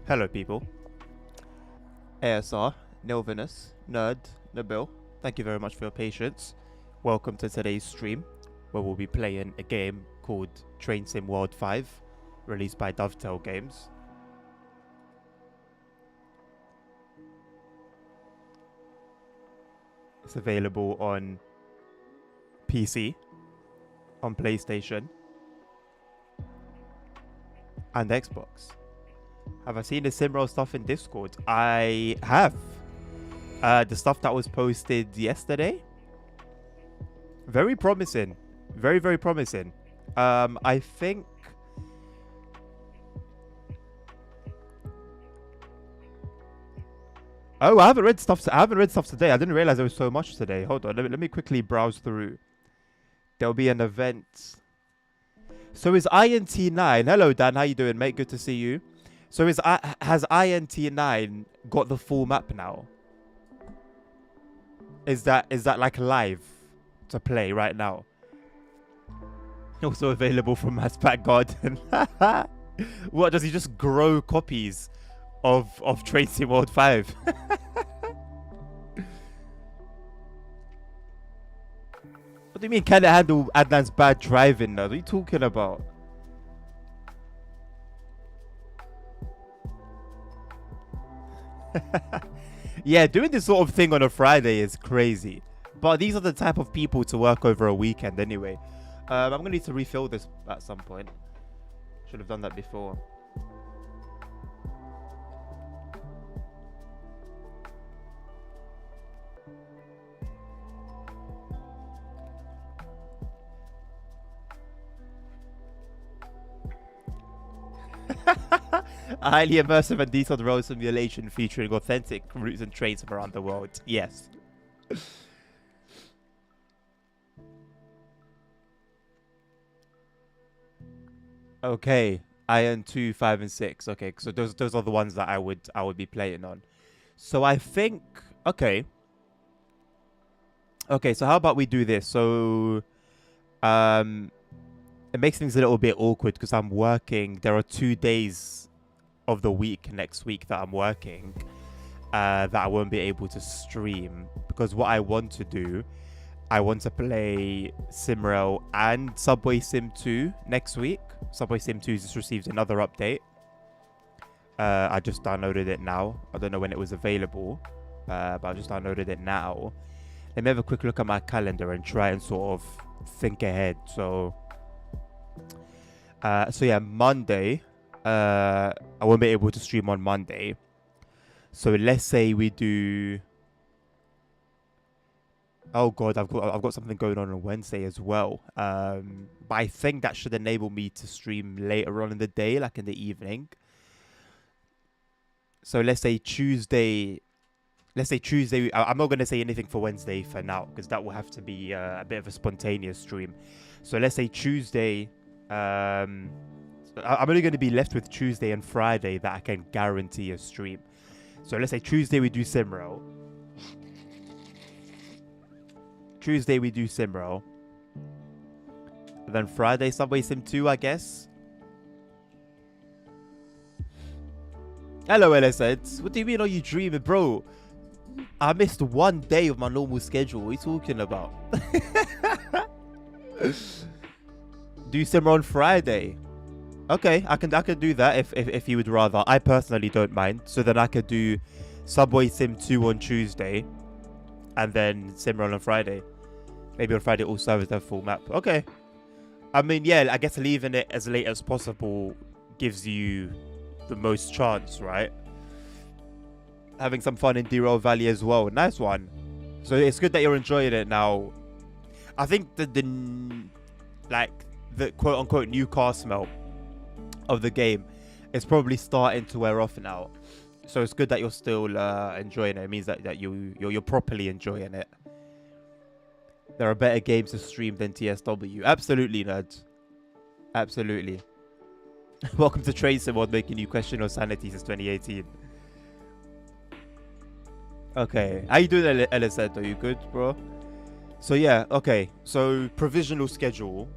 Hello, people. ASR, Nilvinus, Nerd, Nabil. Thank you very much for your patience. Welcome to today's stream, where we'll be playing a game called Train Sim World 5, released by Dovetail Games. It's available on PC, on PlayStation, and Xbox. Have I seen the Simro stuff in Discord? I have. The stuff that was posted yesterday. Very promising. Very, very promising. I think... Oh, I haven't read stuff today. I didn't realize there was so much today. Hold on. Let me quickly browse through. There'll be an event. So is INT9... Hello, Dan. How you doing, mate? Good to see you. So has INT9 got the full map now? Is that like live to play right now? Also available from Mass Pack Garden. What, does he just grow copies of Train Sim World 5? What do you mean, can it handle Adnan's bad driving now? What are you talking about? Yeah, doing this sort of thing on a Friday is crazy. But these are the type of people to work over a weekend anyway. I'm going to need to refill this at some point. Should have done that before. A highly immersive and detailed road simulation featuring authentic routes and trains from around the world. Yes. Okay. Iron 2, 5, and 6. Okay, so those are the ones that I would be playing on. So I think okay. Okay, so how about we do this? So it makes things a little bit awkward because I'm working. There are 2 days of the week next week that I'm working that I won't be able to stream, because what I want to do, I want to play Simrail and Subway Sim 2 next week. Subway Sim 2 just received another update. I just downloaded it now. I don't know when it was available, but I just downloaded it now. Let me have a quick look at my calendar and try and sort of think ahead. So yeah, Monday. I won't be able to stream on Monday. So let's say we do... Oh god, I've got something going on Wednesday as well. But I think that should enable me to stream later on in the day, like in the evening. So let's say Tuesday. I'm not going to say anything for Wednesday for now, because that will have to be a bit of a spontaneous stream. So let's say Tuesday. I'm only going to be left with Tuesday and Friday that I can guarantee a stream. So let's say Tuesday we do Simrail. And then Friday Subway Sim 2, I guess. Hello, LSEDs. What do you mean are you dreaming, bro? I missed 1 day of my normal schedule. What are you talking about? Do Simrail on Friday. Okay, I can do that if you would rather. I personally don't mind. So then I could do Subway Sim 2 on Tuesday, and then Simrail on Friday. Maybe on Friday also has their full map. Okay. I mean, yeah, I guess leaving it as late as possible gives you the most chance, right? Having some fun in Derail Valley as well. Nice one. So it's good that you're enjoying it now. I think the quote-unquote new car smell of the game is probably starting to wear off now. So it's good that you're still enjoying it. It means that you're properly enjoying it. There are better games to stream than TSW. Absolutely, nerds. Absolutely. Welcome to Train Sim World, making you question your sanity since 2018. Okay. How you doing, LSZ? Are you good, bro? So yeah, okay. So provisional schedule,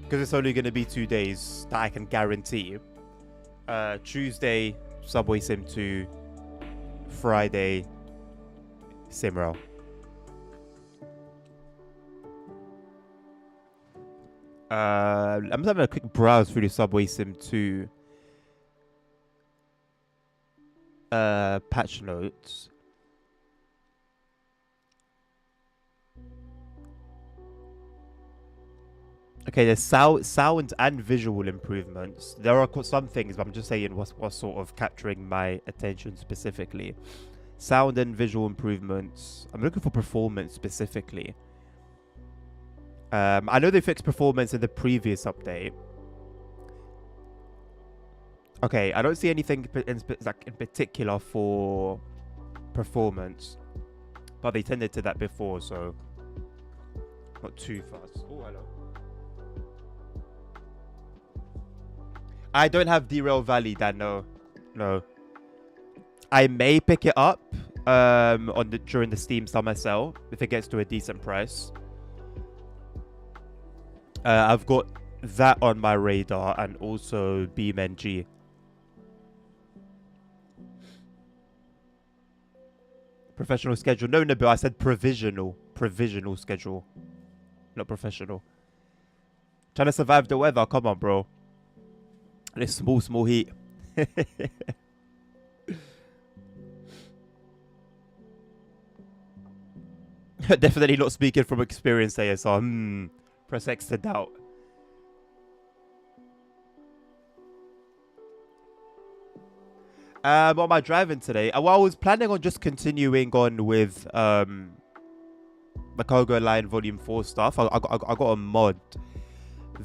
because it's only going to be 2 days that I can guarantee. Tuesday, Subway Sim 2. Friday, Simro. I'm just having a quick browse through the Subway Sim 2 patch notes. Okay, there's sound and visual improvements. There are some things, but I'm just saying what's sort of capturing my attention specifically. Sound and visual improvements. I'm looking for performance specifically. I know they fixed performance in the previous update. Okay, I don't see anything in particular for performance, but they tended to that before, so not too fast. Oh, hello. I don't have Derail Valley, Dan. No. I may pick it up during the Steam summer sale if it gets to a decent price. I've got that on my radar, and also BeamNG. Professional schedule. No, Nabil, I said provisional. Provisional schedule. Not professional. Trying to survive the weather. Come on, bro. This small heat. Definitely not speaking from experience, ASR. Press X to doubt. What am I driving today? Well, I was planning on just continuing on with the Cargo Line Volume 4 stuff. I got a mod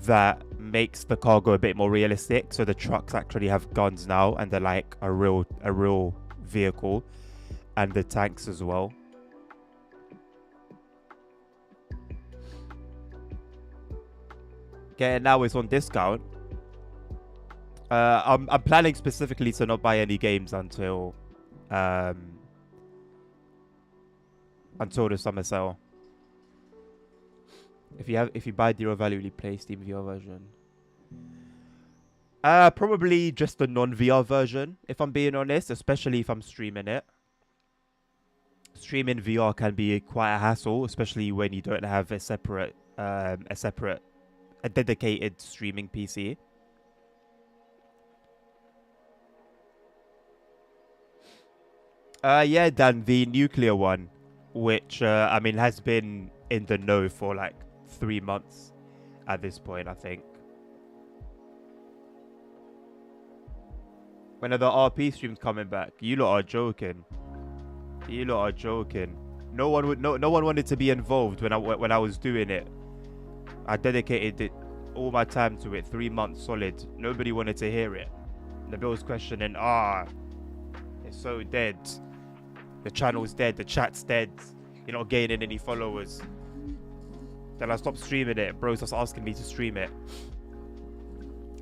that makes the cargo a bit more realistic, so the trucks actually have guns now and they're like a real vehicle, and the tanks as well. Okay, now it's on discount. I'm planning specifically to not buy any games until the summer sale. If you buy Zero Value, you play Steam VR version. Probably just the non-VR version, if I'm being honest, especially if I'm streaming it. Streaming VR can be quite a hassle, especially when you don't have a dedicated streaming PC. Yeah, Dan, the nuclear one, which I mean has been in the know for like 3 months at this point, I think. When are the RP streams coming back? You lot are joking. You lot are joking. No one wanted to be involved when I was doing it. I dedicated all my time to it, 3 months solid. Nobody wanted to hear it. The Bill's questioning, it's so dead. The channel's dead, the chat's dead. You're not gaining any followers. Then I stopped streaming it. Bro starts asking me to stream it.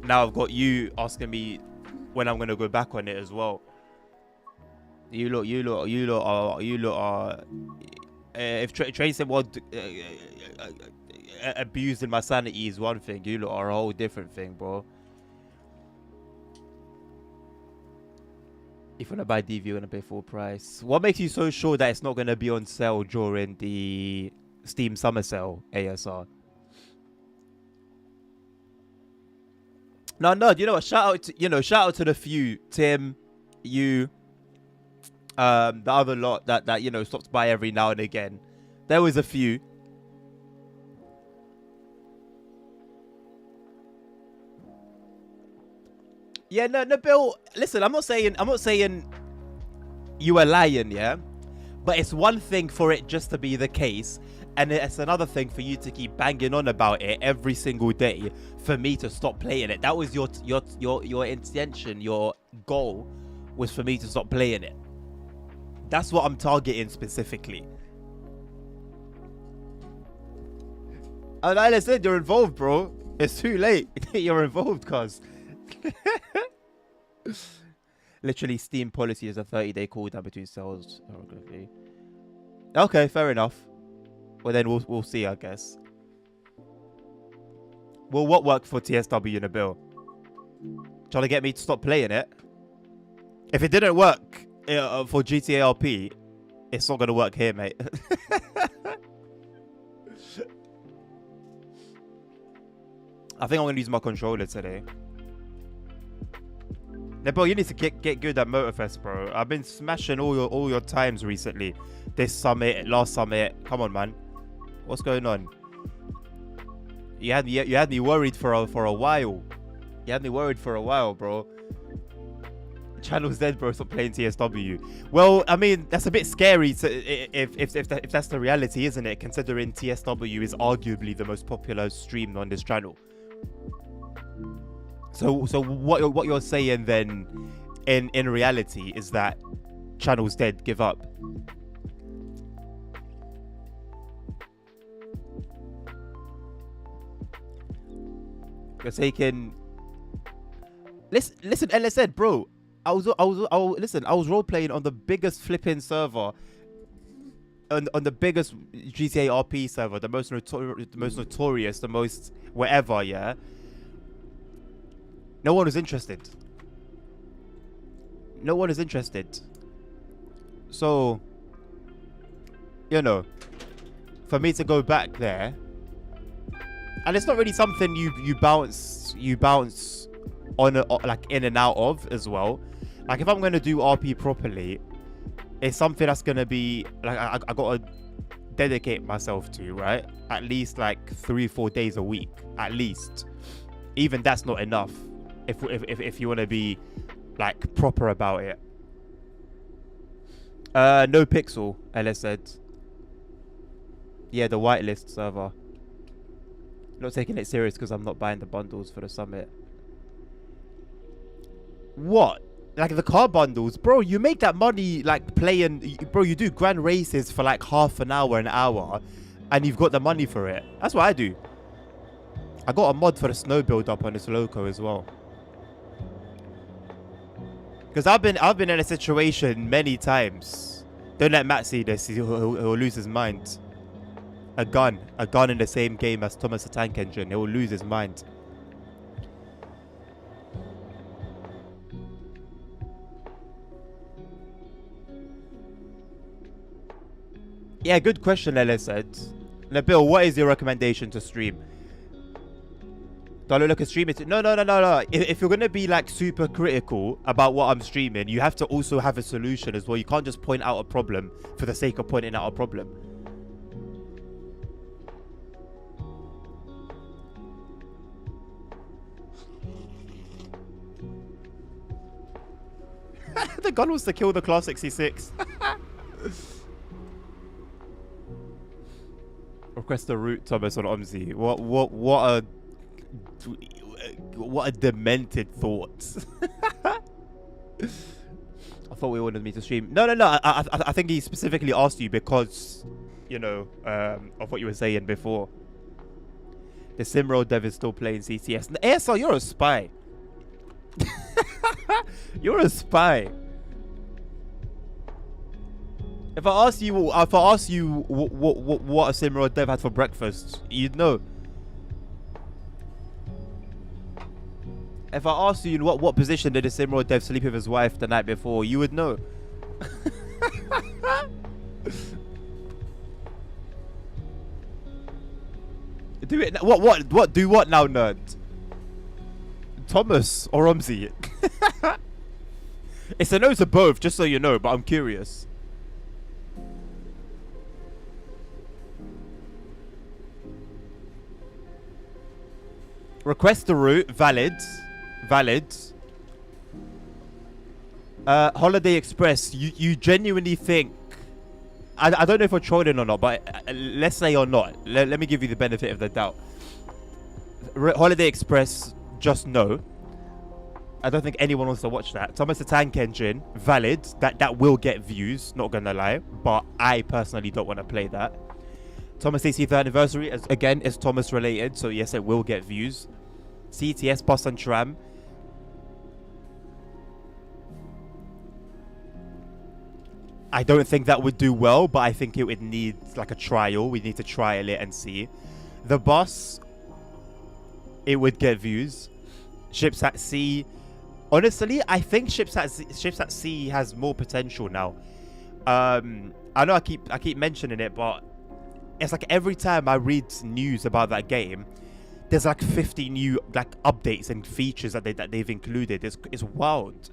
Now I've got you asking me when I'm gonna go back on it as well. You lot are. If Tracy was abusing my sanity is one thing, you lot are a whole different thing, bro. If you want to buy DV, you're going to pay full price. What makes you so sure that it's not going to be on sale during the Steam Summer Sale, ASR? No, you know what? Shout out to the few, Tim, you, the other lot that stops by every now and again. There was a few. Yeah, no, Bill. Listen, I'm not saying you are lying, yeah. But it's one thing for it just to be the case, and it's another thing for you to keep banging on about it every single day for me to stop playing it. That was your intention, your goal was for me to stop playing it. That's what I'm targeting specifically. And like I said, you're involved, bro. It's too late. You're involved, cuz. Literally, Steam policy is a 30-day cooldown between sales. Okay, fair enough. Well, then we'll see, I guess. Well, what worked for TSW in a bill? Trying to get me to stop playing it. If it didn't work for GTA RP, it's not gonna work here, mate. I think I'm gonna use my controller today. Yeah, bro, you need to get good at Motorfest, bro. I've been smashing all your times recently. This summit, last summit. Come on, man. What's going on? You had me worried for a while. You had me worried for a while, bro. Channel's dead, bro. Stop playing TSW. Well, I mean, that's a bit scary if that's the reality, isn't it? Considering TSW is arguably the most popular stream on this channel. So what you're saying then, in reality, is that channel's dead. Give up. You're taking. Listen, LSN, bro. I was role playing on the biggest flipping server, on the biggest GTA RP server, the most notorious, the most whatever. Yeah. No one is interested. No one is interested. So, you know, for me to go back there, and it's not really something you bounce on like in and out of as well. Like if I'm gonna do RP properly, it's something that's gonna be like I gotta dedicate myself to, right? At least like 3-4 days a week, at least. Even that's not enough if you want to be like proper about it. No Pixel, LS said. Yeah, the whitelist server. Not taking it serious because I'm not buying the bundles for the summit. What? Like the car bundles? Bro, you make that money like playing... Bro, you do grand races for like half an hour, and you've got the money for it. That's what I do. I got a mod for the snow build-up on this loco as well. Because I've been in a situation many times. Don't let Matt see this. He'll lose his mind. A gun in the same game as Thomas the Tank Engine. He will lose his mind. Yeah, good question, Ellis said. Nabil, what is your recommendation to stream? Do I look like a streamer? No. If you're going to be like super critical about what I'm streaming, you have to also have a solution as well. You can't just point out a problem for the sake of pointing out a problem. The gun was to kill the Class 66. Request a route, Thomas, on OMSI. What a demented thought. I thought we wanted me to stream. No. I think he specifically asked you because, you know, of what you were saying before. The Simro dev is still playing CTS. ASL, you're a spy. You're a spy. If I ask you what a Simro dev had for breakfast, you'd know. If I asked you what position did a Simro dev sleep with his wife the night before, you would know. Do it. What? Do what now, nerd? Thomas or Rumsey? It's a no to both, just so you know. But I'm curious. Request the route. Valid. Holiday Express. You genuinely think? I don't know if we're trolling or not, but let's say or not. Let me give you the benefit of the doubt. Holiday Express. Just no. I don't think anyone wants to watch that. Thomas the Tank Engine. Valid. That will get views. Not gonna lie, but I personally don't want to play that. Thomas 80th anniversary. Again, is Thomas related, so yes, it will get views. CTS Bus and Tram. I don't think that would do well, but I think it would need like a trial. We need to trial it and see. The bus, it would get views. Ships at Sea, Honestly, I think Ships at Sea has more potential now. I know I keep mentioning it, but it's like every time I read news about that game, there's like 50 new like updates and features that they've included. It's wild.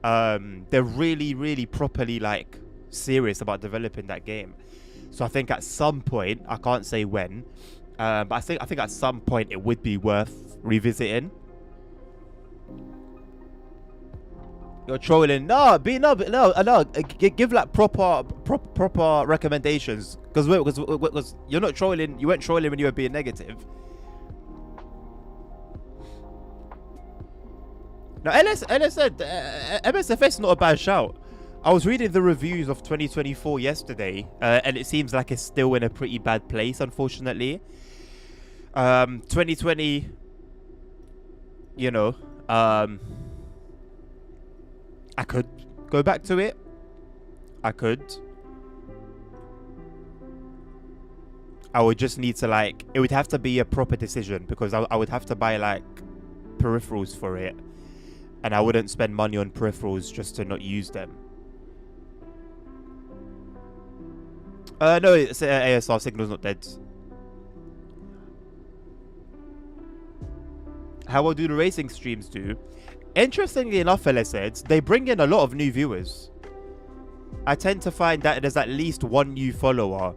They're really properly like serious about developing that game. So I think at some point, I can't say when, but I think at some point it would be worth revisiting. You're trolling. No, give like proper recommendations. Because you're not trolling. You weren't trolling when you were being negative. Now, LS said MSFS is not a bad shout. I was reading the reviews of 2024 yesterday, and it seems like it's still in a pretty bad place, unfortunately. 2020, you know, I could go back to it. I could. I would just need to like, it would have to be a proper decision because I would have to buy like peripherals for it. And I wouldn't spend money on peripherals just to not use them. No, it's ASR signal's not dead. How well do the racing streams do? Interestingly enough, LSEDs, they bring in a lot of new viewers. I tend to find that there's at least one new follower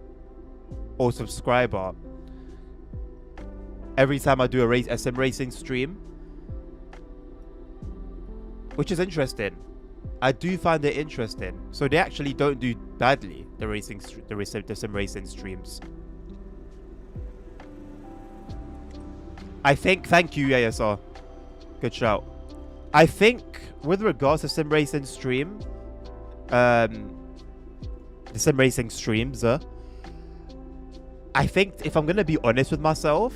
or subscriber every time I do a sim racing stream, which is interesting. I do find it interesting. So they actually don't do badly, the sim racing streams. I think, thank you ASR, good shout. I think with regards to sim racing stream, the sim racing streams, I think if I'm gonna be honest with myself,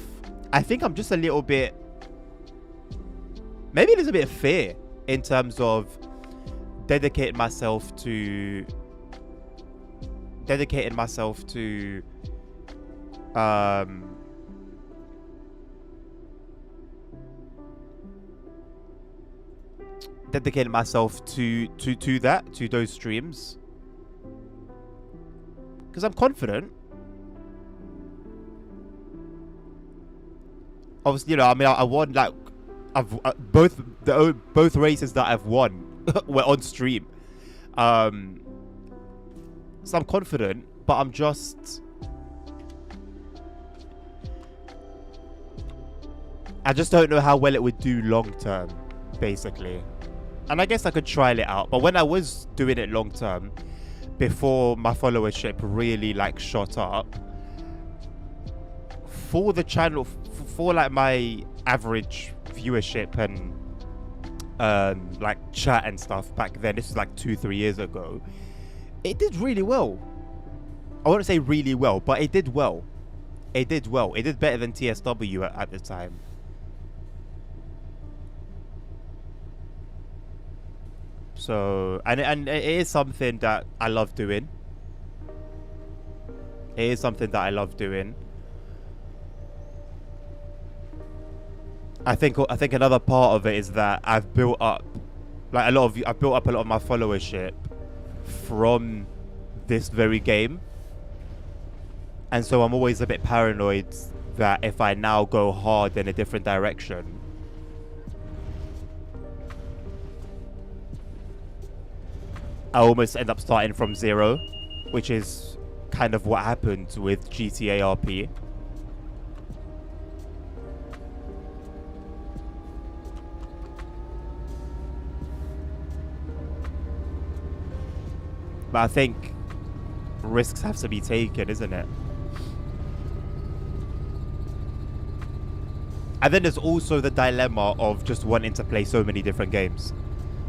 I think I'm just a little bit, maybe there's a bit of fear in terms of dedicating myself to dedicating myself to those streams, because I'm confident. Obviously, you know, I mean, I won like both races that I've won were on stream. So I'm confident, but I'm just, I just don't know how well it would do long term, basically. And I guess I could trial it out, but when I was doing it long term, before my followership really like shot up, for the channel, for like my average viewership and like chat and stuff back then, this is like 2-3 years ago, it did really well. I wouldn't say really well, but it did well. It did well. It did better than TSW at the time. So, and it is something that I love doing. It is something that I love doing. I think another part of it is that I've built up like I've built up a lot of my followership from this very game. And so I'm always a bit paranoid that if I now go hard in a different direction, I almost end up starting from zero, which is kind of what happened with GTA RP. But I think risks have to be taken, isn't it? And then there's also the dilemma of just wanting to play so many different games.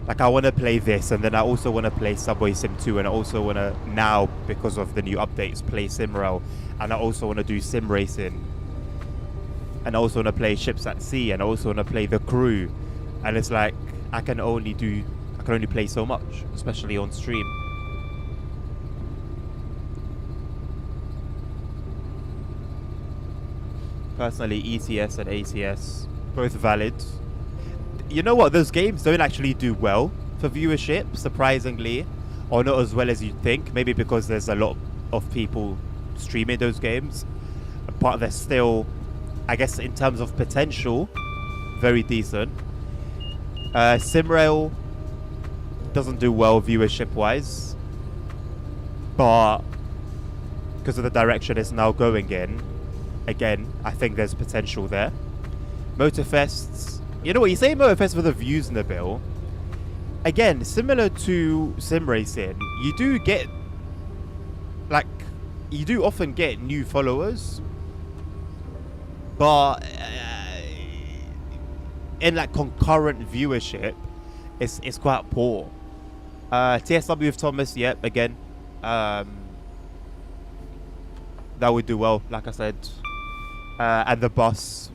Like, I want to play this, and then I also want to play Subway Sim 2, and I also want to, now, because of the new updates, play SimRail, and I also want to do sim racing, and I also want to play Ships at Sea, and I also want to play The Crew. And it's like, I can only play so much, especially on stream. Personally, ETS and ATS, both valid. you know what? Those games don't actually do well for viewership, surprisingly, or not as well as you'd think. Maybe because there's a lot of people streaming those games, but they're still, I guess, in terms of potential, very decent. Simrail doesn't do well viewership-wise, but because of the direction it's now going in, again, I think there's potential there. Motorfests, you know what, you say Motorfest for the views, Nabil. Again, similar to sim racing, you do get, like, you do often get new followers, but in like concurrent viewership, it's quite poor. TSW with Thomas, yep, again, that would do well, like I said. And the bus,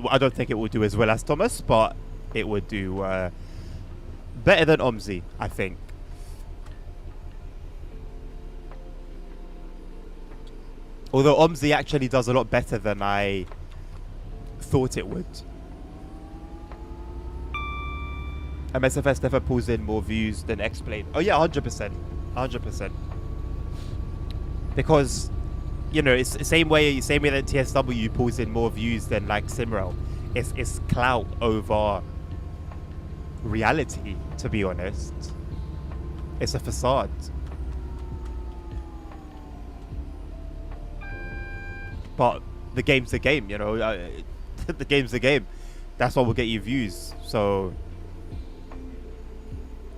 I don't think it would do as well as Thomas, but it would do better than Omzi, I think. Although Omzi actually does a lot better than I thought it would. MSFS never pulls in more views than X-Plane. Oh yeah, 100%. 100%. Because, you know, it's the same way that TSW pulls in more views than like Simrail. It's clout over reality, to be honest. It's a facade. But the game's the game, you know. The game's the game. That's what will get you views. So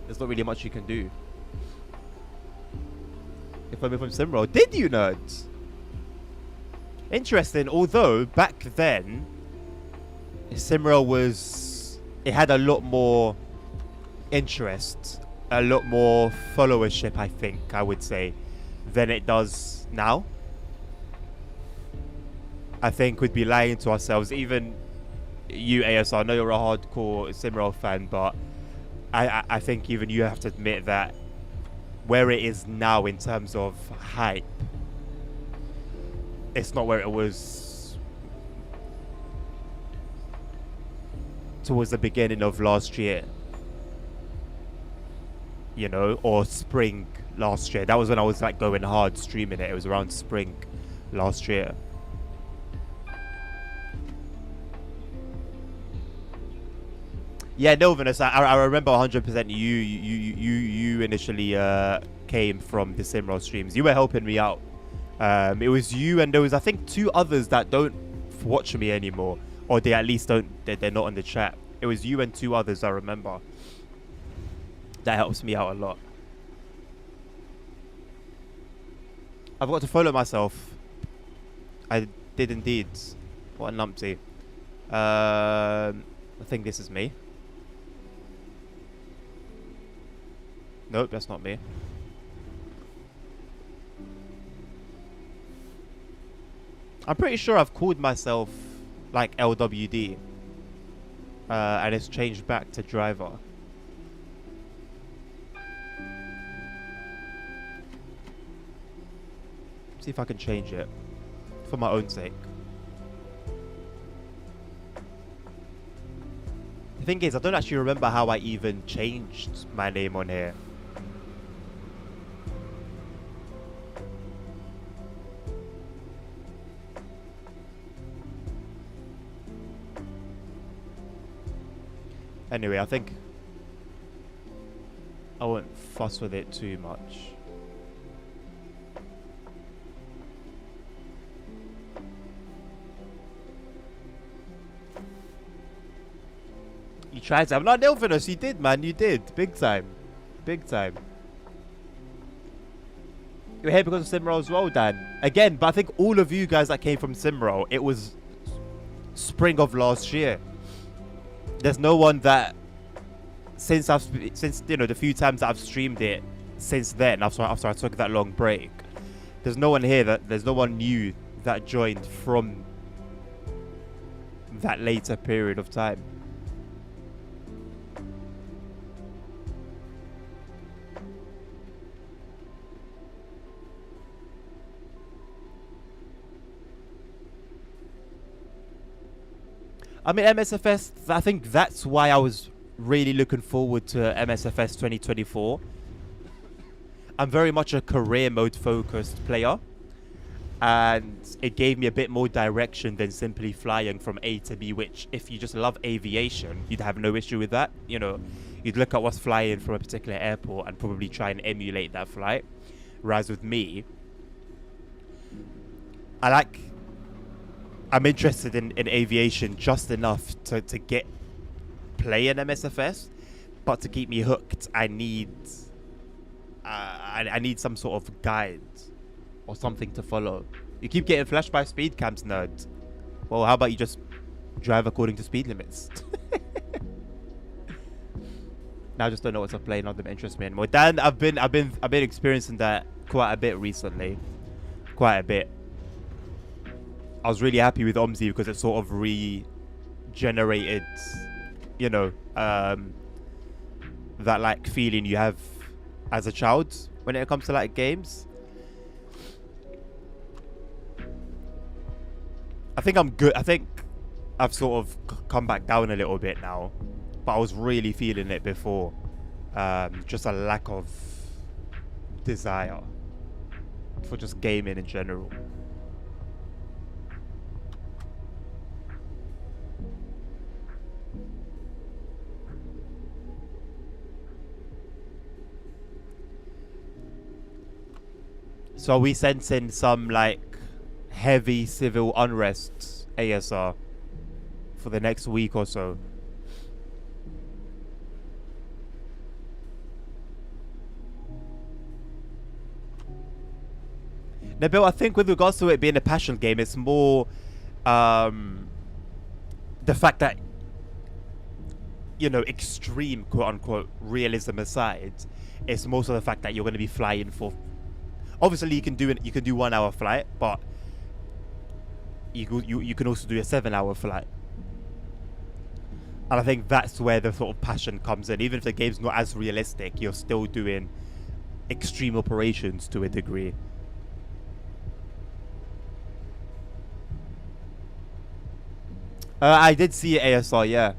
there's not really much you can do. If I'm from Simrail, did you nerds? Interesting. Although back then, Simrail was, it had a lot more interest, a lot more followership, I think I would say, than it does now. I think we'd be lying to ourselves. Even you, ASR, I know you're a hardcore Simrail fan, but I think even you have to admit that where it is now in terms of hype, it's not where it was towards the beginning of last year, you know, or spring last year. That was when I was like going hard streaming it. It was around spring last year. Yeah, no, Vanessa, I remember 100% you initially came from the Simrail streams. You were helping me out. It was you, and there was, I think, 2 others that don't watch me anymore, or they at least don't, they're not in the chat. It was you and 2 others, I remember. That helps me out a lot. I've got to follow myself. I did indeed. What a numpty. I think this is me. Nope, that's not me. I'm pretty sure I've called myself like LWD. And it's changed back to driver. See if I can change it for my own sake. The thing is, I don't actually remember how I even changed my name on here. Anyway, I think I won't fuss with it too much. You tried to. I'm not Nilfinus. You did, man. You did. Big time. Big time. You're here because of Simrail as well, Dan. Again, but I think all of you guys that came from Simrail, it was spring of last year. There's no one that since you know the few times that I've streamed it since then, after I took that long break, there's no one here there's no one new that joined from that later period of time. I mean, MSFS, I think that's why I was really looking forward to MSFS 2024. I'm very much a career mode focused player, and it gave me a bit more direction than simply flying from A to B, which if you just love aviation, you'd have no issue with that. You know, you'd look at what's flying from a particular airport and probably try and emulate that flight. Whereas with me, I'm interested in aviation just enough to get play an MSFS, but to keep me hooked, I need some sort of guide or something to follow. You keep getting flashed by speed cams, nerd. Well, how about you just drive according to speed limits? Now I just don't know what to play. None of them interest me anymore. Dan, I've been experiencing that quite a bit recently, quite a bit. I was really happy with OMSI because it sort of regenerated, you know, that like feeling you have as a child when it comes to like games. I think I'm good. I think I've sort of come back down a little bit now, but I was really feeling it before. Just a lack of desire for just gaming in general. So are we sensing some like heavy civil unrest, ASR, for the next week or so? Now, Bill, I think with regards to it being a passion game, it's more the fact that, you know, extreme quote unquote realism aside, it's more so the fact that you're going to be flying for. Obviously, you can do 1 hour flight, but you can also do a 7-hour flight. And I think that's where the sort of passion comes in. Even if the game's not as realistic, you're still doing extreme operations to a degree. I did see it ASR, yeah.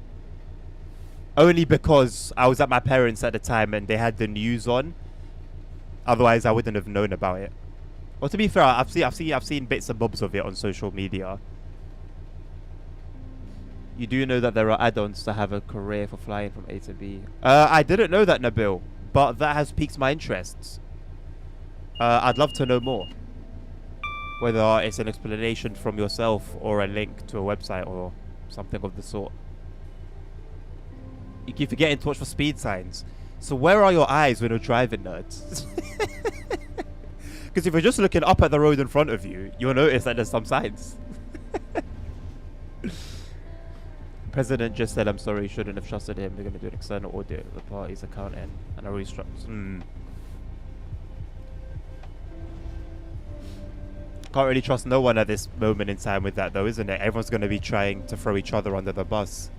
Only because I was at my parents' at the time and they had the news on. Otherwise, I wouldn't have known about it. Well, to be fair, I've seen bits and bobs of it on social media. You do know that there are add-ons to have a career for flying from A to B. I didn't know that, Nabil, but that has piqued my interests. I'd love to know more. Whether it's an explanation from yourself or a link to a website or something of the sort. You keep forgetting to watch for speed signs. So where are your eyes when you're driving, nerds? Because if you're just looking up at the road in front of you, you'll notice that there's some signs. President just said, I'm sorry, shouldn't have trusted him. They're going to do an external audit of the party's account and a restructure. Can't really trust no one at this moment in time with that though, isn't it? Everyone's going to be trying to throw each other under the bus.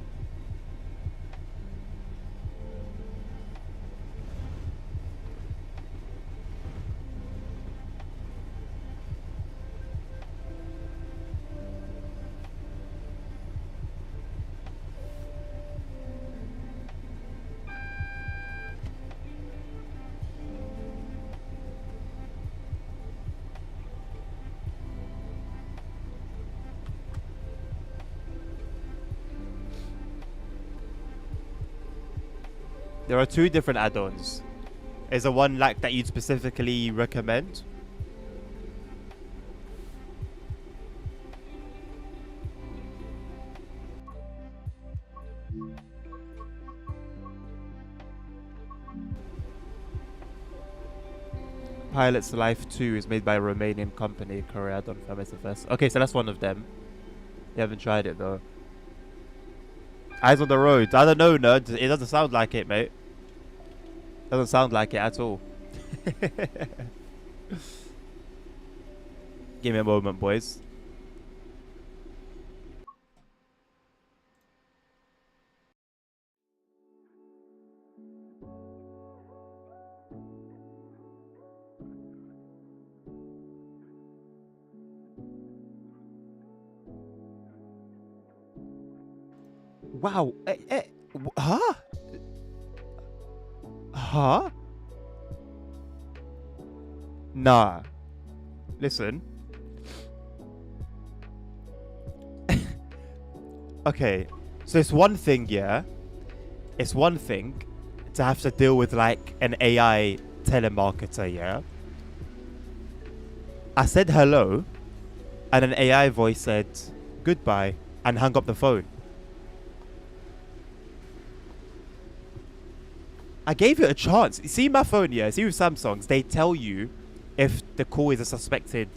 There are 2 different add-ons. Is there one like that you'd specifically recommend? Pilot's Life 2 is made by a Romanian company, career add-on for MSFS. Okay, so that's one of them. You haven't tried it though. Eyes on the road. I don't know, nerd. It doesn't sound like it, mate. Doesn't sound like it at all. Give me a moment, boys. Wow. Huh? Huh? Nah. Listen. Okay. So it's one thing, yeah. It's one thing to have to deal with like an AI telemarketer, yeah. I said hello, and an AI voice said goodbye and hung up the phone. I gave it a chance. You see my phone, yeah? See with Samsungs, they tell you if the call is a suspected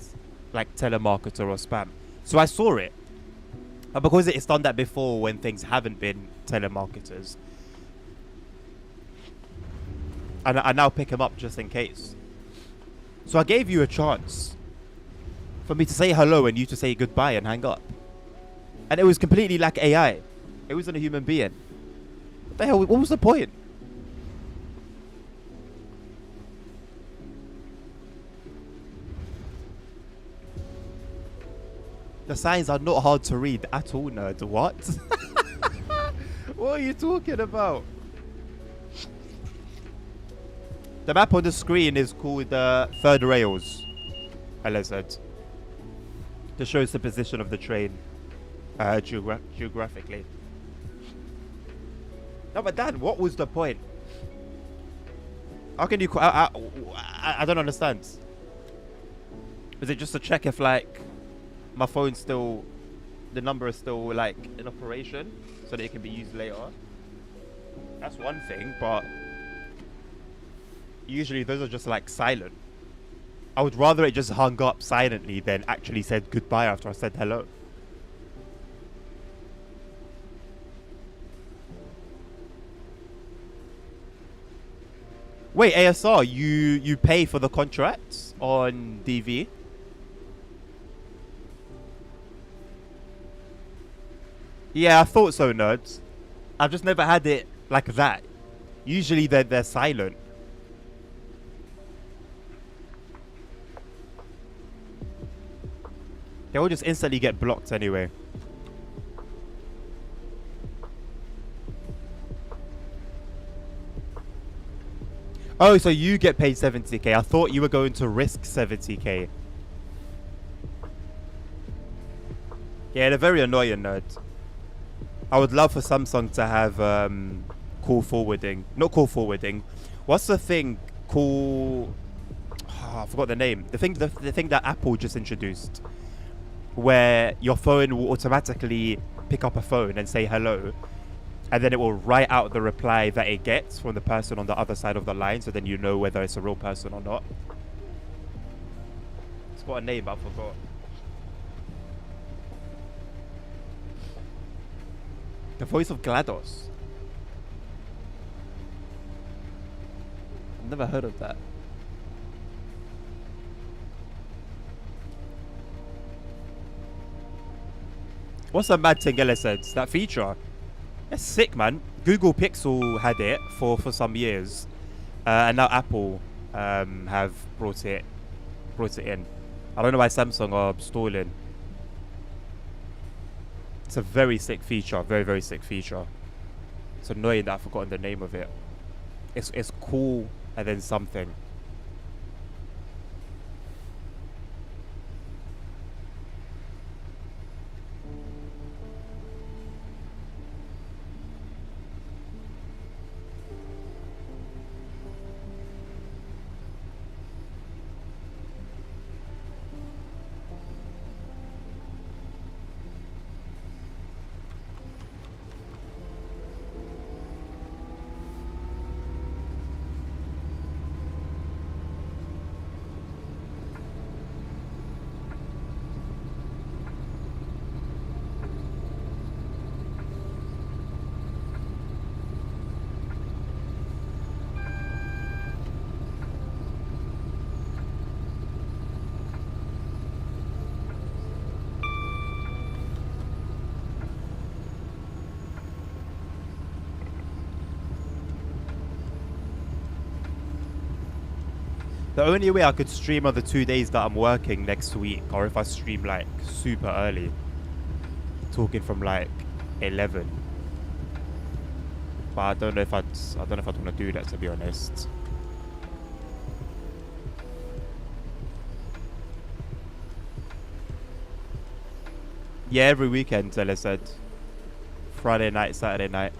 like telemarketer or spam. So I saw it. But because it's done that before when things haven't been telemarketers, and I now pick him up just in case. So I gave you a chance for me to say hello and you to say goodbye and hang up. And it was completely like AI. It wasn't a human being. What the hell? What was the point? The signs are not hard to read at all, nerd. What? What are you talking about? The map on the screen is called Third Rails, LZ. This shows the position of the train geographically. No, but Dan, what was the point? How can you... I don't understand. Is it just to check if, like, my phone's still... the number is still, like, in operation so that it can be used later? That's one thing, but... usually those are just, like, silent. I would rather it just hung up silently than actually said goodbye after I said hello. Wait, ASR, you pay for the contracts on DV? Yeah, I thought so, nerds. I've just never had it like that. Usually they're silent. They will just instantly get blocked anyway. Oh, so you get paid 70k. I thought you were going to risk 70k. Yeah, they're very annoying, nerds. I would love for Samsung to have call forwarding. Not call forwarding. What's the thing? Call... oh, I forgot the name. The thing that Apple just introduced. Where your phone will automatically pick up a phone and say hello. And then it will write out the reply that it gets from the person on the other side of the line. So then you know whether it's a real person or not. It's got a name, but I forgot. The voice of GLaDOS. I've never heard of that. What's that mad thing Ella said? That feature? That's sick, man. Google Pixel had it for some years. And now Apple have brought it in. I don't know why Samsung are stalling. It's a very sick feature. Very, very sick feature. It's annoying that I've forgotten the name of it. It's cool and then something. The only way I could stream are the 2 days that I'm working next week, or if I stream like super early, talking from like 11 but I don't know if I'd want to do that, to be honest. Yeah, every weekend, Ella said. Friday night, Saturday night.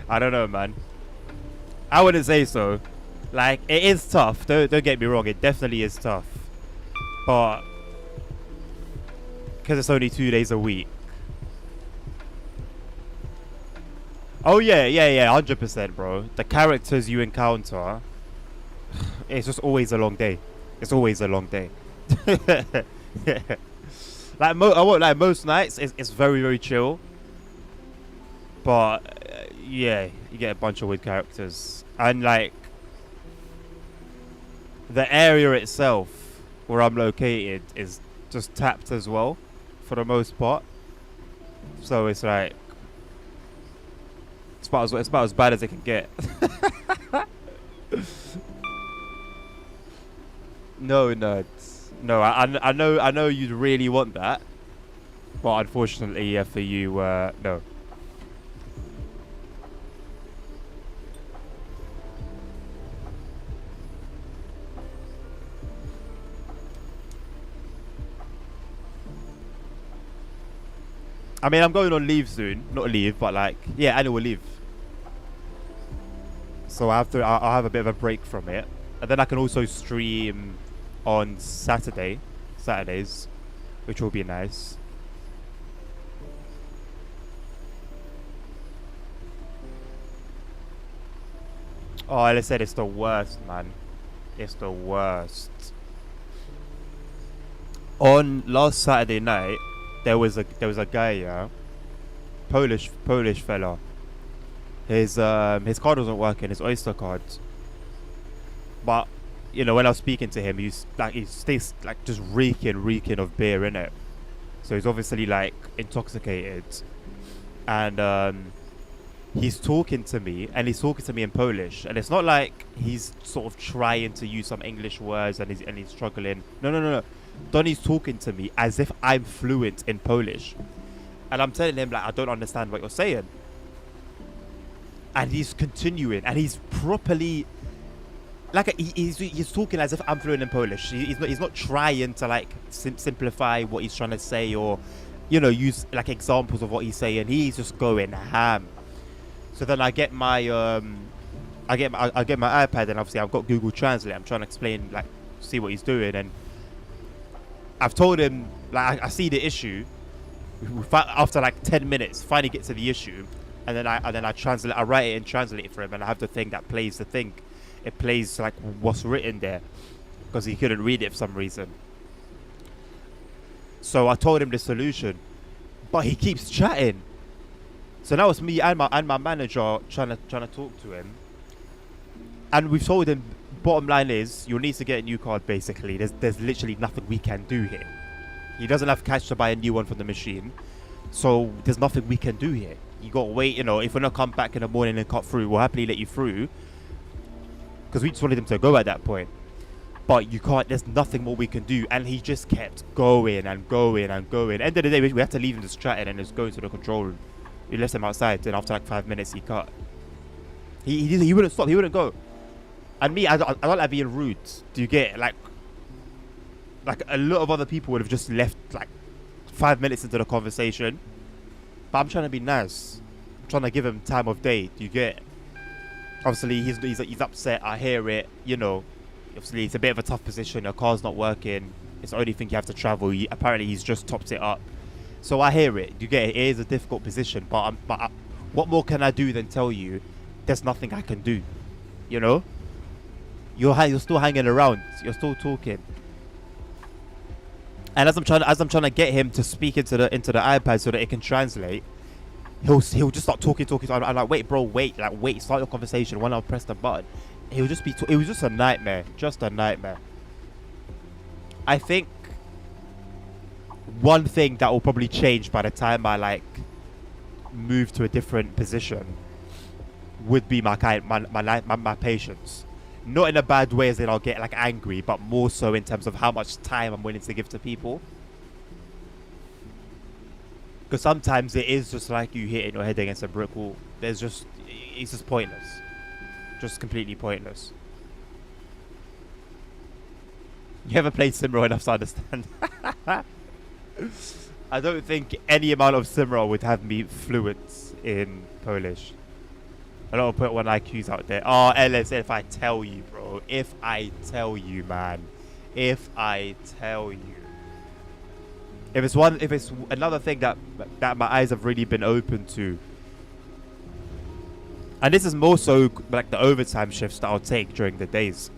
I don't know, man. I wouldn't say so. Like, it is tough. Don't get me wrong. It definitely is tough. But because it's only 2 days a week. Oh yeah, 100%, bro. The characters you encounter, it's just always a long day. It's always a long day. Yeah. Like I won't like most nights. It's very very chill. But yeah, you get a bunch of weird characters, and like the area itself where I'm located is just tapped as well, for the most part. So it's like it's about as bad as it can get. No, nuts. No, I know you'd really want that, but unfortunately, yeah, for you, no. I mean, I'm going on leave soon. Not leave, but like, yeah, annual leave. So I'll have a bit of a break from it. And then I can also stream on Saturdays, which will be nice. Oh, like I said, it's the worst, man. It's the worst. On last Saturday night, there was a guy, yeah, Polish fella. His card wasn't working, his Oyster card. But you know, when I was speaking to him, he stays like just reeking of beer in it. So he's obviously like intoxicated, and he's talking to me, and he's talking to me in Polish, and it's not like he's sort of trying to use some English words and he's struggling. No. Donny's talking to me as if I'm fluent in Polish, and I'm telling him like I don't understand what you're saying, and he's continuing, and he's properly like he's talking as if I'm fluent in Polish. He's not trying to like simplify what he's trying to say, or you know, use like examples of what he's saying. He's just going ham. So then I get my I get my iPad, and obviously I've got Google Translate. I'm trying to explain, like, see what he's doing, and I've told him like I see the issue. After like 10 minutes, finally get to the issue, and then I translate. I write it and translate it for him, and I have the thing that plays the thing. It plays like what's written there, because he couldn't read it for some reason. So I told him the solution, but he keeps chatting. So now it's me and my manager trying to talk to him, and we've told him, bottom line is you'll need to get a new card. Basically, there's literally nothing we can do here. He doesn't have cash to buy a new one from the machine, so there's nothing we can do here. You gotta wait. You know, if we're not come back in the morning and cut through, we'll happily let you through, because we just wanted him to go at that point. But you can't. There's nothing more we can do. And he just kept going and going and going. End of the day, we had to leave him just chatting and just go to the control room. We left him outside, and after like 5 minutes, he cut. He wouldn't stop. He wouldn't go. And me, I don't like being rude. Do you get like a lot of other people would have just left like 5 minutes into the conversation, but I'm trying to be nice. I'm trying to give him time of day. Do you get? Obviously, he's upset. I hear it. You know, obviously it's a bit of a tough position. Your car's not working. It's the only thing you have to travel. Apparently, he's just topped it up. So I hear it. You get it. It is a difficult position, but what more can I do than tell you there's nothing I can do? You know, you're still hanging around. You're still talking. And as I'm trying to get him to speak into the iPad so that it can translate, he'll just start talking. So I'm like, wait, bro, wait, start your conversation. When I'll press the button, he'll just be. It was just a nightmare. Just a nightmare. I think one thing that will probably change by the time I like move to a different position would be my patience. Not in a bad way as in I'll get like angry, but more so in terms of how much time I'm willing to give to people. Because sometimes it is just like you hitting your head against a brick wall. It's just pointless. Just completely pointless. You ever played Simro enough to understand? I don't think any amount of Simro would have me fluent in Polish. A lot of put one IQs out there. Oh, Ellis, if I tell you, bro. If I tell you, man. If I tell you. If it's another thing that my eyes have really been open to. And this is more so like the overtime shifts that I'll take during the days.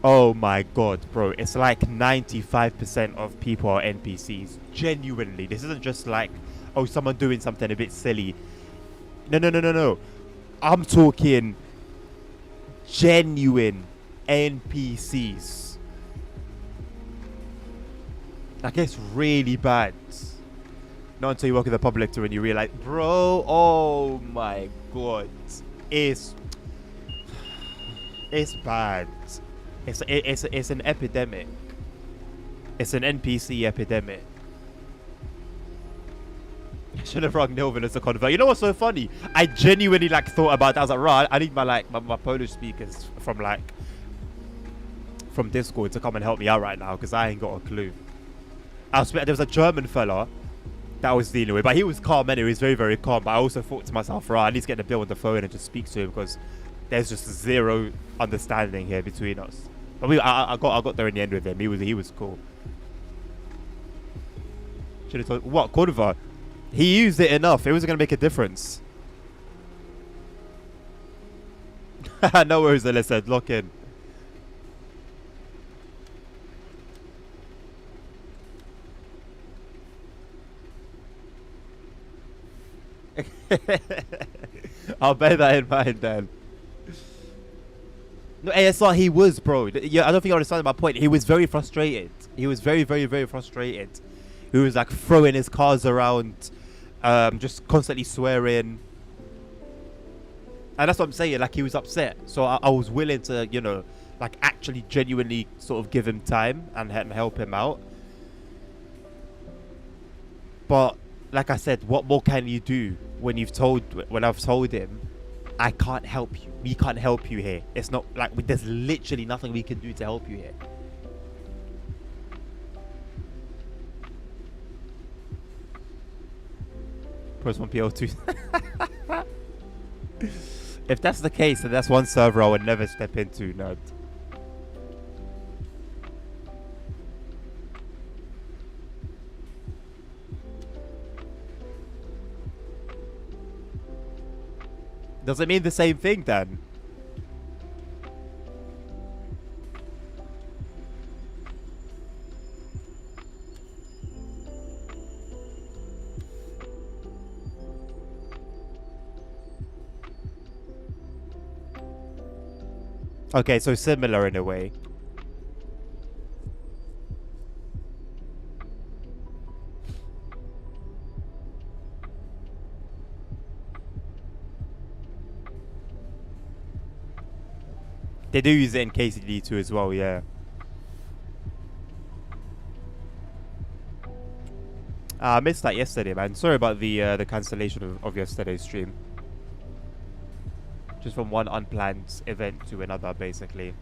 Oh my god, bro. It's like 95% of people are NPCs. Genuinely. This isn't just like, oh, someone doing something a bit silly. No. I'm talking genuine NPCs. Like, it's really bad. Not until you work in the public sector and you realize, bro, oh my god. It's bad. It's an epidemic. It's an NPC epidemic. I should have rung Nilvin as a convert. You know what's so funny? I genuinely like thought about that. I was like, right, I need my Polish speakers from Discord to come and help me out right now because I ain't got a clue. There was a German fella that I was dealing with, but he was calm anyway. He was very, very calm. But I also thought to myself, right, I need to get the bill on the phone and just speak to him because there's just zero understanding here between us. But I got there in the end with him. He was cool. Should have told what Kurva? He used it enough. It wasn't gonna make a difference. No worries, Alyssa. Lock in. I'll bear that in mind then. No, ASR, he was, bro. Yeah, I don't think you understand my point. He was very frustrated. He was very, very, very frustrated. He was like throwing his cars around, just constantly swearing. And that's what I'm saying. Like, he was upset. So I was willing to, you know, like actually genuinely sort of give him time and help him out. But like I said, what more can you do when I've told him, I can't help you. We can't help you here. It's not like there's literally nothing we can do to help you here. Press 1 PL2. If that's the case, then that's one server I would never step into, nerd. Does it mean the same thing then? Okay, so similar in a way. They do use it in KCD2 as well, yeah. I missed that yesterday, man. Sorry about the cancellation of yesterday's stream. Just from one unplanned event to another, basically.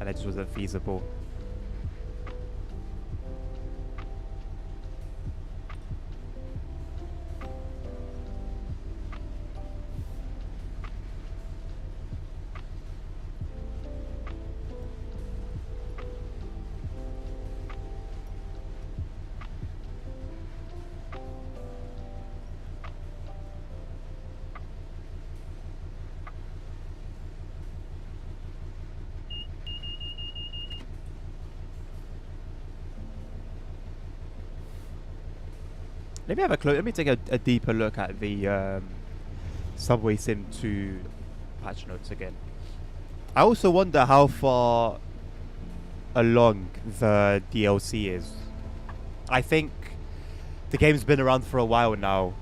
And it just wasn't feasible. Let me take a deeper look at the Subway Sim 2 patch notes again. I also wonder how far along the DLC is. I think the game's been around for a while now.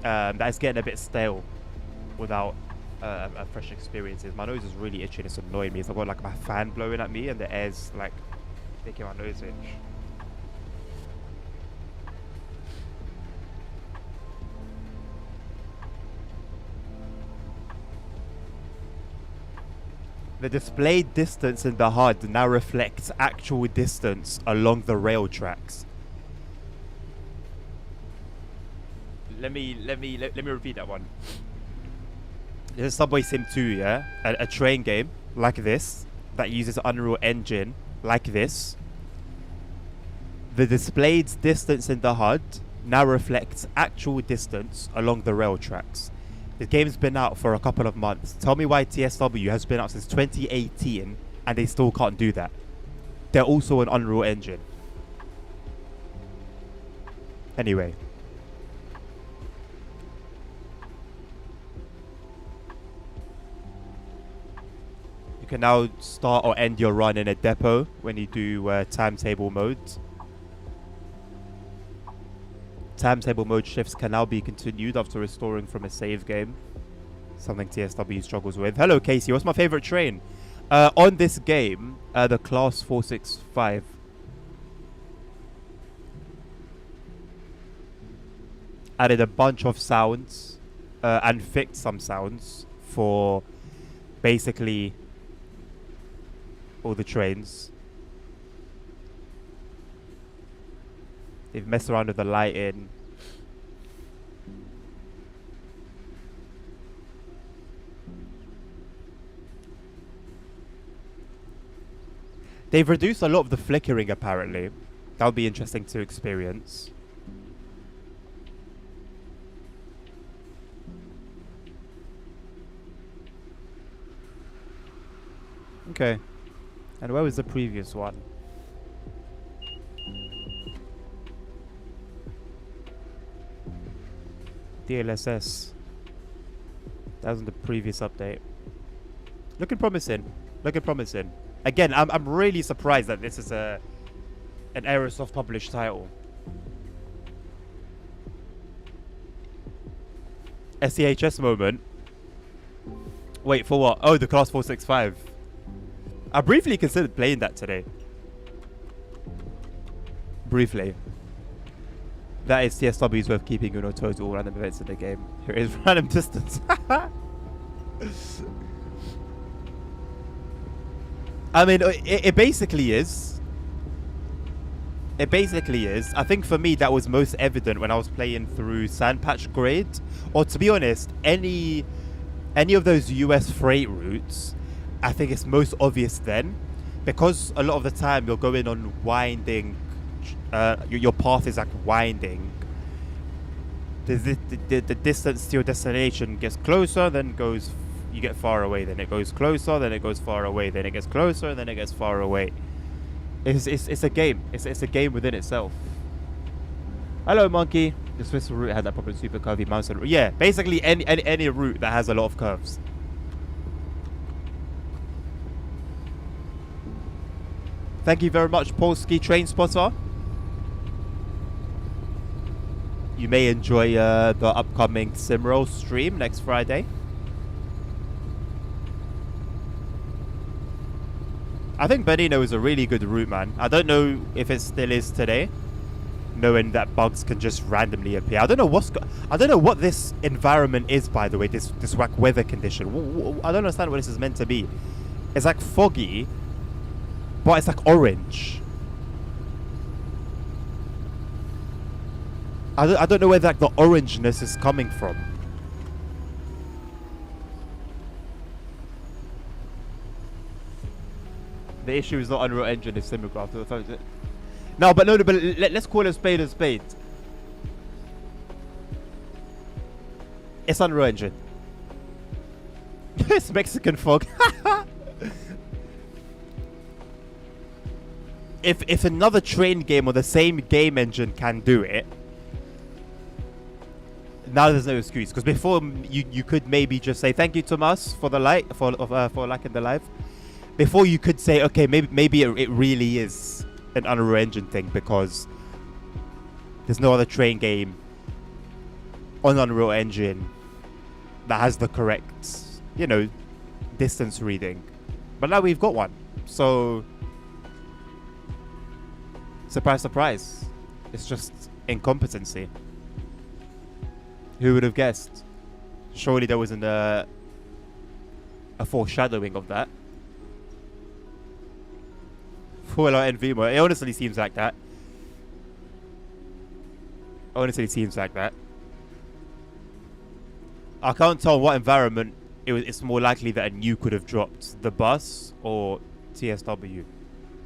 That's getting a bit stale without a fresh experiences. My nose is really itching. It's annoying me. I've got like my fan blowing at me and the air's like making my nose itch. The displayed distance in the HUD now reflects actual distance along the rail tracks. Let me repeat that one. This is Subway Sim 2, yeah? A train game like this that uses Unreal Engine like this. The displayed distance in the HUD now reflects actual distance along the rail tracks. The game's been out for a couple of months. Tell me why TSW has been out since 2018 and they still can't do that. They're also an Unreal Engine. Anyway. You can now start or end your run in a depot when you do timetable modes. Timetable mode shifts can now be continued after restoring from a save game. Something TSW struggles with. Hello, Casey. What's my favorite train? On this game, the Class 465. Added a bunch of sounds and fixed some sounds for basically all the trains. They've messed around with the lighting. They've reduced a lot of the flickering, apparently. That'll be interesting to experience. Okay. And where was the previous one? DLSS. That was in the previous update. Looking promising. Looking promising. Again, I'm really surprised that this is an Aerosoft published title. SEHS moment. Wait, for what? Oh, the Class 465. I briefly considered playing that today. Briefly. That is TSW's worth keeping in total random events in the game. Here is random distance. I mean, it basically is. It basically is. I think for me that was most evident when I was playing through Sandpatch Grade. Or to be honest, any of those US freight routes, I think it's most obvious then. Because a lot of the time you're going on winding, your path is like winding. The distance to your destination gets closer, then goes, you get far away, then it goes closer, then it goes far away, then it gets closer, then it gets far away. It's a game. It's a game within itself. Hello, Monkey. The Swiss route had that proper super curvy mountain route. Yeah, basically any route that has a lot of curves. Thank you very much, Polski Train Spotter. You may enjoy the upcoming Simroll stream next Friday. I think Benino is a really good route, man. I don't know if it still is today, knowing that bugs can just randomly appear. I don't know what this environment is, by the way. This whack weather condition. I don't understand what this is meant to be. It's like foggy, but it's like orange. I don't know where like the orangeness is coming from. The issue is not Unreal Engine, it's Simulcraft. No, but let's call a spade a spade. It's Unreal Engine. It's Mexican fog. If another train game or the same game engine can do it, now there's no excuse. Because before you could maybe just say thank you Tomas for the light for liking the live. Before you could say okay, maybe it really is an Unreal Engine thing because there's no other train game on Unreal Engine that has the correct, distance reading. But now we've got one. So surprise, surprise. It's just incompetency. Who would have guessed? Surely there wasn't a foreshadowing of that. Fallout NV mode. It honestly seems like that. Honestly, it seems like that. I can't tell what environment it's more likely that a nuke could have dropped, the bus or TSW,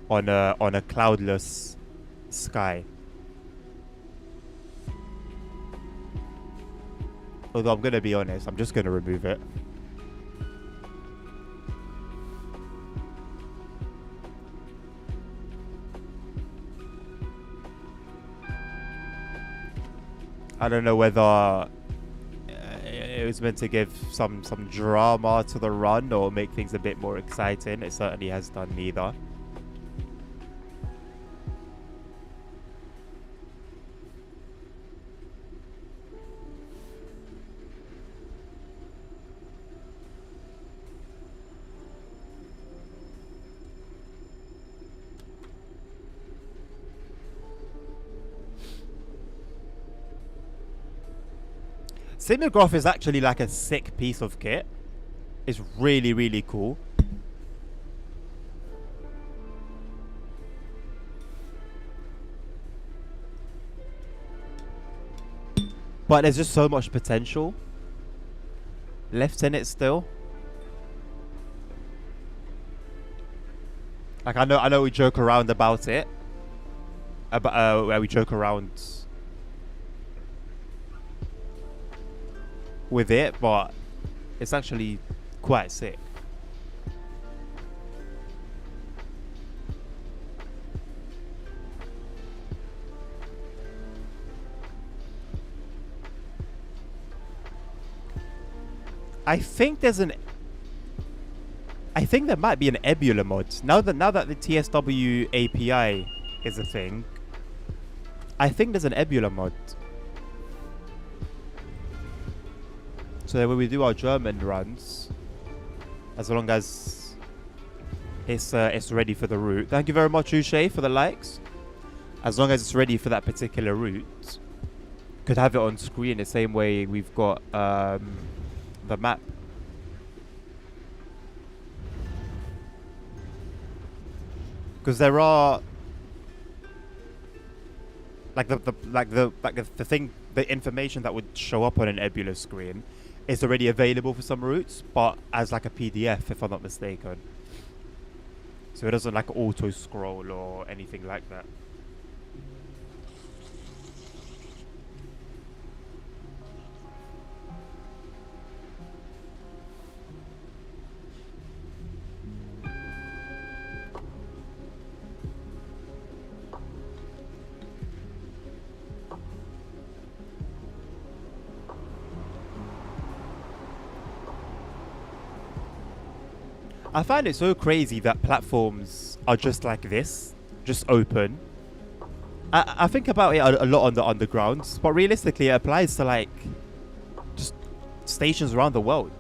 on a cloudless sky. Although I'm gonna be honest, I'm just gonna remove it. I don't know whether it was meant to give some drama to the run or make things a bit more exciting. It certainly has done neither. Simulgraph is actually like a sick piece of kit. It's really, really cool. But there's just so much potential left in it still. Like I know we joke around about it. Where we joke around with it, but it's actually quite sick. I think there might be an Ebula mod. Now that the TSW API is a thing, I think there's an Ebula mod. So that when we do our German runs, as long as it's ready for the route. Thank you very much, Uche, for the likes. As long as it's ready for that particular route, could have it on screen the same way we've got the map. Because there are the information that would show up on an Ebula screen is already available for some routes, but as like a PDF, if I'm not mistaken. So it doesn't like auto scroll or anything like that. I find it so crazy that platforms are just like this, just open. I think about it a lot on the undergrounds, but realistically it applies to like just stations around the world.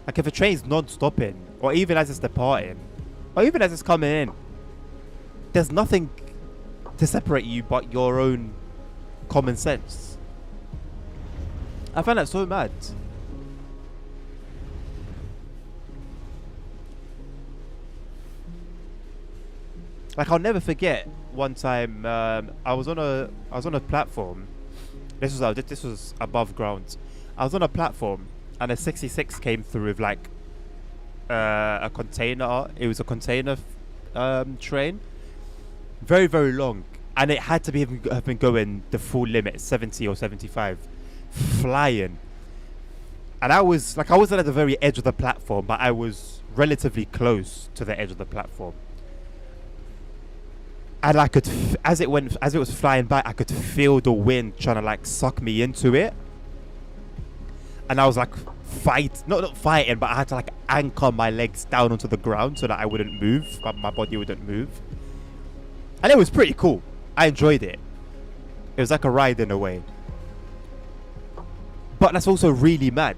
Like if a train's non-stopping, or even as it's departing, or even as it's coming in, there's nothing to separate you but your own common sense. I find that so mad. Like I'll never forget one time I was on a platform. This was above ground. I was on a platform and a 66 came through with like a container. It was a container train, very very long, and it had to have been going the full limit, 70 or 75, flying. And I wasn't at the very edge of the platform, but I was relatively close to the edge of the platform. And I could, as it was flying by, I could feel the wind trying to like suck me into it. And I was like not fighting, but I had to like anchor my legs down onto the ground so that I wouldn't move, my body wouldn't move. And it was pretty cool. I enjoyed it. It was like a ride in a way. But that's also really mad.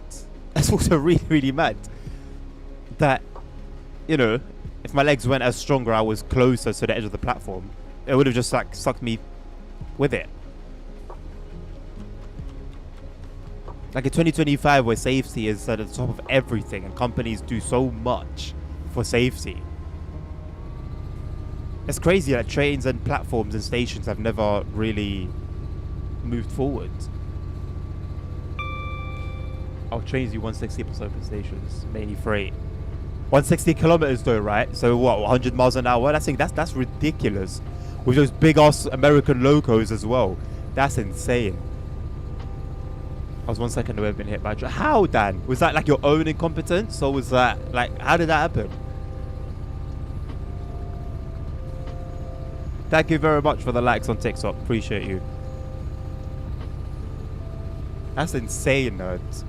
That's also really, really mad. That, you know, if my legs weren't as stronger, I was closer to the edge of the platform, it would have just like sucked me with it. Like in 2025, where safety is at the top of everything and companies do so much for safety, It's crazy that trains and platforms and stations have never really moved forward. Oh, trains do 160 plus open stations, mainly freight. 160 kilometers though, right? So what, 100 miles an hour? That's ridiculous. With those big ass American locos as well. That's insane. I was 1 second away from being hit by a truck. How, Dan? Was that like your own incompetence? Or was that like, how did that happen? Thank you very much for the likes on TikTok. Appreciate you. That's insane, nerds.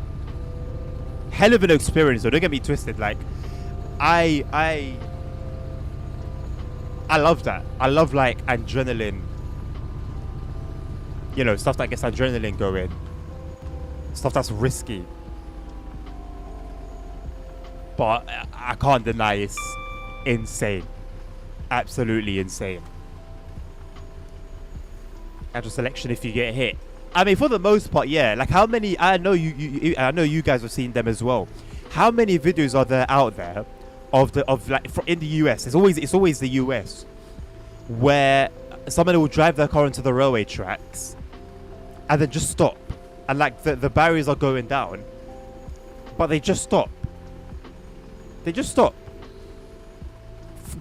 Hell of an experience though, don't get me twisted. Like, I love that. I love like adrenaline. You know, stuff that gets adrenaline going. Stuff that's risky. But I can't deny it's insane. Absolutely insane. Natural selection if you get hit. I mean, for the most part, yeah. Like, how many? I know you guys have seen them as well. How many videos are there out there of in the US? It's always the US where somebody will drive their car into the railway tracks and then just stop, and like the barriers are going down, but they just stop. They just stop.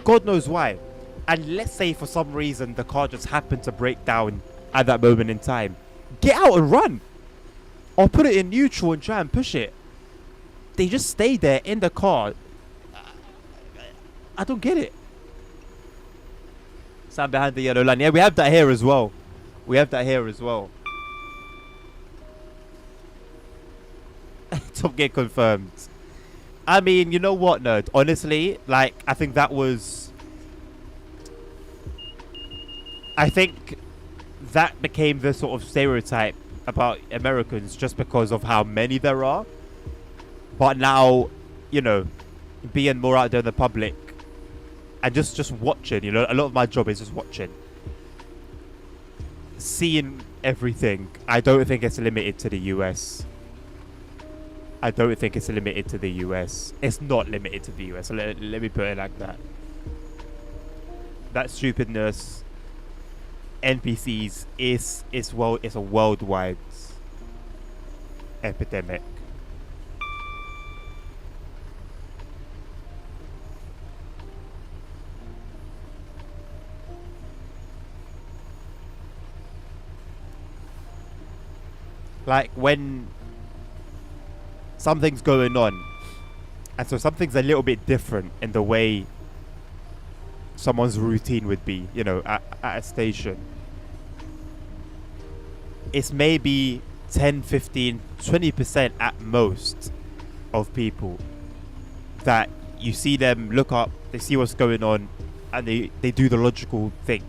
God knows why. And let's say for some reason the car just happened to break down at that moment in time. Get out and run, or put it in neutral and try and push it. They just stay there in the car. I don't get it. Stand behind the yellow line. Yeah, we have that here as well. We have that here as well. Don't get confirmed. I mean, you know what, nerd? Honestly, like, I think that was... I think that became the sort of stereotype about Americans just because of how many there are. But now, you know, being more out there in the public and just watching, you know, a lot of my job is just watching. Seeing everything. I don't think it's limited to the US. I don't think it's limited to the US. It's not limited to the US. Let me put it like that. That stupidness, NPCs, it's a worldwide epidemic. Like when something's going on, and so something's a little bit different in the way someone's routine would be, you know, at a station. It's maybe 10, 15, 20% at most of people that you see them look up, they see what's going on, and they do the logical thing.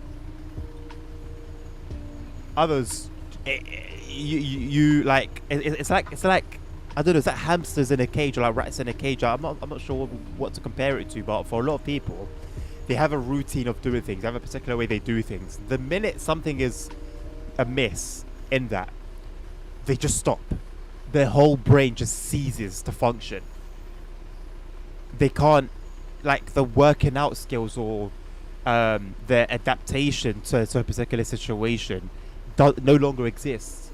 Others, you like, it's like I don't know, it's like hamsters in a cage or like rats in a cage. I'm not sure what to compare it to, but for a lot of people, they have a routine of doing things. They have a particular way they do things. The minute something is amiss in that, they just stop. Their whole brain just ceases to function. They can't, like, the working out skills or their adaptation to a particular situation no longer exists.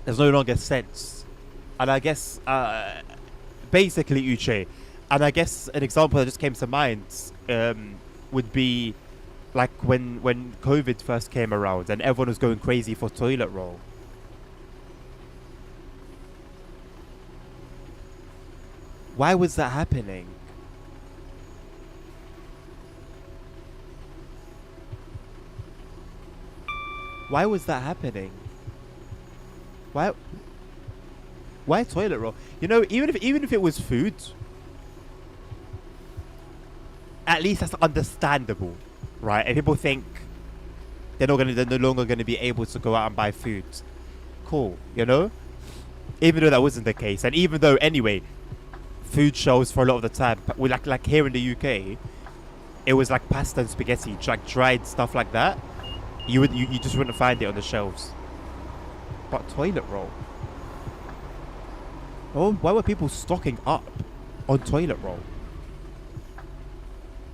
There's no longer sense. And I guess, basically, Uche, and I guess an example that just came to mind would be like when COVID first came around and everyone was going crazy for toilet roll. Why was that happening? Why was that happening? Why toilet roll? You know, even if it was food, at least that's understandable, right? And people think they're no longer gonna be able to go out and buy food. Cool, you know? Even though that wasn't the case, and even though anyway, food shelves for a lot of the time, we like here in the UK, it was like pasta and spaghetti, like dried stuff like that. You just wouldn't find it on the shelves. But toilet roll. Oh, why were people stocking up on toilet roll?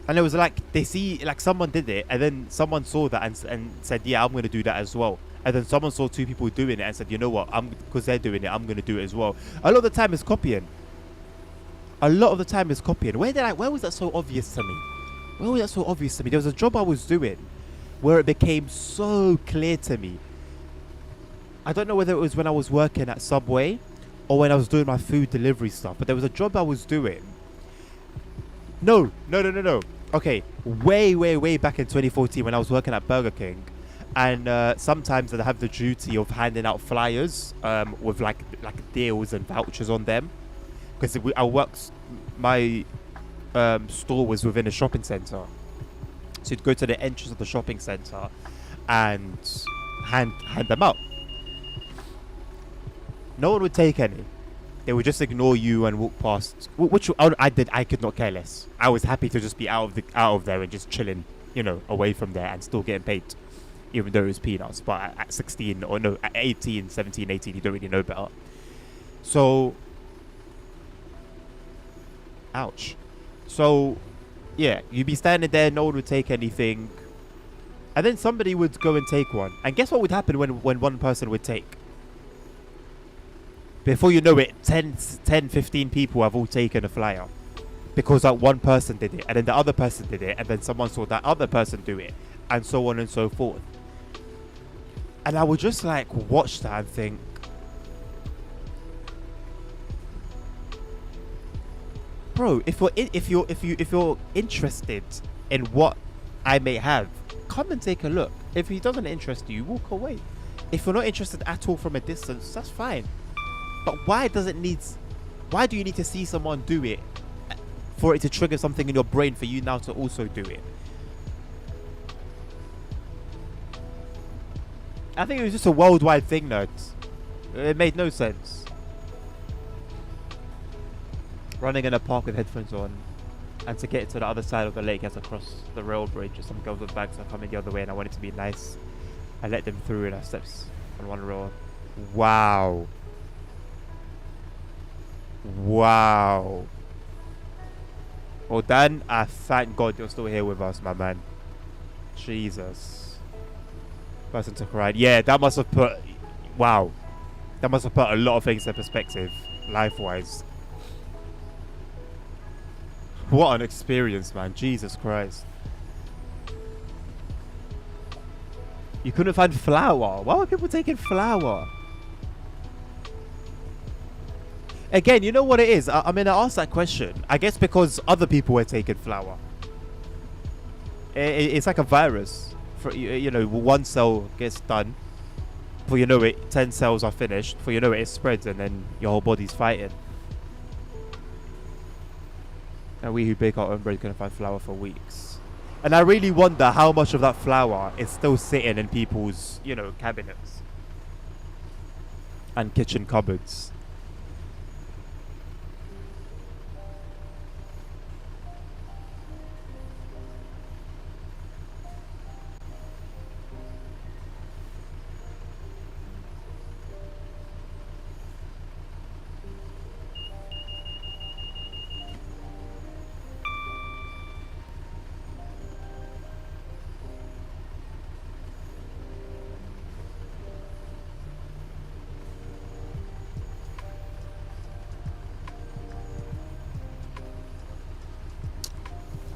And it was like they see like someone did it, and then someone saw that and said, "Yeah, I'm gonna do that as well." And then someone saw two people doing it and said, "You know what? Because they're doing it, I'm gonna do it as well." A lot of the time, it's copying. A lot of the time, it's copying. Where was that so obvious to me? Where was that so obvious to me? There was a job I was doing where it became so clear to me. I don't know whether it was when I was working at Subway or when I was doing my food delivery stuff, but there was a job I was doing. No. Okay, way back in 2014 when I was working at Burger King, and sometimes I'd have the duty of handing out flyers with like deals and vouchers on them, because my store was within a shopping centre, so you'd go to the entrance of the shopping centre and hand them out. No one would take any. They would just ignore you and walk past. Which I did. I could not care less. I was happy to just be out of there and just chilling, away from there and still getting paid, even though it was peanuts. But at 16 or no, at 18, 17, 18, you don't really know better. So, ouch. So, yeah, you'd be standing there. No one would take anything, and then somebody would go and take one. And guess what would happen when one person would take? Before you know it, 10, 15 people have all taken a flyer. Because that one person did it, and then the other person did it, and then someone saw that other person do it, and so on and so forth. And I would just like watch that and think, bro, if you're interested in what I may have, come and take a look. If it doesn't interest you, walk away. If you're not interested at all from a distance, that's fine. But why do you need to see someone do it for it to trigger something in your brain for you now to also do it? I think it was just a worldwide thing, nerds. It made no sense. Running in a park with headphones on, and to get to the other side of the lake, you have to cross the rail bridge. Some girls with bags are coming the other way, and I wanted to be nice. I let them through, and I steps on one row. Wow. Well Dan, I thank God you're still here with us, my man. Jesus. Person took a ride. Yeah, that must have put a lot of things in perspective, life-wise. What an experience, man. Jesus Christ. You couldn't find flour. Why were people taking flour? Again, you know what it is? I mean, I asked that question. I guess because other people were taking flour. It's like a virus. One cell gets done. Before you know it, 10 cells are finished. Before you know it spreads, and then your whole body's fighting. And we who bake our own bread couldn't find flour for weeks. And I really wonder how much of that flour is still sitting in people's, cabinets and kitchen cupboards.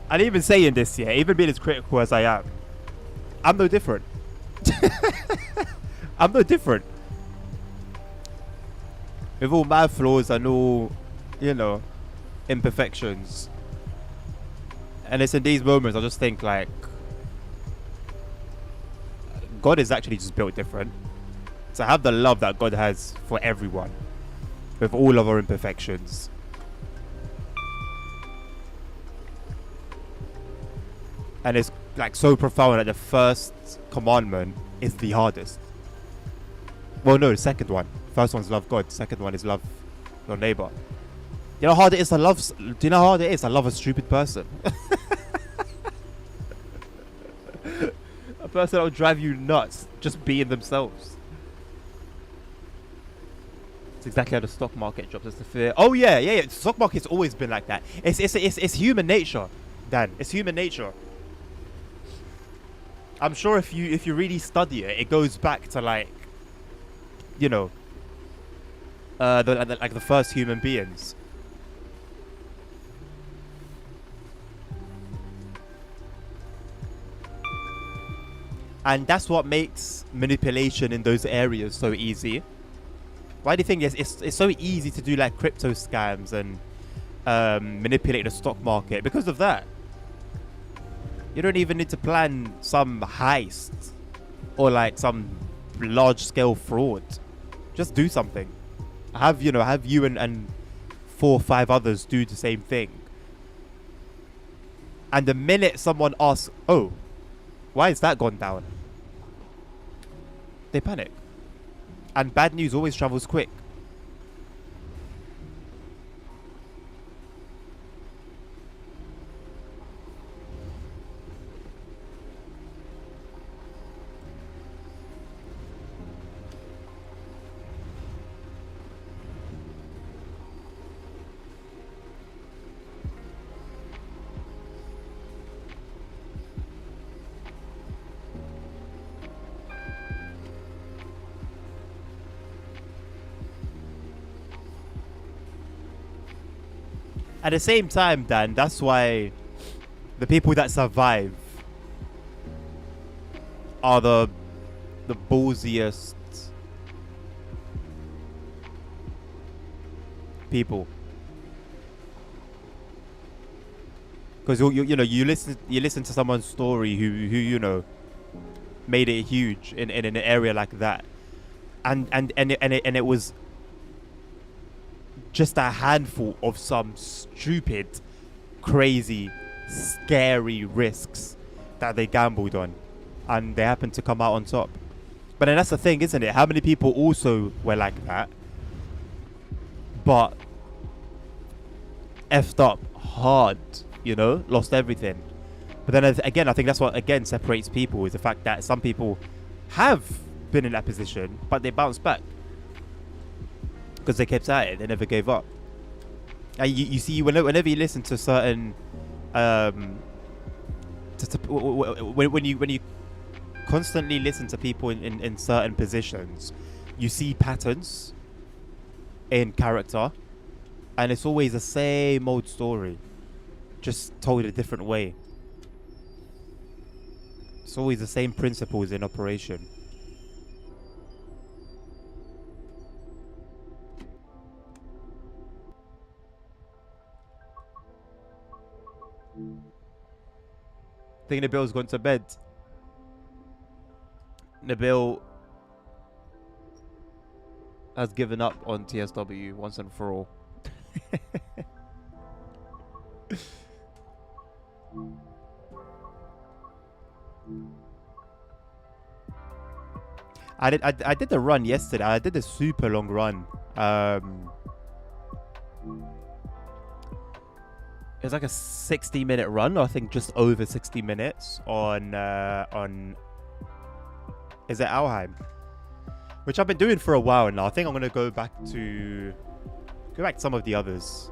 And even saying this, even being as critical as I am, I'm no different. I'm no different. With all my flaws and all, imperfections. And it's in these moments I just think like, God is actually just built different. To have the love that God has for everyone, with all of our imperfections. And it's like so profound that the first commandment is the hardest. Well, no, the second one. First one's love God. Second one is love your neighbor. You know how hard it is to love? Do you know how hard it is to love a stupid person? A person that will drive you nuts just being themselves. It's exactly how the stock market drops. It's the fear. Oh yeah. The stock market's always been like that. It's human nature. Dan, it's human nature. I'm sure if you really study it, it goes back to like, you know, like the first human beings. And that's what makes manipulation in those areas so easy. Why do you think it's so easy to do like crypto scams and manipulate the stock market? Because of that. You don't even need to plan some heist or like some large scale fraud. Just do something. Have you and 4 or 5 others do the same thing. And the minute someone asks, oh, why has that gone down? They panic. And bad news always travels quick. At the same time, Dan, that's why the people that survive are the ballsiest people. Because you listen to someone's story who made it huge in an area like that, and it was just a handful of some stupid, crazy, scary risks that they gambled on, and they happened to come out on top. But then that's the thing, isn't it? How many people also were like that, but effed up hard, lost everything. But then again, I think that's what again separates people, is the fact that some people have been in that position, but they bounced back. Because they kept at it, they never gave up. And you see, whenever you listen to certain, when you constantly listen to people in certain positions, you see patterns in character, and it's always the same old story, just told a different way. It's always the same principles in operation. I think Nabil's gone to bed. Nabil has given up on TSW once and for all. I did the run yesterday. I did a super long run. It was like a 60-minute run, or I think just over 60 minutes on is it Alheim, which I've been doing for a while now. I think I'm gonna go back to some of the others.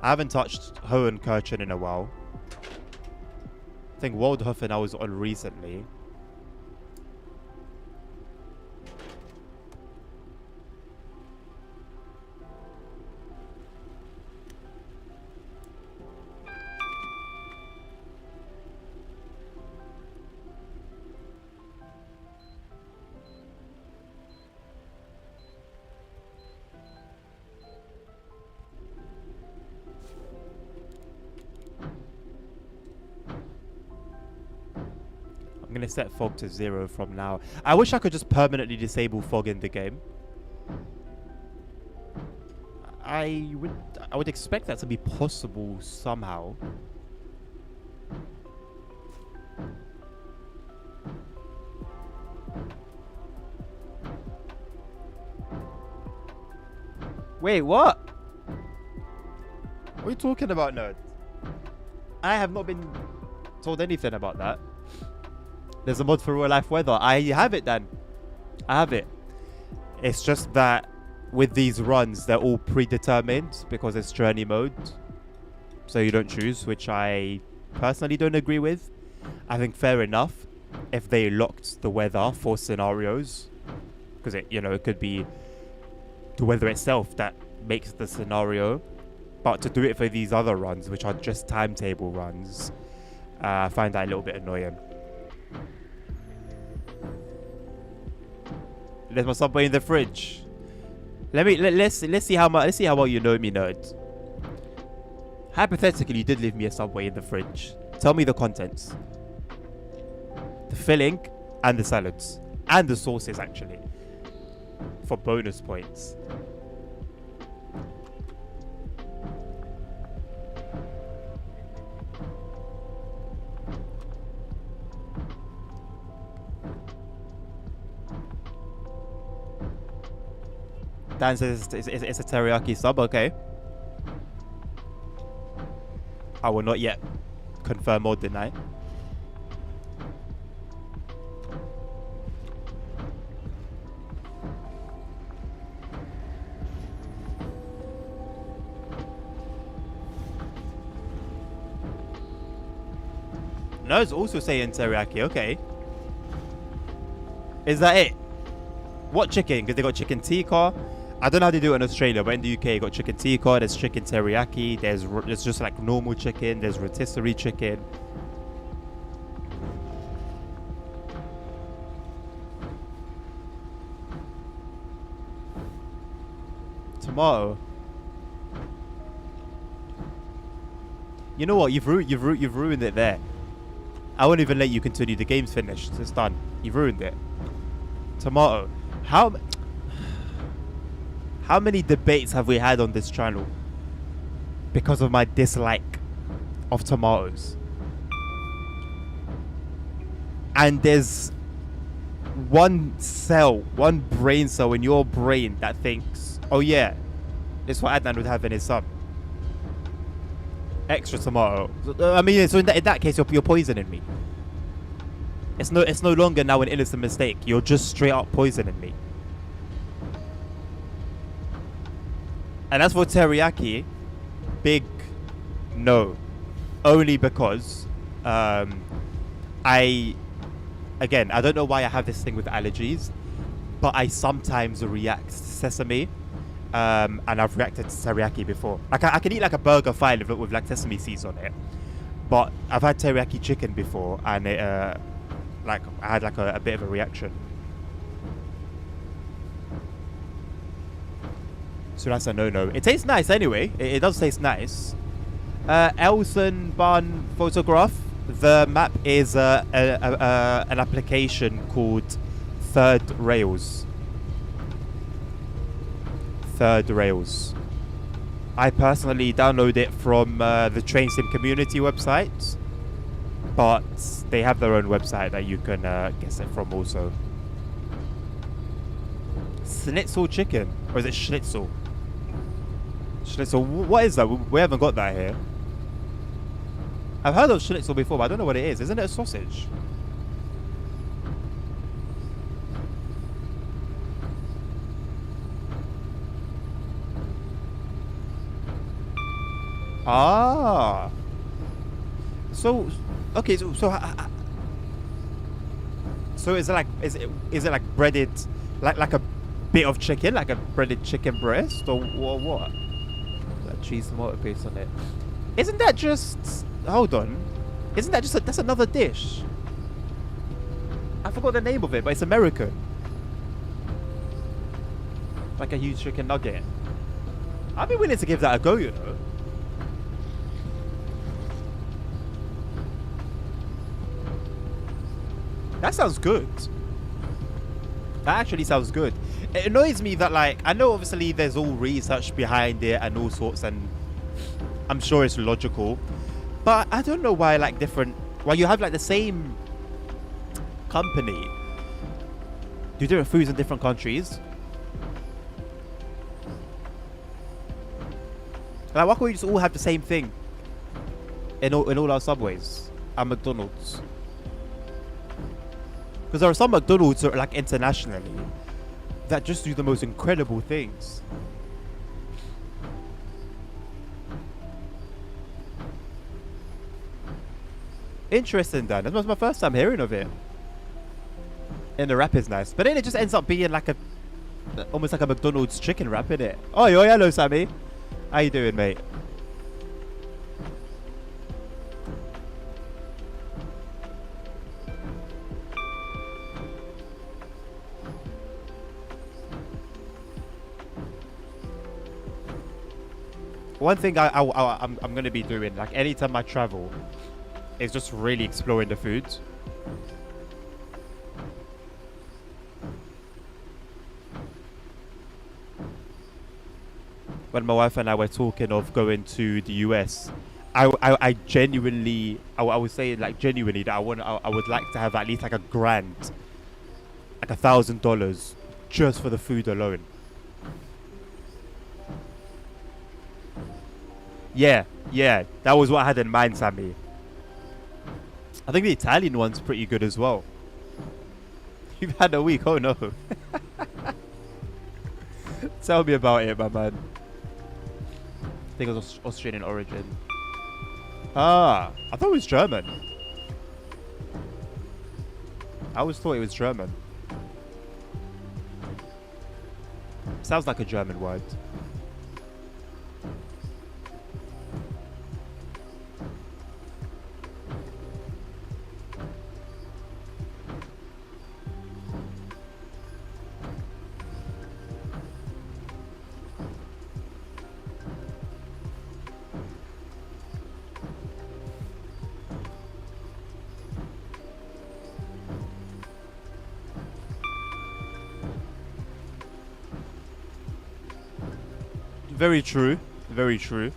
I haven't touched Hohenkirchen in a while. I think Waldhofen I was on recently. I'm gonna set fog to 0 from now. I wish I could just permanently disable fog in the game. I would expect that to be possible somehow. Wait, what? What are you talking about, nerd? I have not been told anything about that. There's a mod for real life weather. I have it, Dan. I have it. It's just that with these runs, they're all predetermined because it's journey mode. so you don't choose, which I personally don't agree with. I think fair enough if they locked the weather for scenarios, because it could be the weather itself that makes the scenario. But to do it for these other runs, which are just timetable runs, I find that a little bit annoying. There's my Subway in the fridge. Let's see how well you know me, nerd. Hypothetically, you did leave me a Subway in the fridge. Tell me the contents. The filling and the salads and the sauces, actually, for bonus points. Dan says it's a teriyaki sub. Okay. I will not yet confirm or deny. No, it's also saying teriyaki. Okay. Is that it? What chicken? Because they got chicken tikka. I don't know how they do it in Australia, but in the UK, you got chicken tikka, there's chicken teriyaki, there's just like normal chicken, there's rotisserie chicken. Tomato. You know what? You've ruined it there. I won't even let you continue. The game's finished. It's done. You've ruined it. Tomato. How many debates have we had on this channel because of my dislike of tomatoes? And there's one brain cell in your brain that thinks, oh yeah, this is what Adnan would have in his sub. Extra tomato. I mean, so in that case, you're poisoning me. It's no longer now an innocent mistake. You're just straight up poisoning me. And as for teriyaki, big no. Only because I don't know why I have this thing with allergies, but I sometimes react to sesame. And I've reacted to teriyaki before. Like I can eat like a burger fine with like sesame seeds on it, but I've had teriyaki chicken before, and it I had like a bit of a reaction. So that's a no-no. It tastes nice anyway. It does taste nice. Elson Barn photograph. The map is an application called Third Rails. Third Rails. I personally download it from the Train Sim community website, but they have their own website that you can guess it from also. Schnitzel chicken, or is it schnitzel? Schnitzel. What is that? We haven't got that here. I've heard of schnitzel before, but I don't know what it is. Isn't it a sausage? Ah. So, okay. So is it like breaded, like a bit of chicken, like a breaded chicken breast, or what? That cheese tomato paste on it. Isn't that just? Hold on. Isn't that just? That's another dish. I forgot the name of it, but it's American. Like a huge chicken nugget. I'd be willing to give that a go, you know. That sounds good. That actually sounds good. It annoys me that, like, I know obviously there's all research behind it and all sorts, and I'm sure it's logical, but I don't know why, like, why you have like the same company do different foods in different countries. Like, why can't we just all have the same thing in all our Subways and McDonald's? Because there are some McDonald's that are, like, internationally that just do the most incredible things. Interesting, Dan. That was my first time hearing of it. And the wrap is nice. But then it just ends up being like a... almost like a McDonald's chicken wrap, innit? Oh, hello, Sammy. How you doing, mate? One thing I'm going to be doing, like anytime I travel, is just really exploring the food. When my wife and I were talking of going to the US, I genuinely, I would say like genuinely that I would like to have at least like a grand, like $1,000 just for the food alone. Yeah, that was what I had in mind, Sammy. I think the Italian one's pretty good as well. You've had a week, oh no. Tell me about it, my man. I think it was Australian origin. Ah, I thought it was German. I always thought it was German. Sounds like a German word. Very true. Very true.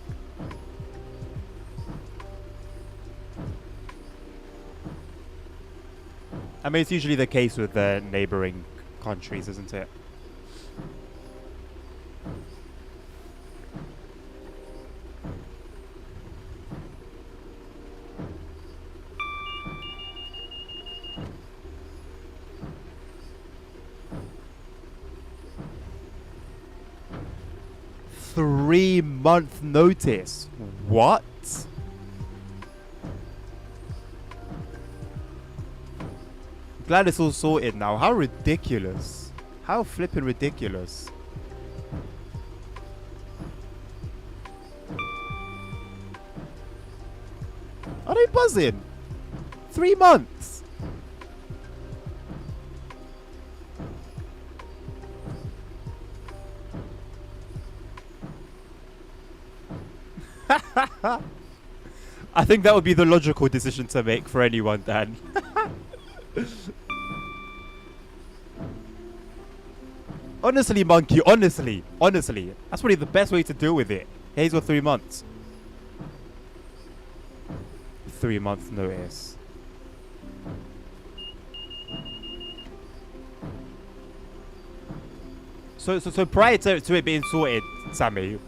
I mean, it's usually the case with the neighboring countries, isn't it? Three-month notice. What? Glad it's all sorted now. How ridiculous. How flippin' ridiculous. Are they buzzing? 3 months. I think that would be the logical decision to make for anyone, Dan. Honestly, Monkey, honestly. That's probably the best way to deal with it. Here's your 3 months. 3 months notice. So prior to it being sorted, Sammy,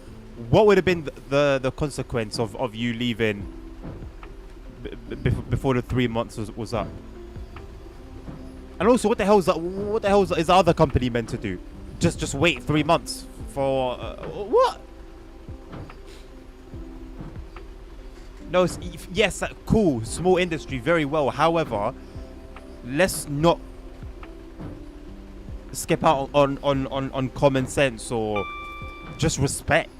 what would have been the consequence of you leaving before the 3 months was up? And also, what the hell is the other company meant to do? Just wait 3 months for what? No, yes, cool, small industry, very well. However, let's not skip out on common sense or just respect.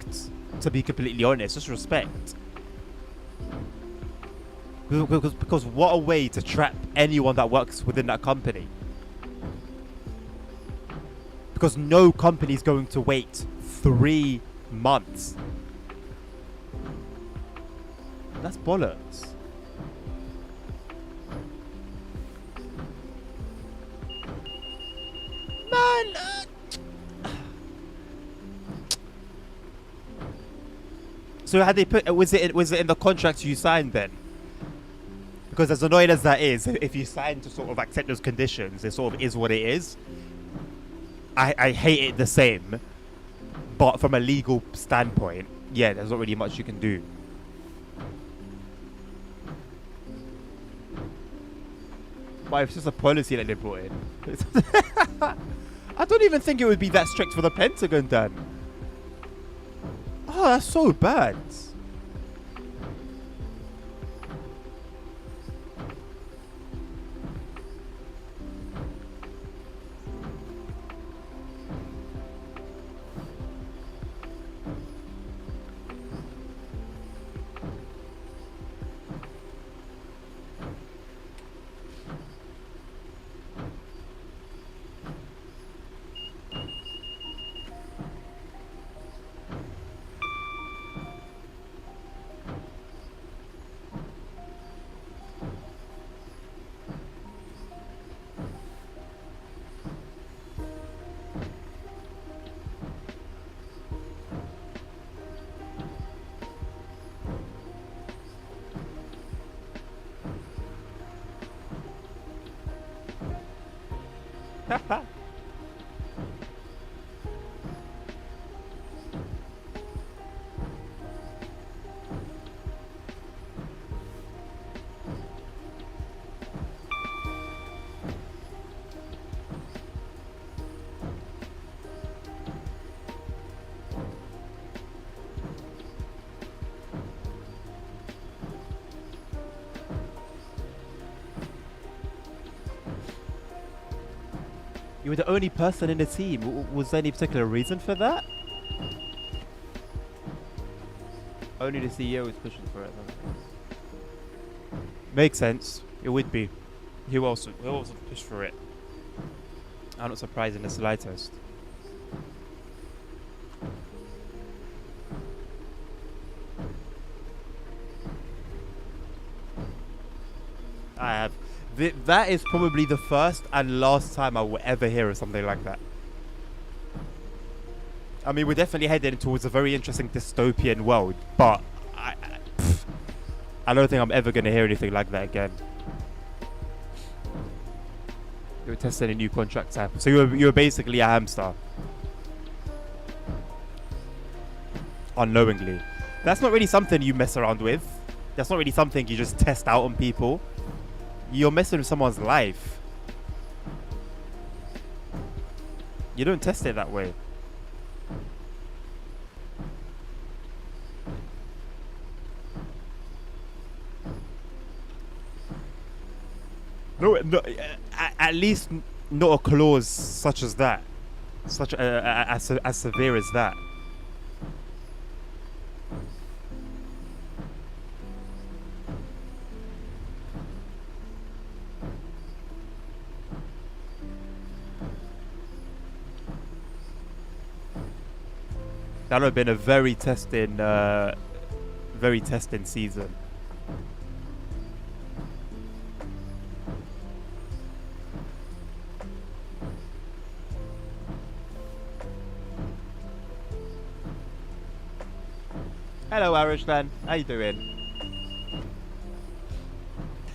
To be completely honest, just respect. Because what a way to trap anyone that works within that company. Because no company is going to wait 3 months. That's bollocks. Man, so had they put was it in the contract you signed then? Because as annoying as that is, if you sign to sort of accept those conditions, it sort of is what it is. I hate it the same, but from a legal standpoint, yeah, there's not really much you can do. But it's just a policy that they brought in. I don't even think it would be that strict for the Pentagon, Dan. Oh, that's so bad. You were the only person in the team. Was there any particular reason for that? Only the CEO was pushing for it. Makes sense. It would be. Who else would push for it? I'm not surprised in the slightest. I have. That is probably the first and last time I will ever hear of something like that. I mean, we're definitely heading towards a very interesting dystopian world, but I don't think I'm ever going to hear anything like that again. You were testing a new contract type, so you were basically a hamster, unknowingly. That's not really something you mess around with. That's not really something you just test out on people. You're messing with someone's life. You don't test it that way. No, at least not a clause such as that, such as severe as that. That would have been a very testing season. Hello, Irishman. How you doing?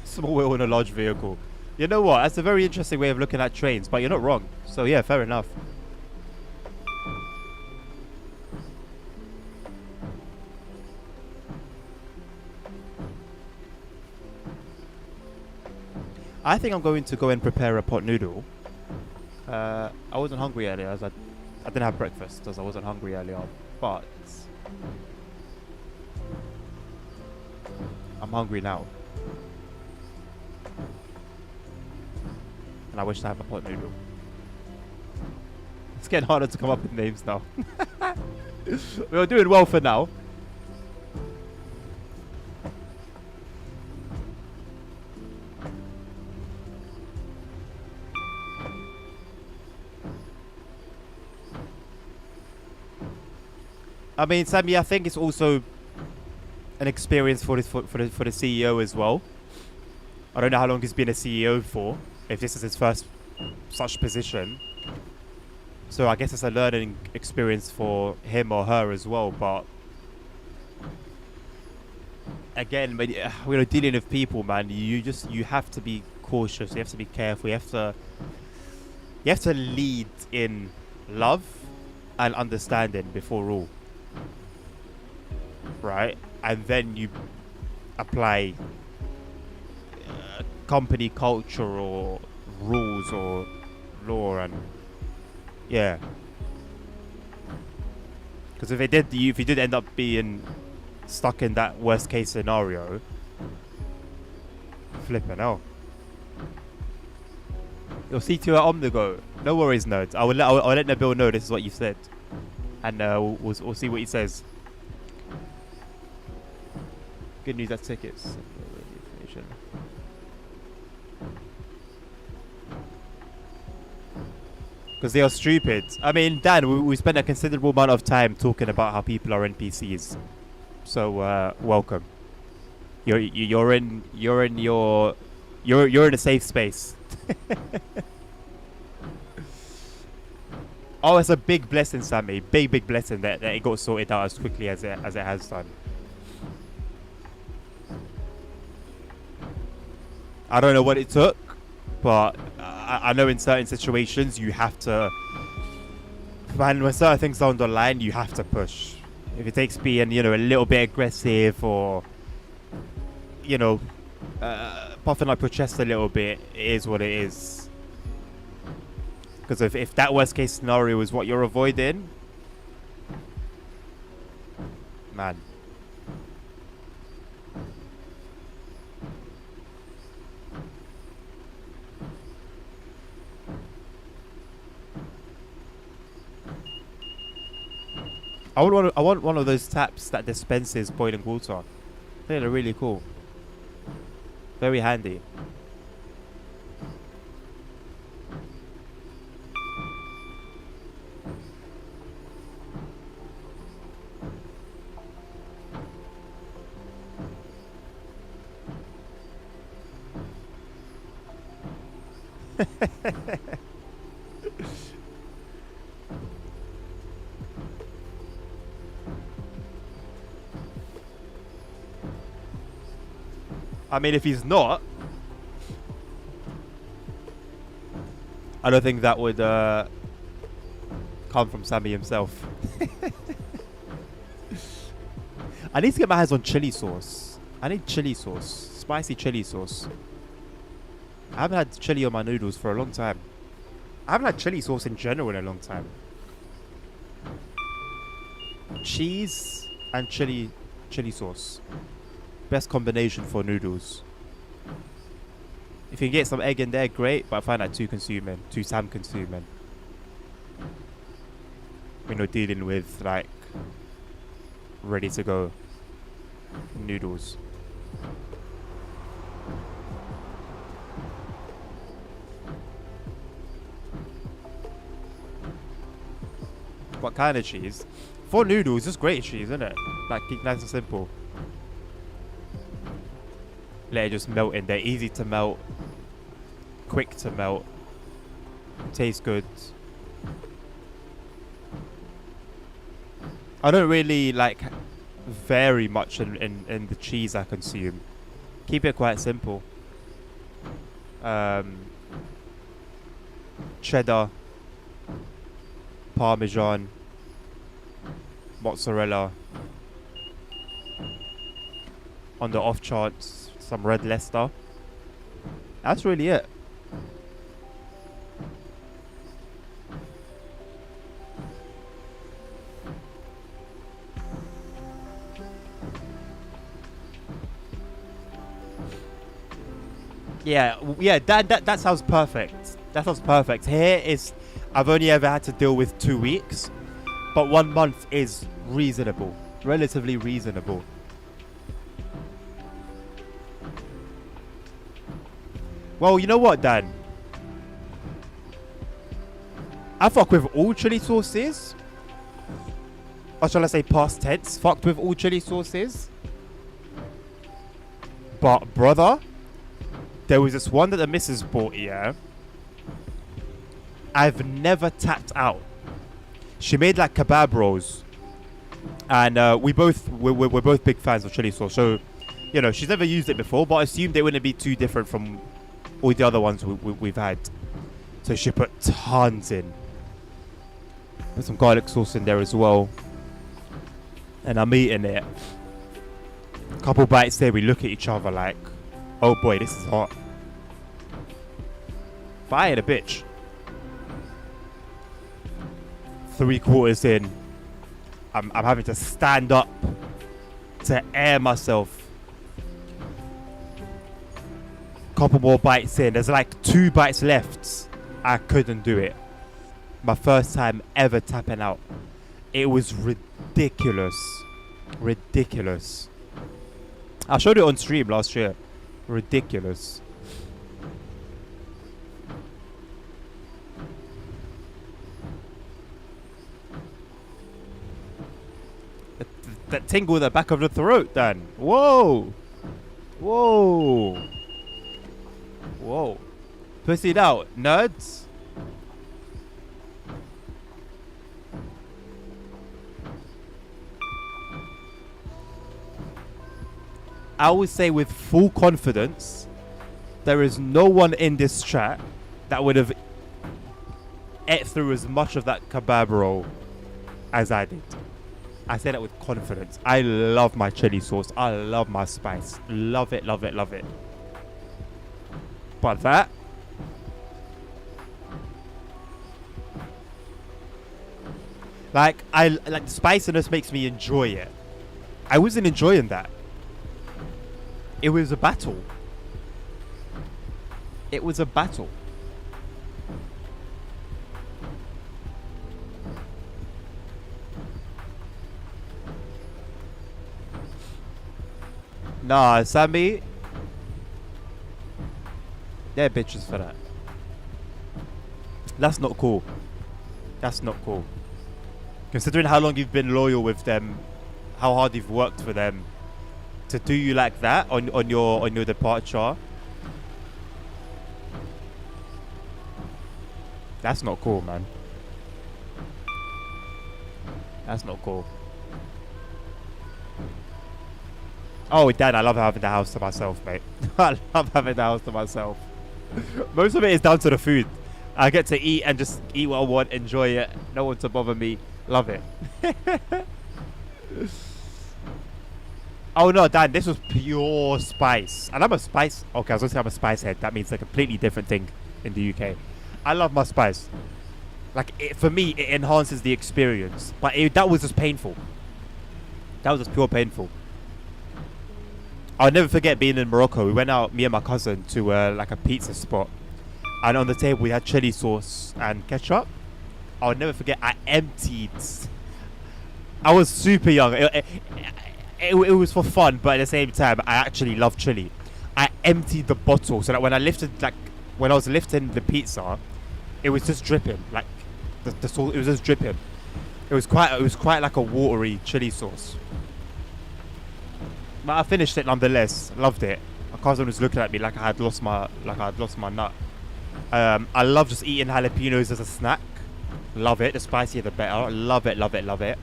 Small wheel in a large vehicle. You know what? That's a very interesting way of looking at trains, but you're not wrong. So yeah, fair enough. I think I'm going to go and prepare a pot noodle. I wasn't hungry earlier, as I didn't have breakfast, as I wasn't hungry earlier, but I'm hungry now. And I wish to have a pot noodle. It's getting harder to come up with names now. We're doing well for now. I mean, Sammy, I think it's also an experience for the CEO as well. I don't know how long he's been a CEO for, if this is his first such position. So I guess it's a learning experience for him or her as well. But again, we're dealing with people, man. You have to be cautious. You have to be careful. You have to lead in love and understanding before all. Right, and then you apply company culture or rules or law, and yeah, because if you did end up being stuck in that worst case scenario, flipping hell. You'll see to on the go. No worries, nerds. I'll let Nabil know this is what you said, and we'll see what he says. Good news, that's tickets. Because they are stupid. I mean, Dan, we spent a considerable amount of time talking about how people are NPCs. So welcome. You're in a safe space. Oh, it's a big blessing, Sammy. Big blessing that it got sorted out as quickly as it has done. I don't know what it took, but I know in certain situations you have to. Man, when certain things are on the line, you have to push. If it takes being, a little bit aggressive or, puffing up your chest a little bit, it is what it is. Because if that worst case scenario is what you're avoiding, man. I want one of those taps that dispenses boiling water. I think they're really cool. Very handy. I mean, if he's not, I don't think that would come from Sammy himself. I need to get my hands on chili sauce. I need chili sauce. Spicy chili sauce. I haven't had chili on my noodles for a long time. I haven't had chili sauce in general in a long time. Cheese and chili sauce. Best combination for noodles. If you can get some egg in there, great, but I find that too time consuming. When you're dealing with, like, ready to go noodles. What kind of cheese? For noodles, just great cheese, isn't it? Like, keep nice and simple. Let it just melt in there. Easy to melt. Quick to melt. Tastes good. I don't really like vary much in the cheese I consume. Keep it quite simple. Cheddar. Parmesan. Mozzarella. On the off chance, some red Leicester. That's really it. Yeah, that sounds perfect. That sounds perfect. Here is, I've only ever had to deal with 2 weeks, but 1 month is reasonable, relatively reasonable. Well, you know what, Dan? I fuck with all chili sauces. Or shall I say past tense? Fucked with all chili sauces. But, brother, there was this one that the missus bought, yeah. I've never tapped out. She made like kebab rolls. And we're both big fans of chili sauce. So, she's never used it before, but I assumed it wouldn't be too different from all the other ones we've had. So she put tons in. Put some garlic sauce in there as well. And I'm eating it. A couple bites there, we look at each other like, oh boy, this is hot. But I ain't a bitch. 3/4 in, I'm having to stand up to air myself. Couple more bites in. There's like 2 bites left. I couldn't do it. My first time ever tapping out. It was ridiculous. Ridiculous. I showed it on stream last year. Ridiculous. That tingle at the back of the throat, Dan. Whoa. Whoa. Whoa. Pussy it out, nerds. I would say with full confidence, there is no one in this chat that would have ate through as much of that kebab roll as I did. I say that with confidence. I love my chili sauce. I love my spice. Love it, love it, love it. But that, like the spiciness makes me enjoy it. I wasn't enjoying that. It was a battle. It was a battle. Nah, Sammy. They're bitches for that. That's not cool. That's not cool. Considering how long you've been loyal with them, how hard you've worked for them, to do you like that on your departure. That's not cool, man. That's not cool. Oh, Dan, I love having the house to myself, mate. I love having the house to myself. Most of it is down to the food. I get to eat and just eat what I want, enjoy it. No one to bother me. Love it. Oh no, Dan, this was pure spice. And I'm a spice. Okay, I was gonna say I'm a spice head. That means a completely different thing in the UK. I love my spice. Like, for me, it enhances the experience. But that was just painful. That was just pure painful. I'll never forget being in Morocco. We went out, me and my cousin, to like a pizza spot. And on the table, we had chili sauce and ketchup. I'll never forget, I emptied. I was super young. It was for fun, but at the same time, I actually love chili. I emptied the bottle so that when I was lifting the pizza, it was just dripping. Like, the sauce, it was just dripping. It was quite like a watery chili sauce. But I finished it nonetheless. Loved it. My cousin was looking at me like I had lost my nut. I love just eating jalapenos as a snack. Love it. The spicier the better. Love it, love it, love it.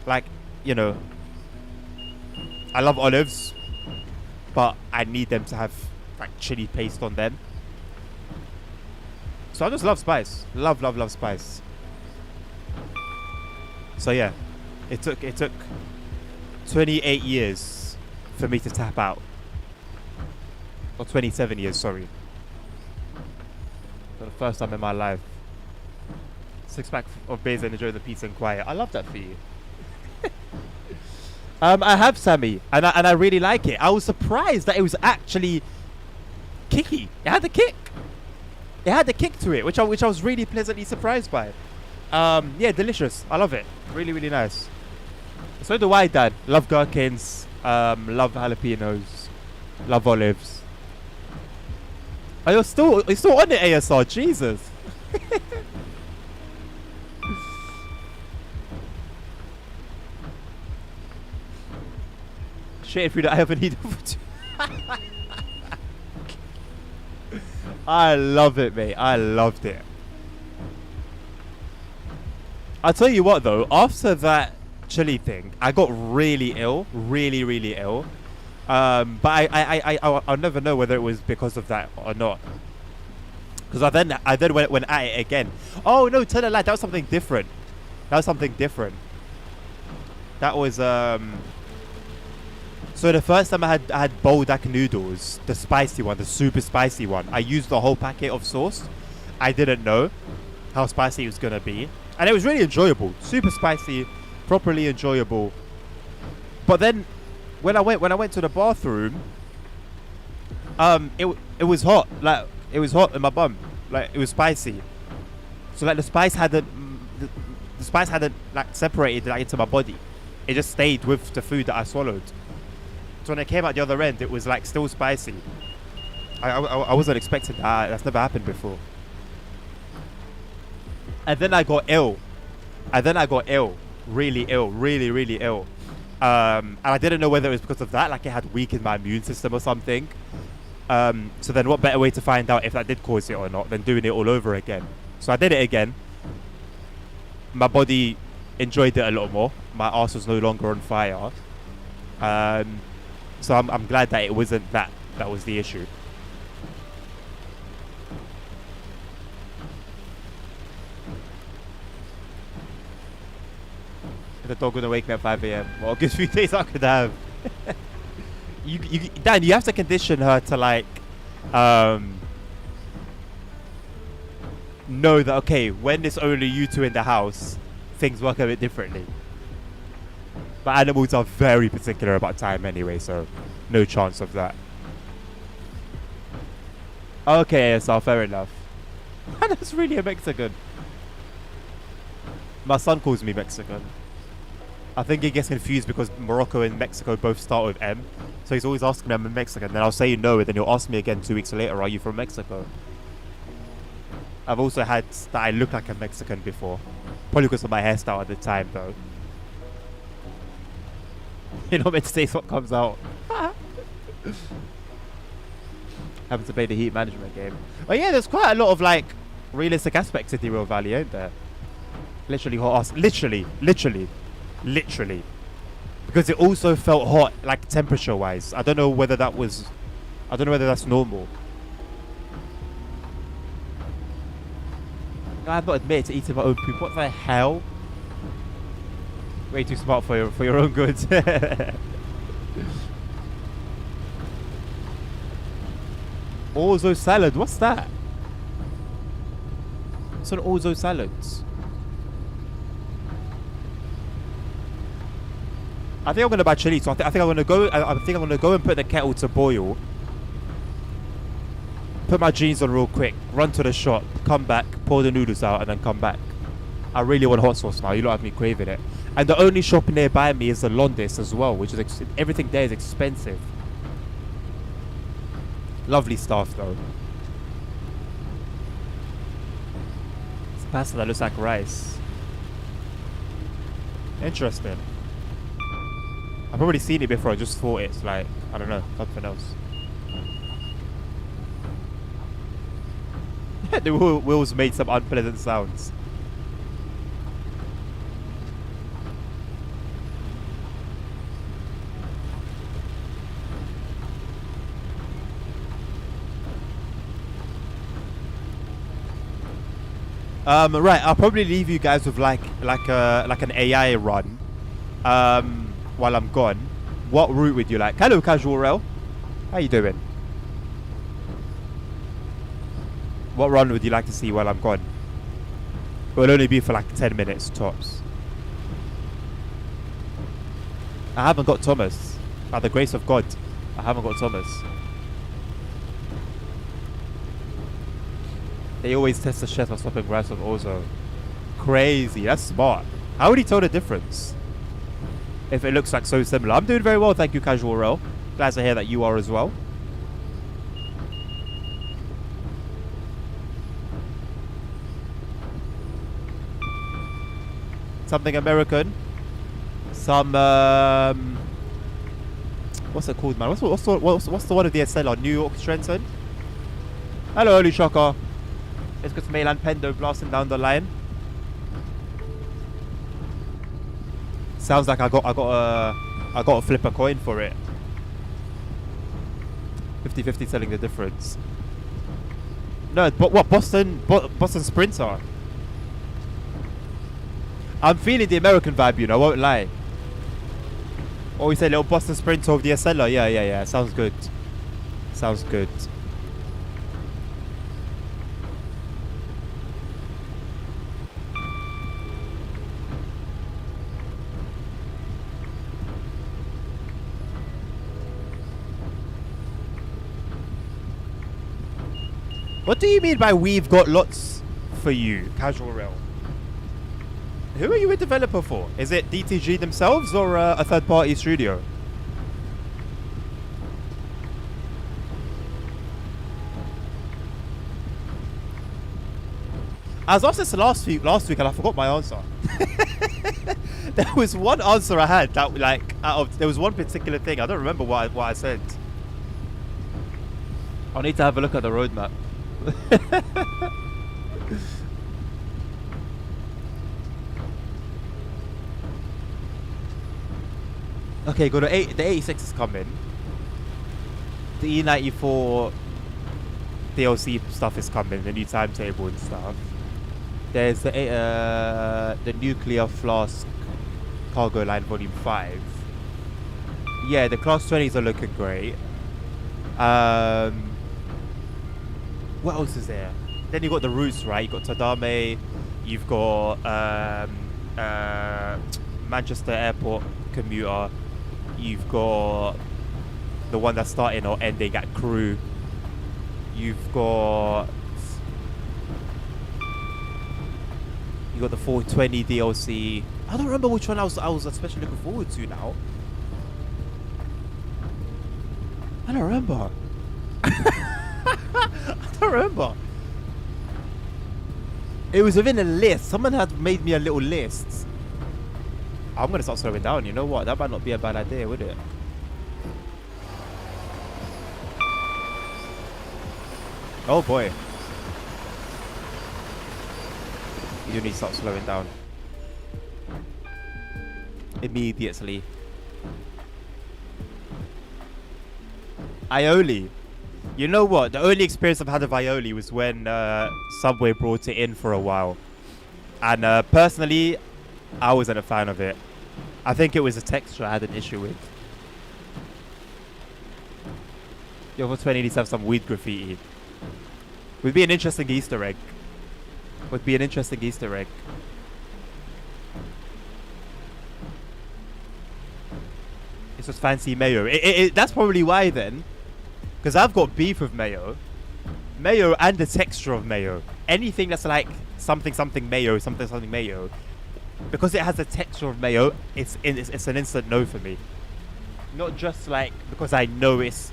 Like, you know, I love olives, but I need them to have like chili paste on them. So I just love spice. Love, love, love spice. So yeah, it took 28 years for me to tap out. Or 27 years, sorry. For the first time in my life. 6-pack of beers and enjoy the peace and quiet. I love that for you. I have Sammy, and I really like it. I was surprised that it was actually kicky. It had the kick. It had the kick to it, which I was really pleasantly surprised by. Yeah, delicious. I love it. Really, really nice. So do I, Dad. Love gherkins. Love jalapenos. Love olives. Oh, you're still on it, ASR. Jesus. Shit, if we don't have a need for two. I love it, mate. I loved it. I'll tell you what, though. After that chili thing, I got really ill. Really, really ill. But I'll never know whether it was because of that or not. Because I then went at it again. Oh, no, tell a lie. That was something different. That was something different. That was, So the first time I had Buldak noodles, the spicy one, the super spicy one, I used the whole packet of sauce. I didn't know how spicy it was gonna be, and it was really enjoyable, super spicy, properly enjoyable. But then when I went to the bathroom, it was hot, like it was hot in my bum, like it was spicy. So like the spice hadn't like separated like into my body. It just stayed with the food that I swallowed. So when I came out the other end, it was like still spicy. I wasn't expecting that. That's never happened before. And then I got ill. Really ill. Really, really ill. And I didn't know whether it was because of that, like it had weakened my immune system or something. So then what better way to find out if that did cause it or not than doing it all over again. So I did it again. My body enjoyed it a lot more. My arse was no longer on fire. So I'm glad that it wasn't that That was the issue. The dog gonna wake me at 5 a.m. Well, a good few days I could have. Dan, you have to condition her to like, know that okay, when it's only you two in the house, things work a bit differently. But animals are very particular about time anyway, so no chance of that. Okay, ASR, fair enough. That's really a Mexican. My son calls me Mexican. I think he gets confused because Morocco and Mexico both start with M. So he's always asking me, I'm a Mexican. Then I'll say no, and then he'll ask me again 2 weeks later, are you from Mexico? I've also had that I look like a Mexican before. Probably because of my hairstyle at the time, though. You're not meant to say what comes out. Having to play the heat management game. But yeah, there's quite a lot of like realistic aspects to the Real Valley, ain't there? Literally hot ass. Literally. Because it also felt hot, like temperature wise. I don't know whether that's normal. I'm not admitted to eating my own poop. What the hell? Way too smart for your own good. Orzo salad. What's that? It's an orzo salad. I think I'm gonna buy chili. So I think I'm gonna go. I think I'm gonna go and put the kettle to boil. Put my jeans on real quick. Run to the shop. Come back. Pour the noodles out and then come back. I really want hot sauce now. You don't have me craving it. And the only shop nearby me is the Londis as well, which is everything there is expensive. Lovely staff though. It's pasta that looks like rice. Interesting. I've already seen it before. I just thought it's like, I don't know, something else. The wheels made some unpleasant sounds. Right, I'll probably leave you guys with like an AI run. While I'm gone. What route would you like? Hello, Casual Rel. How you doing? What run would you like to see while I'm gone? It will only be for like 10 minutes tops. I haven't got Thomas. By the grace of God, I haven't got Thomas. They always test the chef on stopping grass of Orzo. Crazy, that's smart. How would he tell the difference? If it looks like so similar. I'm doing very well, thank you, Casual Rel. Glad to hear that you are as well. Something American. Some what's it called, man? What's the one of the SLR? New York Trenton. Hello, early shocker. It's got Mayland Pendo blasting down the line. Sounds like I got to flip a coin for it. 50-50 telling the difference. No, but what Boston Sprinter? I'm feeling the American vibe, you know, I won't lie. Or we say little Boston Sprinter of the SLR. Yeah. Sounds good. Sounds good. What do you mean by we've got lots for you, Casual Rel? Who are you a developer for? Is it DTG themselves or a third-party studio? I was asked this last week and I forgot my answer. There was one answer I had that like there was one particular thing. I don't remember what I said. I'll need to have a look at the roadmap. Okay, go to the 86 is coming. the E94 DLC stuff is coming, the new timetable and stuff. There's the Nuclear Flask Cargo Line Volume 5. Yeah, the Class 20s are looking great. What else is there? Then you got the routes, right? You got Tadame, you've got Manchester Airport commuter, you've got the one that's starting or ending at Crewe, you've got the 420 DLC. I don't remember which one I was especially looking forward to now. I don't remember. I don't remember. It was within a list. Someone had made me a little list. I'm gonna start slowing down. You know what? That might not be a bad idea, would it? Oh boy. You do need to start slowing down. Immediately. Aioli. You know what? The only experience I've had of Aioli was when Subway brought it in for a while. And personally, I wasn't a fan of it. I think it was the texture I had an issue with. Yo, for 20 needs to have some weed graffiti. Would be an interesting Easter egg. Would be an interesting Easter egg. It's just fancy mayo. That's probably why then. Because I've got beef with mayo. Mayo and the texture of mayo. Anything that's like something mayo, something mayo. Because it has the texture of mayo, it's an instant no for me. Not just like because I know it's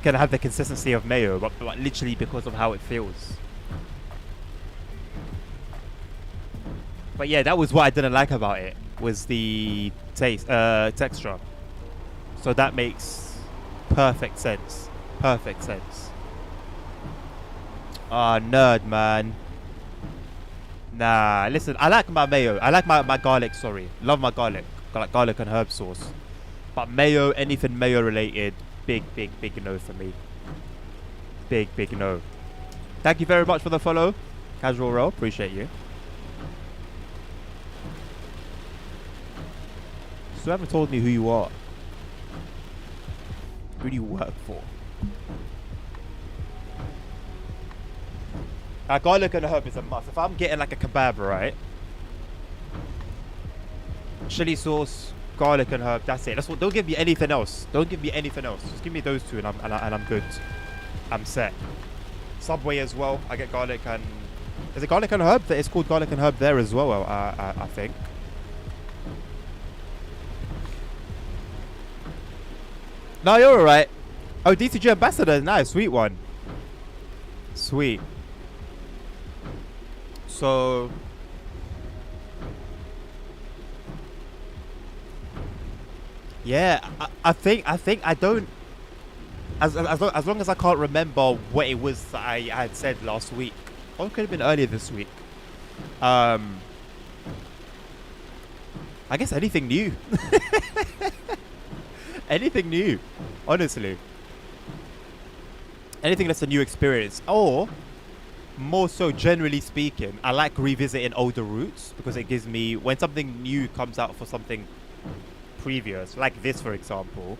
gonna have the consistency of mayo, but literally because of how it feels. But yeah, that was what I didn't like about it, was the texture. So that makes perfect sense. Perfect sense. Ah, nerd, man. Nah, listen, I like my mayo. I like my garlic, sorry. Love my garlic. Like garlic and herb sauce. But mayo, anything mayo related, big no for me. Big no. Thank you very much for the follow. Casual Roll, appreciate you. So you haven't told me who you are. Who do you work for? Garlic and herb is a must. If I'm getting like a kebab, right? Chili sauce, garlic and herb, that's it. That's what. Don't give me anything else. Don't give me anything else. Just give me those two, and I'm good. I'm set. Subway as well. I get garlic and is it garlic and herb? It's called garlic and herb there as well. I think. No, you're alright. Oh, DCG ambassador, nice, sweet one. Sweet. So yeah, I think I don't as long as I can't remember what it was that I had said last week. Or it could have been earlier this week. I guess anything new. Anything new, honestly. Anything that's a new experience. Or more so, generally speaking, I like revisiting older routes because it gives me, when something new comes out for something previous, like this for example,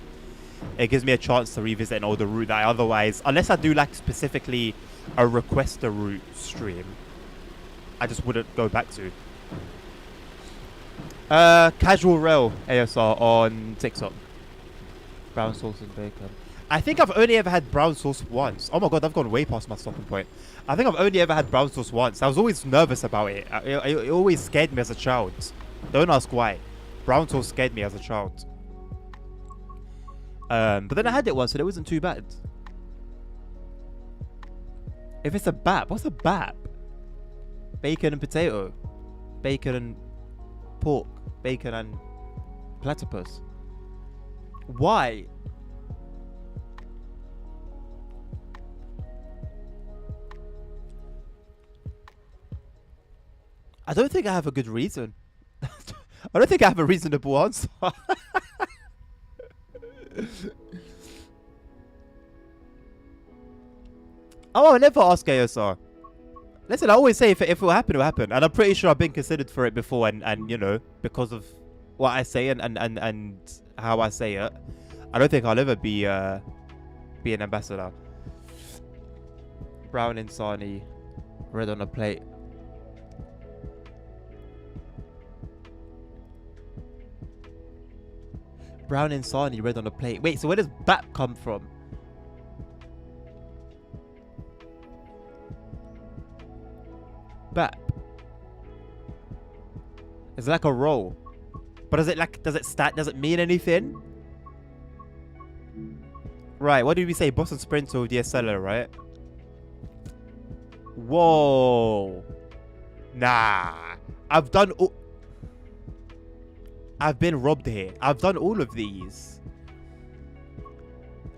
it gives me a chance to revisit an older route that I otherwise, unless I do like specifically a request a route stream, I just wouldn't go back to. Casual Rail ASR on TikTok. Brown sauce and bacon. I think I've only ever had brown sauce once. Oh my god, I've gone way past my stopping point. I think I've only ever had brown sauce once. I was always nervous about it. It always scared me as a child. Don't ask why. Brown sauce scared me as a child. But then I had it once and it wasn't too bad. If it's a BAP, what's a BAP? Bacon and potato. Bacon and pork. Bacon and platypus. Why? I don't think I have a good reason. I don't think I have a reasonable answer. Oh, I'll never ask ASR. Listen, I always say if it will happen, it will happen. And I'm pretty sure I've been considered for it before. And you know, because of what I say and how I say it, I don't think I'll ever be an ambassador. Brown Insani, red on a plate. Brown Insani, red on a plate. Wait, so where does BAP come from? BAP. It's like a roll. But does it mean anything? Right, what did we say? Boston Sprinter with DSLR, right? Whoa. Nah. I've been robbed here. I've done all of these.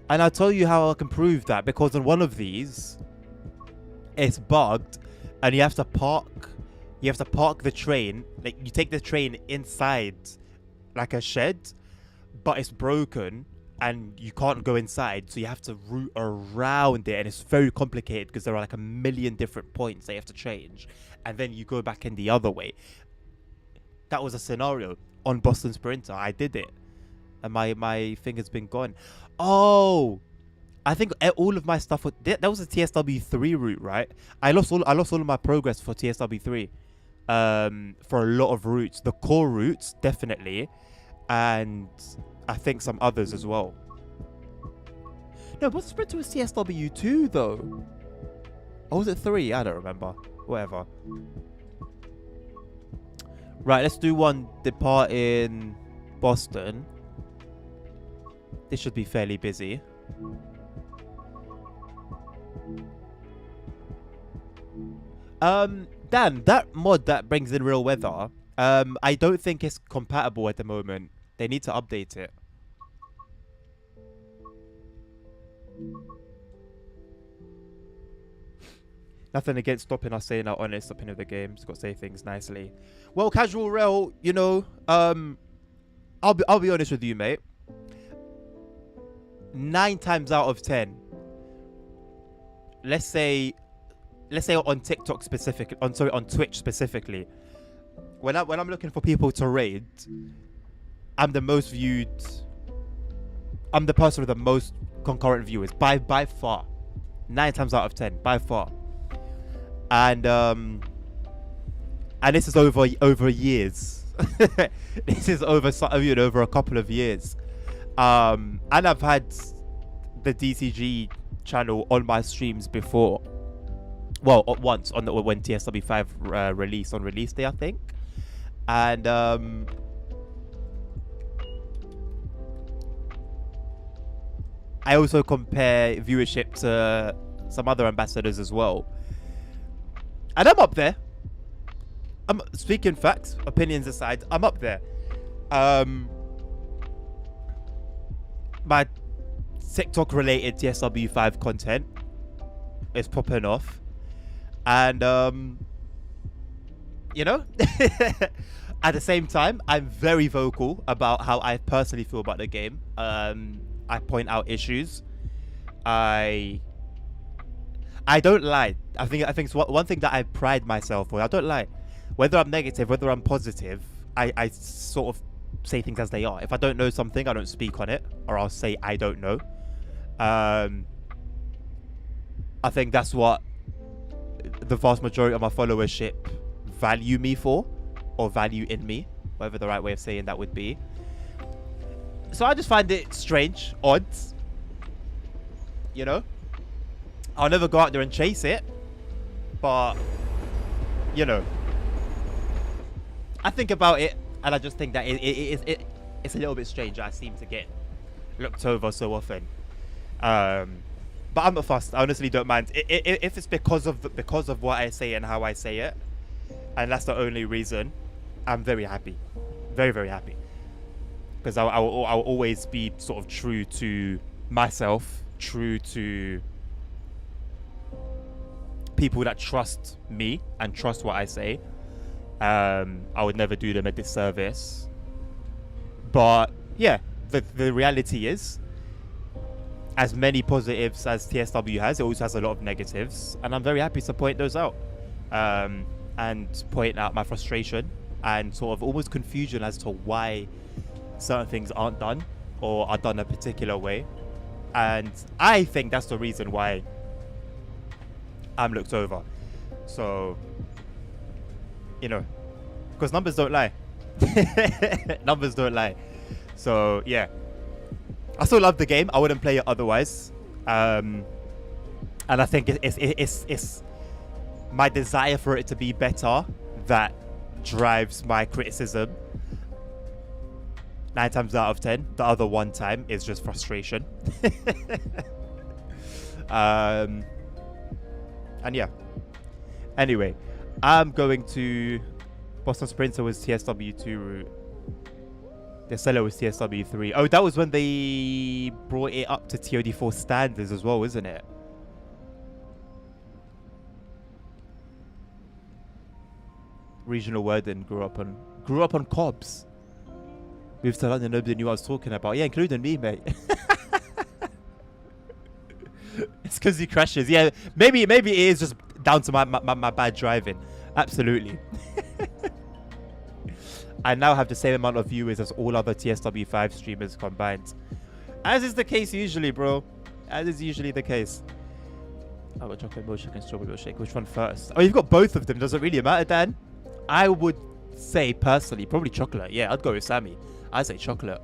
And I'll tell you how I can prove that. Because on one of these, it's bugged. And you have to park. You have to park the train. Like, you take the train inside, like a shed. But it's broken. And you can't go inside. So you have to route around it. And it's very complicated. Because there are like a million different points that you have to change. And then you go back in the other way. That was a scenario. On Boston Sprinter, I did it, and my thing has been gone. Oh, I think all of my stuff that was a TSW3 route, right? I lost all of my progress for TSW3, for a lot of routes. The core routes definitely, and I think some others as well. No, Boston Sprinter was TSW2 though. Or was it 3? I don't remember. Whatever. Right, let's do one depart in Boston. This should be fairly busy. Dan, that mod that brings in real weather, I don't think it's compatible at the moment. They need to update it. Nothing against stopping us saying our honest opinion of the game. Just got to say things nicely. Well, Casual Rail, you know, I'll be honest with you, mate. 9 times out of 10, let's say on TikTok specifically, on Twitch specifically, when I'm looking for people to raid, I'm the most viewed. I'm the person with the most concurrent viewers by far. 9 times out of 10, by far. And this is over years. This is over over a couple of years. And I've had the DCG channel on my streams before. Well, once when TSW5 released on release day, I think. And I also compare viewership to some other ambassadors as well. And I'm up there. I'm speaking facts, opinions aside, I'm up there. My TikTok related TSW5 content is popping off. And you know, at the same time, I'm very vocal about how I personally feel about the game. I point out issues. I don't lie. I think it's one thing that I pride myself on. I don't lie. Whether I'm negative, whether I'm positive, I sort of say things as they are. If I don't know something, I don't speak on it, or I'll say I don't know. I think that's what the vast majority of my followership value me for, or value in me, whatever the right way of saying that would be. So I just find it strange, odd. You know? I'll never go out there and chase it. But, you know, I think about it, and I just think that it's a little bit strange. I seem to get looked over so often. But I'm not fussed. I honestly don't mind. If it's because of what I say and how I say it, and that's the only reason, I'm very happy. Very, very happy. Because I will always be sort of true to myself, true to people that trust me and trust what I say. I would never do them a disservice. But yeah, the reality is, as many positives as TSW has, it also has a lot of negatives, and I'm very happy to point those out, and point out my frustration and sort of almost confusion as to why certain things aren't done or are done a particular way. And I think that's the reason why I'm looked over. So, you know, because numbers don't lie. Numbers don't lie. So, yeah. I still love the game. I wouldn't play it otherwise. And I think it's my desire for it to be better that drives my criticism. 9 times out of 10. The other 1 time is just frustration. And yeah. Anyway, I'm going to... Boston Sprinter was TSW2 route. The seller was TSW3. Oh, that was when they brought it up to TOD4 standards as well, isn't it? Regional Worden grew up on Cobbs. Moved to London, nobody knew what I was talking about. Yeah, including me, mate. It's because he crashes. Yeah, maybe it is just down to my bad driving. Absolutely. I now have the same amount of viewers as all other TSW5 streamers combined. As is the case usually, bro. As is usually the case. Oh, got chocolate milkshake and strawberry milkshake. Which one first? Oh, you've got both of them. Does it really matter, Dan? I would say personally, probably chocolate. Yeah, I'd go with Sammy. I'd say chocolate.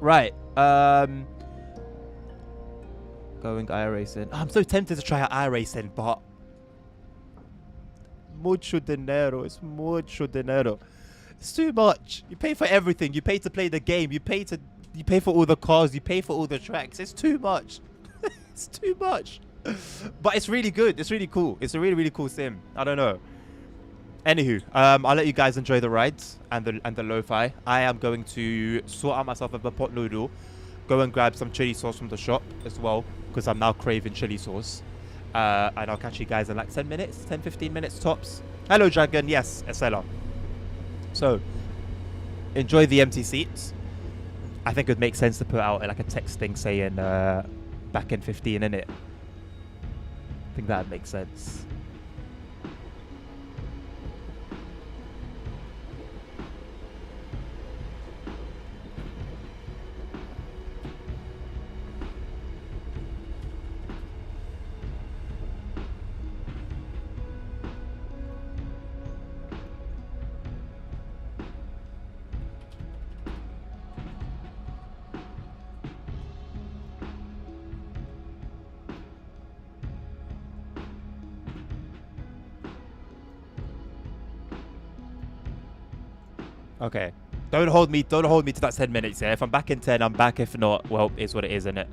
Right. Going iRacing. Oh, I'm so tempted to try out iRacing, but mucho dinero. It's mucho dinero. It's too much. You pay for everything. You pay to play the game. You pay for all the cars. You pay for all the tracks. It's too much. It's too much. But it's really good. It's really cool. It's a really, really cool sim. I don't know. Anywho, I'll let you guys enjoy the rides and the lo-fi. I am going to sort out myself a pot noodle, go and grab some chili sauce from the shop as well, because I'm now craving chili sauce. And I'll catch you guys in like 10 minutes, 10, 15 minutes tops. Hello, Dragon. Yes, Estella. So, enjoy the empty seats. I think it would make sense to put out like a text thing saying back in 15, innit? I think that would make sense. Okay. Don't hold me to that 10 minutes, yeah? If I'm back in 10, I'm back. If not, well, it's what it is, innit?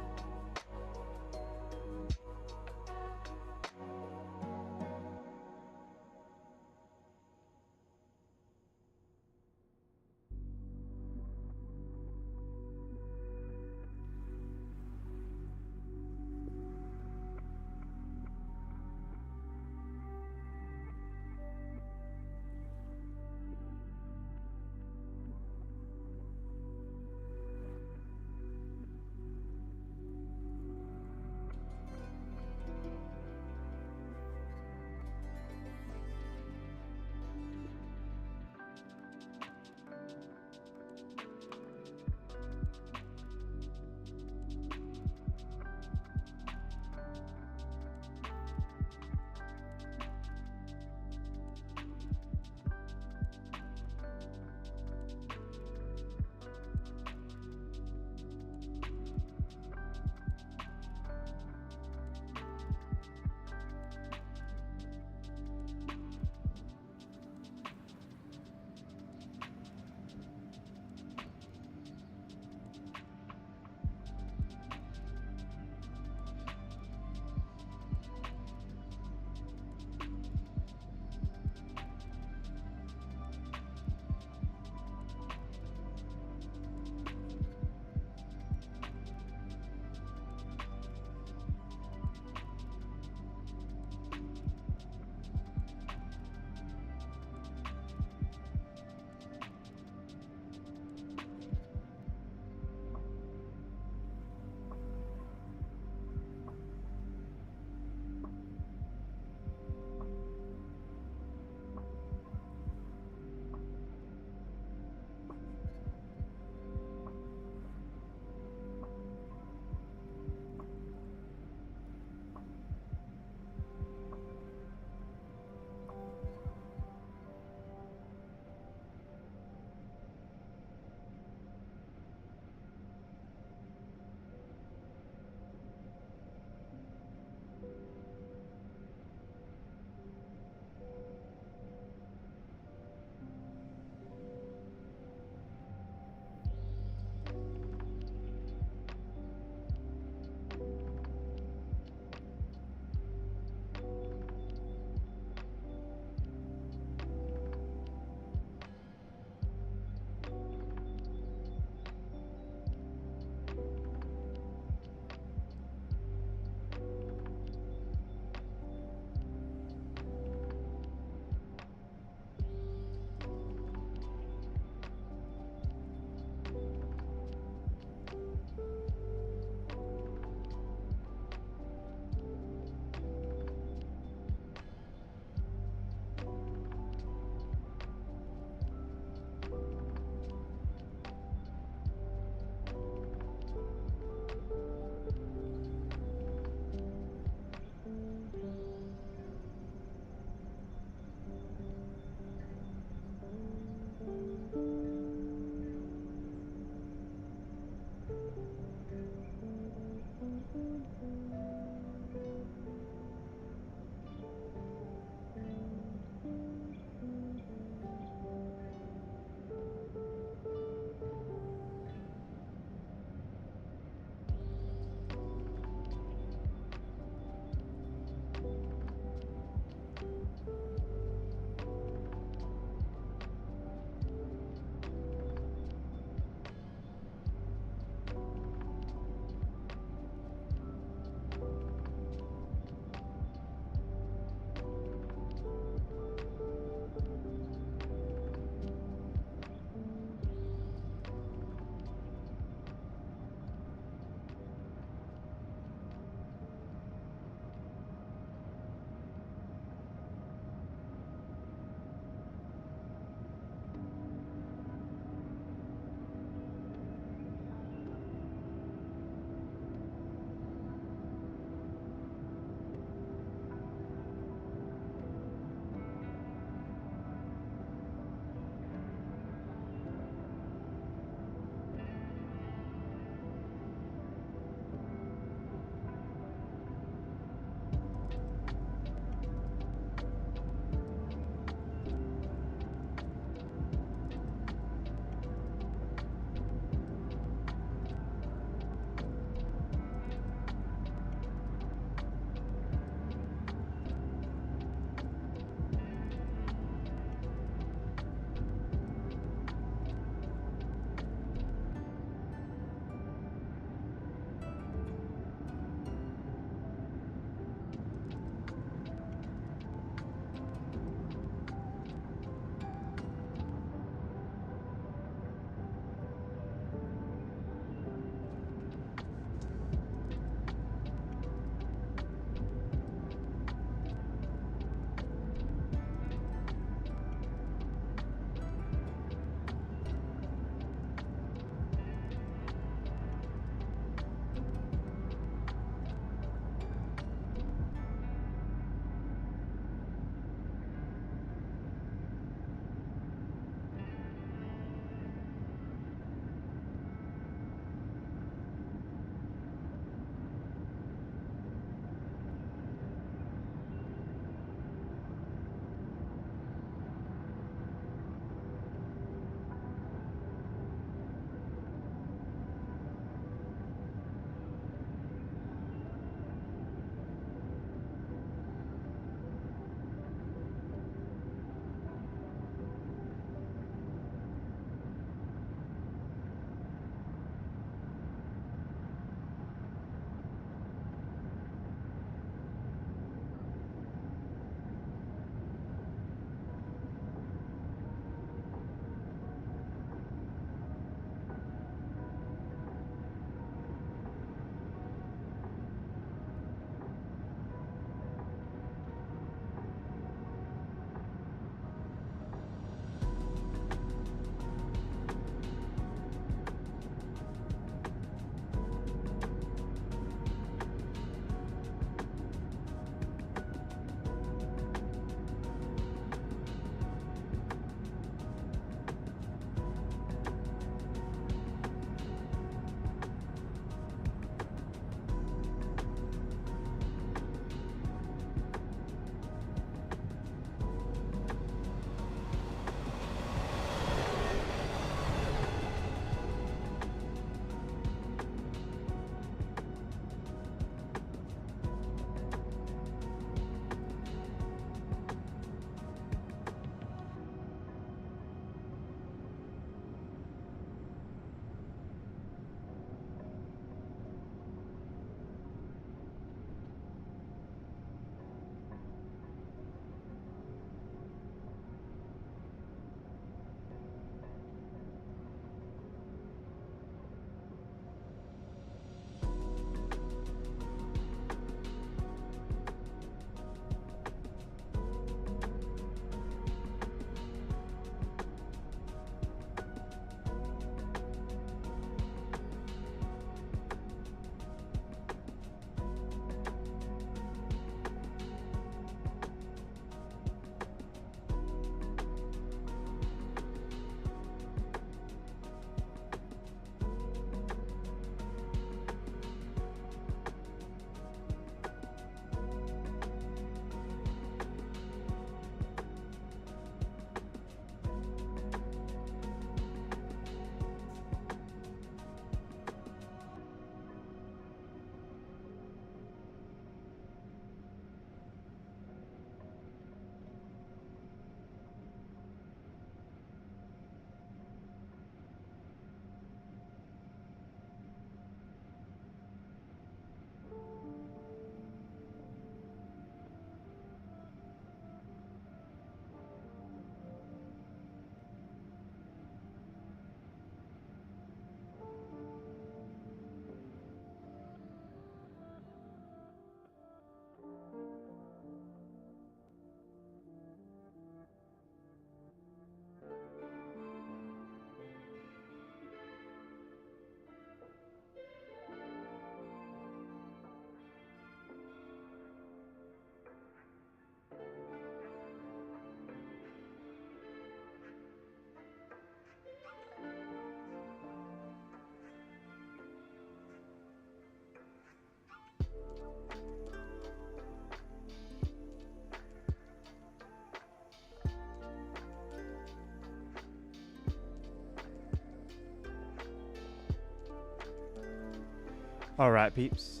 All right, peeps.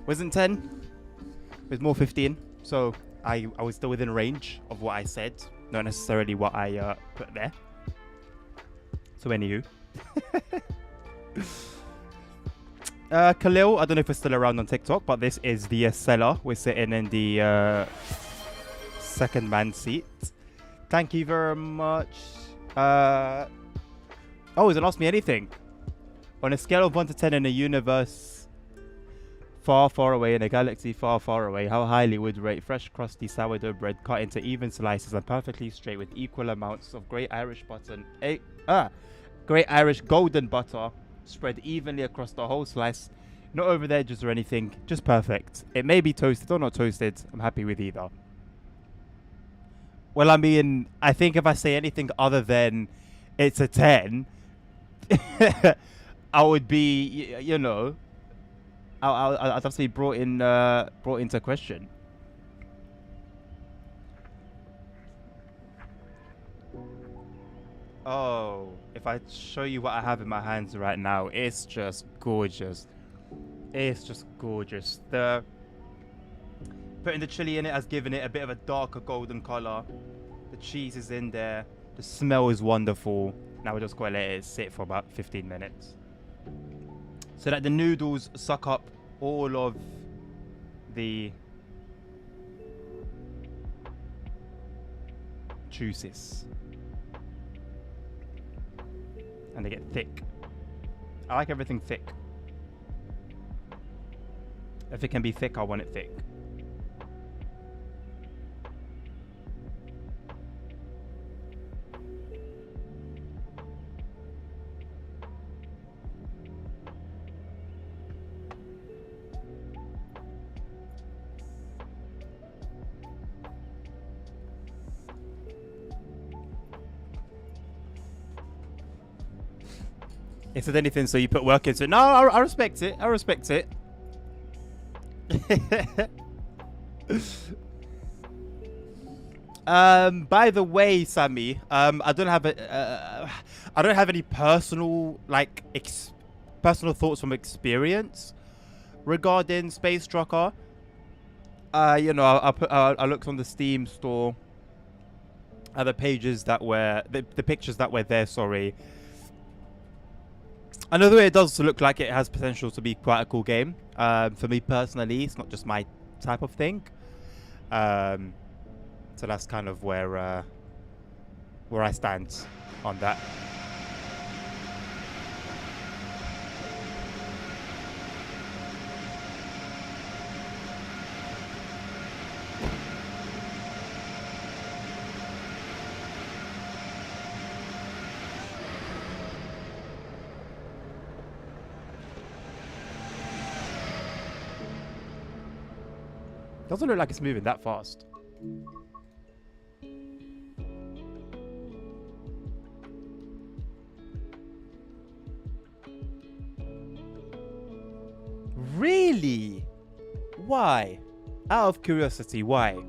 Wasn't 10. It was more 15. So I was still within range of what I said, not necessarily what I put there. So anywho. Khalil, I don't know if we're still around on TikTok, but this is the seller. We're sitting in the second man seat. Thank you very much. Oh, he hasn't asked me anything. On a scale of 1 to 10 in a universe far, far away, in a galaxy far, far away, how highly would you rate fresh, crusty sourdough bread cut into even slices and perfectly straight with equal amounts of Great Irish Great Irish golden butter spread evenly across the whole slice, not over the edges or anything, just perfect. It may be toasted or not toasted. I'm happy with either. Well, I mean, I think if I say anything other than it's a 10, I would be, you know, I'd have to be brought into question. Oh, if I show you what I have in my hands right now, it's just gorgeous. It's just gorgeous. Putting the chili in it has given it a bit of a darker golden color. The cheese is in there. The smell is wonderful. Now we're just going to let it sit for about 15 minutes. So that the noodles suck up all of the juices. And they get thick. I like everything thick. If it can be thick, I want it thick. If there's anything, so you put work into it. No, I respect it. I respect it. By the way, Sammy, I don't have any personal personal thoughts from experience regarding Space Trucker. You know, I looked on the Steam store at the pages that were the pictures that were there. Sorry. I know the way it does look like it has potential to be quite a cool game. For me personally, it's not just my type of thing. So that's kind of where I stand on that. Doesn't look like it's moving that fast. Really? Why? Out of curiosity, why?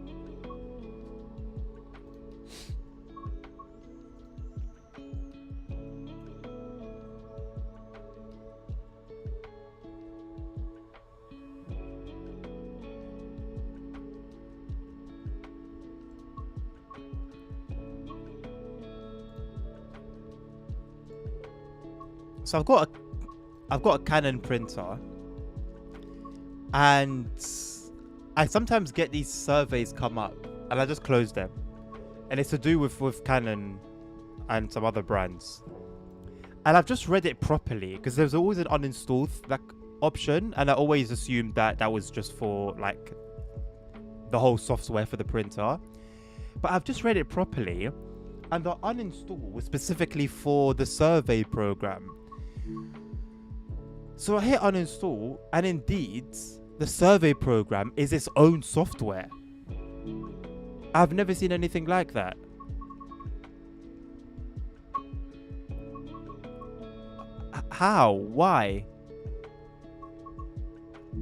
So I've got a Canon printer, and I sometimes get these surveys come up, and I just close them, and it's to do with Canon and some other brands. And I've just read it properly because there's always an uninstall option, and I always assumed that was just for like the whole software for the printer. But I've just read it properly, and the uninstall was specifically for the survey program. So I hit uninstall, and indeed, the survey program is its own software. I've never seen anything like that. How? Why?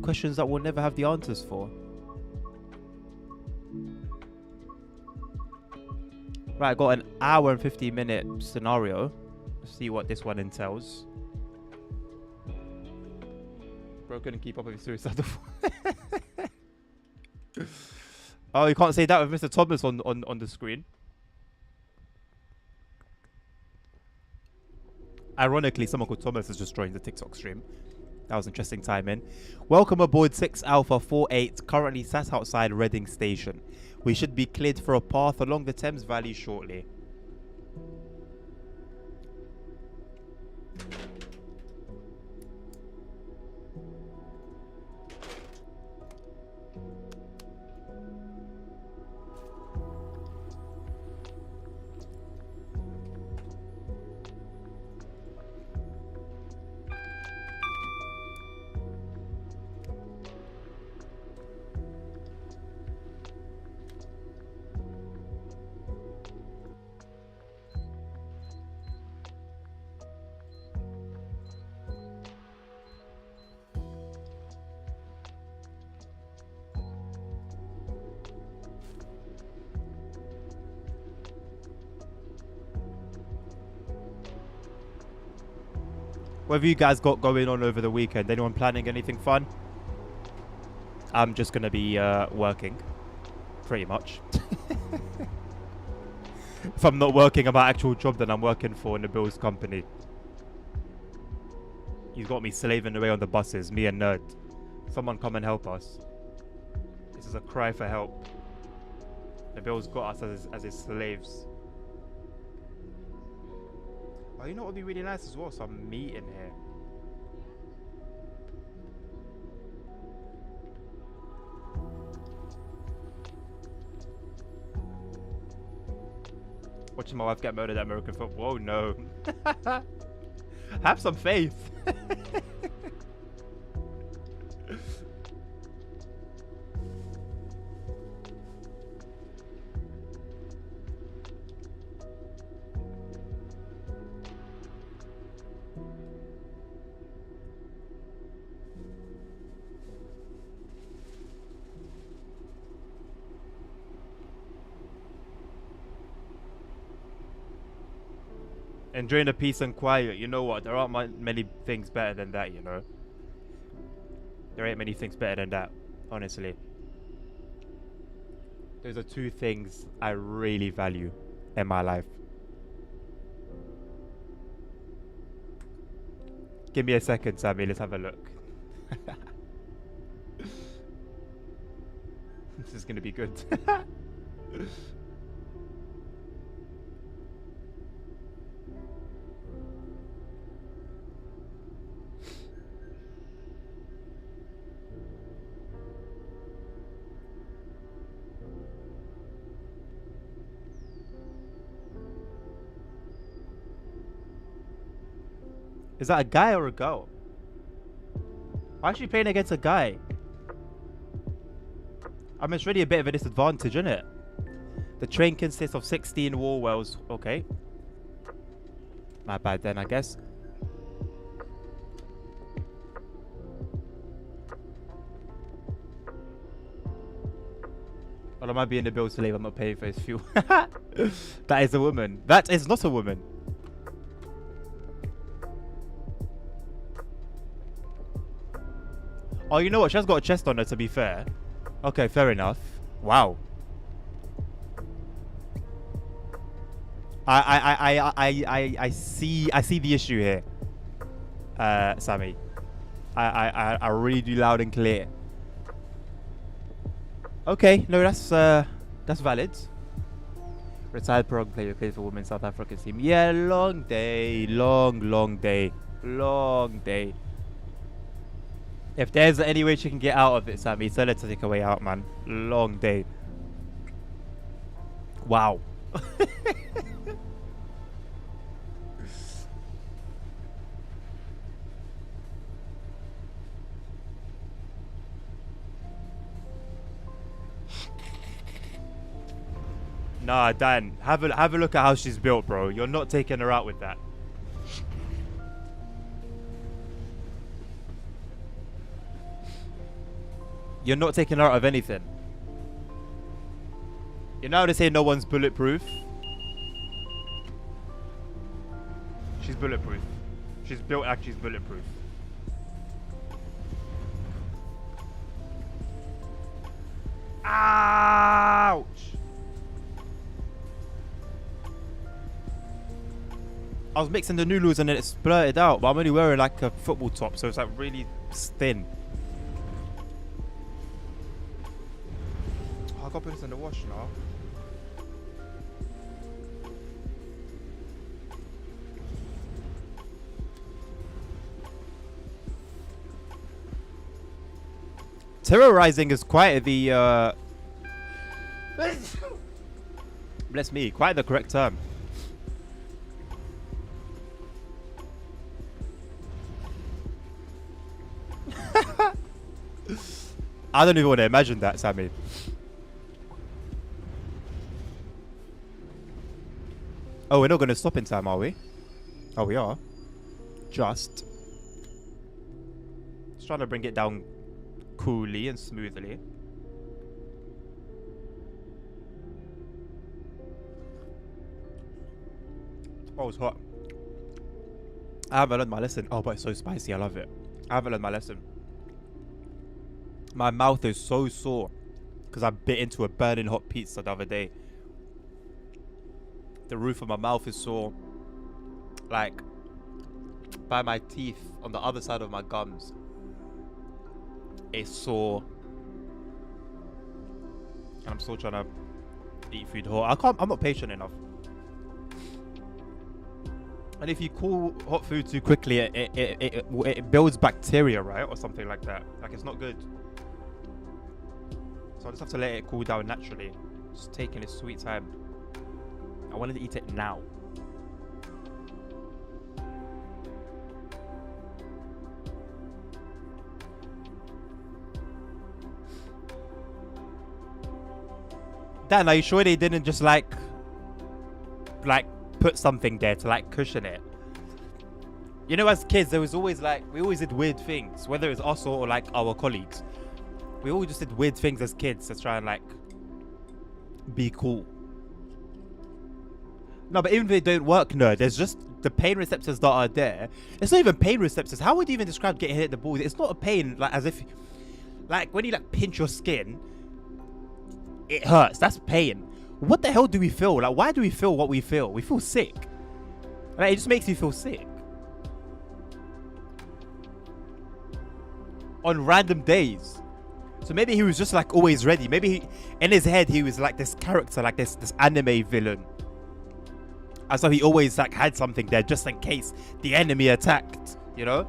Questions that we'll never have the answers for. Right, I got an hour and 50-minute scenario. Let's see what this one entails. Bro couldn't keep up with his suicidal. Oh, you can't say that with Mr. Thomas on the screen. Ironically, someone called Thomas has just joined the TikTok stream. That was interesting timing. Welcome aboard 6 Alpha 48, currently sat outside Reading Station. We should be cleared for a path along the Thames Valley shortly. What have you guys got going on over the weekend? Anyone planning anything fun? I'm just going to be working. Pretty much. If I'm not working at my actual job, then I'm working for Nabil's company. He's got me slaving away on the buses, me and Nerd. Someone come and help us. This is a cry for help. Nabil's got us as his slaves. Oh, you know what would be really nice as well? Some meat in here. Watching my wife get murdered at American football. Oh no. Have some faith. Enjoying the peace and quiet. You know what? There aren't many things better than that, you know? There ain't many things better than that, honestly. Those are two things I really value in my life. Give me a second, Sammy. Let's have a look. This is going to be good. Is that a guy or a girl? Why is she playing against a guy? I mean, it's really a bit of a disadvantage, isn't it? The train consists of 16 Warwells. Okay. My bad then, I guess. Well, I might be in the bill slave. I'm not paying for his fuel. That is a woman. That is not a woman. Oh, you know what? She has got a chest on her, to be fair. Okay, fair enough. Wow. I see the issue here, Sammy. I really do loud and clear. Okay, no, that's valid. Retired pro player plays for women's South African team. Yeah, long day, long day, long day. If there's any way she can get out of it, Sammy, tell her to take a way out, man. Long day. Wow. Nah, Dan, have a look at how she's built, bro. You're not taking her out with that. You're not taking her out of anything. You know how they say no one's bulletproof? She's bulletproof. She's built like she's bulletproof. Ouch! I was mixing the noodles and then it splurted out, but I'm only wearing like a football top, so it's like really thin. Oh, I gotta put this in the wash now. Terrorizing is quite the bless me, quite the correct term. I don't even want to imagine that, Sammy. Oh, we're not going to stop in time, are we? Oh, we are. Just trying to bring it down coolly and smoothly. Oh, it's hot. I haven't learned my lesson. Oh, but it's so spicy. I love it. I haven't learned my lesson. My mouth is so sore because I bit into a burning hot pizza the other day. The roof of my mouth is sore. Like, by my teeth on the other side of my gums. It's sore. And I'm still trying to eat food hot. I'm not patient enough. And if you cool hot food too quickly, it builds bacteria, right? Or something like that. Like, it's not good. So I just have to let it cool down naturally. Just taking its sweet time. I wanted to eat it now. Dan, are you sure they didn't just like put something there to like cushion it? You know, as kids, there was always like, we always did weird things, whether it's us or like our colleagues. We always just did weird things as kids to try and like be cool. No, but even if they don't work, no, there's just the pain receptors that are there. It's not even pain receptors. How would you even describe getting hit in the balls? It's not a pain, like as if, like when you like pinch your skin, it hurts. That's pain. What the hell do we feel? Like, why do we feel what we feel? We feel sick. Like, it just makes you feel sick. On random days. So maybe he was just like always ready. Maybe in his head he was like this character, like this anime villain. And so he always like had something there just in case the enemy attacked, you know?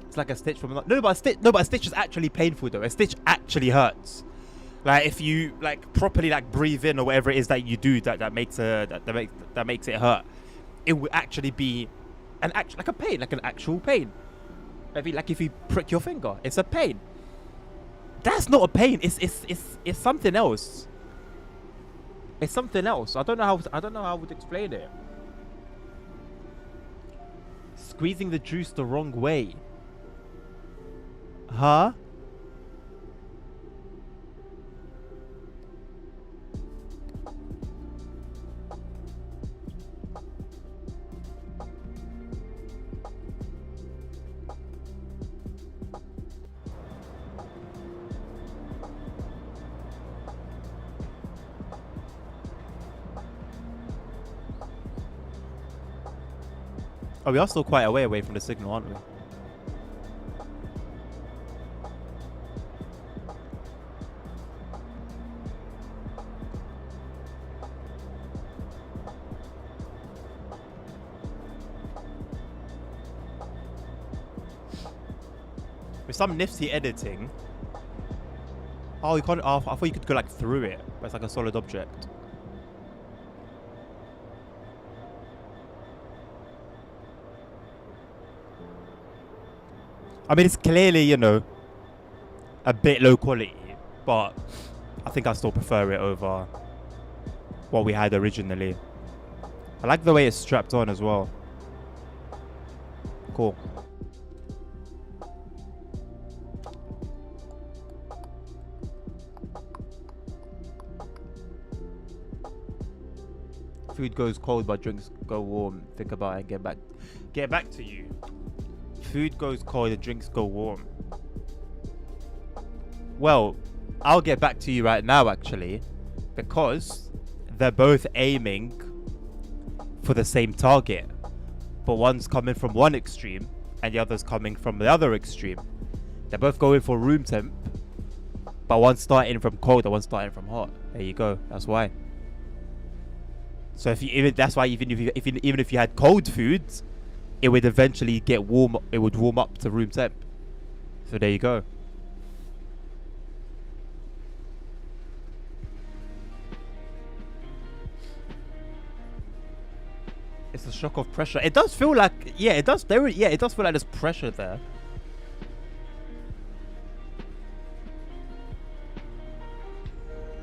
It's like a stitch from no, but a stitch is actually painful though. A stitch actually hurts. Like if you like properly like breathe in or whatever it is that you do that makes it hurt, it would actually be an actual pain. Maybe like if you prick your finger, it's a pain. That's not a pain. It's something else. It's something else. I don't know how I would explain it. Squeezing the juice the wrong way. Huh? Oh, we are still quite away from the signal, aren't we? With some nifty editing. Oh, you can't. Oh, I thought you could go like through it, but it's like a solid object. I mean, it's clearly, you know, a bit low quality, but I think I still prefer it over what we had originally. I like the way it's strapped on as well. Cool. Food goes cold, but drinks go warm. Think about it and get back to you. Food goes cold and drinks go warm. Well, I'll get back to you right now, actually, because they're both aiming for the same target, but one's coming from one extreme and the other's coming from the other extreme. They're both going for room temp, but one's starting from cold and one's starting from hot. There you go. That's why. So even if you had cold foods, it would eventually get warm. It would warm up to room temp. So there you go. It's a shock of pressure. It does feel like, yeah, it does. It does feel like there's pressure there.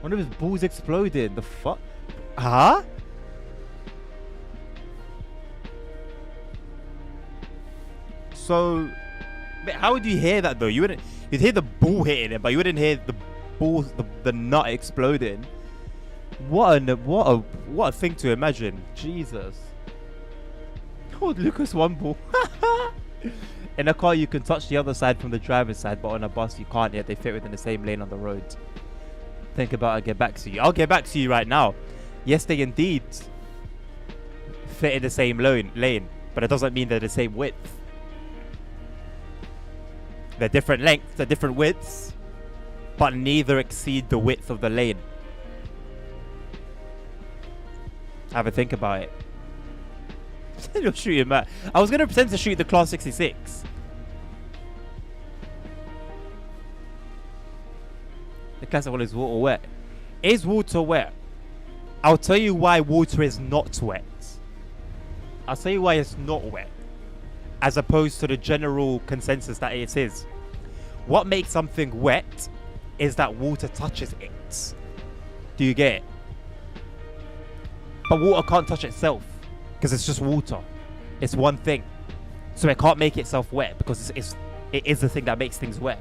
One of his balls exploded. The fuck? Huh? So, how would you hear that though? You'd hear the ball hitting it, but you wouldn't hear the ball, the nut exploding. What a thing to imagine. Jesus. Oh, Lucas one ball. In a car, you can touch the other side from the driver's side, but on a bus, you can't yet. They fit within the same lane on the road. Think about it, I'll get back to you. I'll get back to you right now. Yes, they indeed fit in the same lane, but it doesn't mean they're the same width. They're different lengths, they're different widths, but neither exceed the width of the lane. Have a think about it. You're shooting Matt. I was going to pretend to shoot the Class 66. The classic one is water wet. Is water wet? I'll tell you why water is not wet. I'll tell you why it's not wet, as opposed to the general consensus that it is. What makes something wet is that water touches it. Do you get it? But water can't touch itself because it's just water. It's one thing. So it can't make itself wet because it is the thing that makes things wet.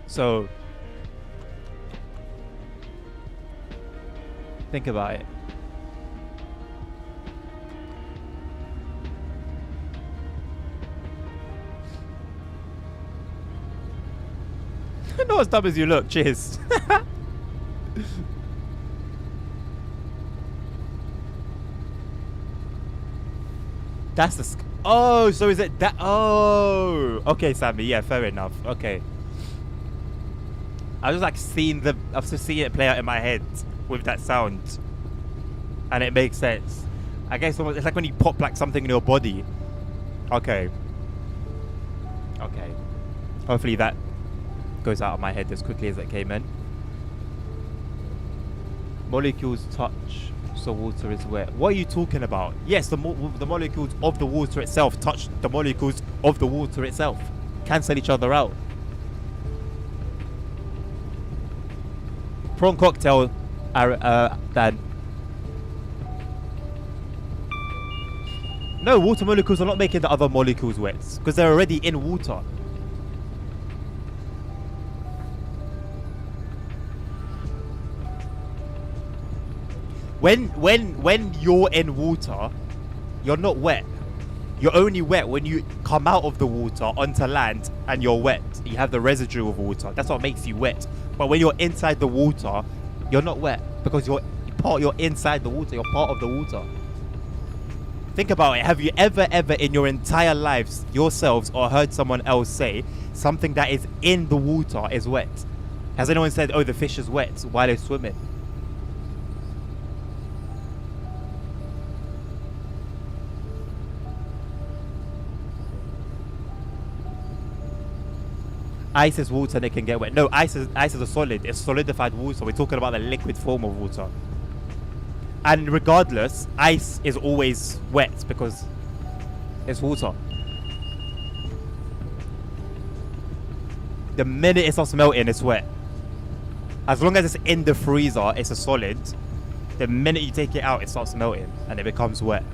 So think about it. Not as dumb as you look. Cheers. That's the... Oh, so is it that... Oh. Okay, Sammy. Yeah, fair enough. Okay. I was like seeing the... I was just seeing it play out in my head with that sound. And it makes sense. I guess it's like when you pop like something in your body. Okay. Okay. Hopefully that goes out of my head as quickly as it came in. Molecules touch, so water is wet. What are you talking about? Yes, the molecules of the water itself touch the molecules of the water itself. Cancel each other out. Prawn cocktail, Dan. No, water molecules are not making the other molecules wet because they're already in water. When you're in water, you're not wet. You're only wet when you come out of the water onto land and you're wet. You have the residue of water. That's what makes you wet. But when you're inside the water, you're not wet because you're inside the water. You're part of the water. Think about it. Have you ever in your entire lives yourselves or heard someone else say something that is in the water is wet? Has anyone said, oh, the fish is wet while they're swimming? Ice is water and it can get wet. No, ice is a solid. It's solidified water. We're talking about the liquid form of water. And regardless, ice is always wet because it's water. The minute it starts melting, it's wet. As long as it's in the freezer, it's a solid. The minute you take it out, it starts melting and it becomes wet.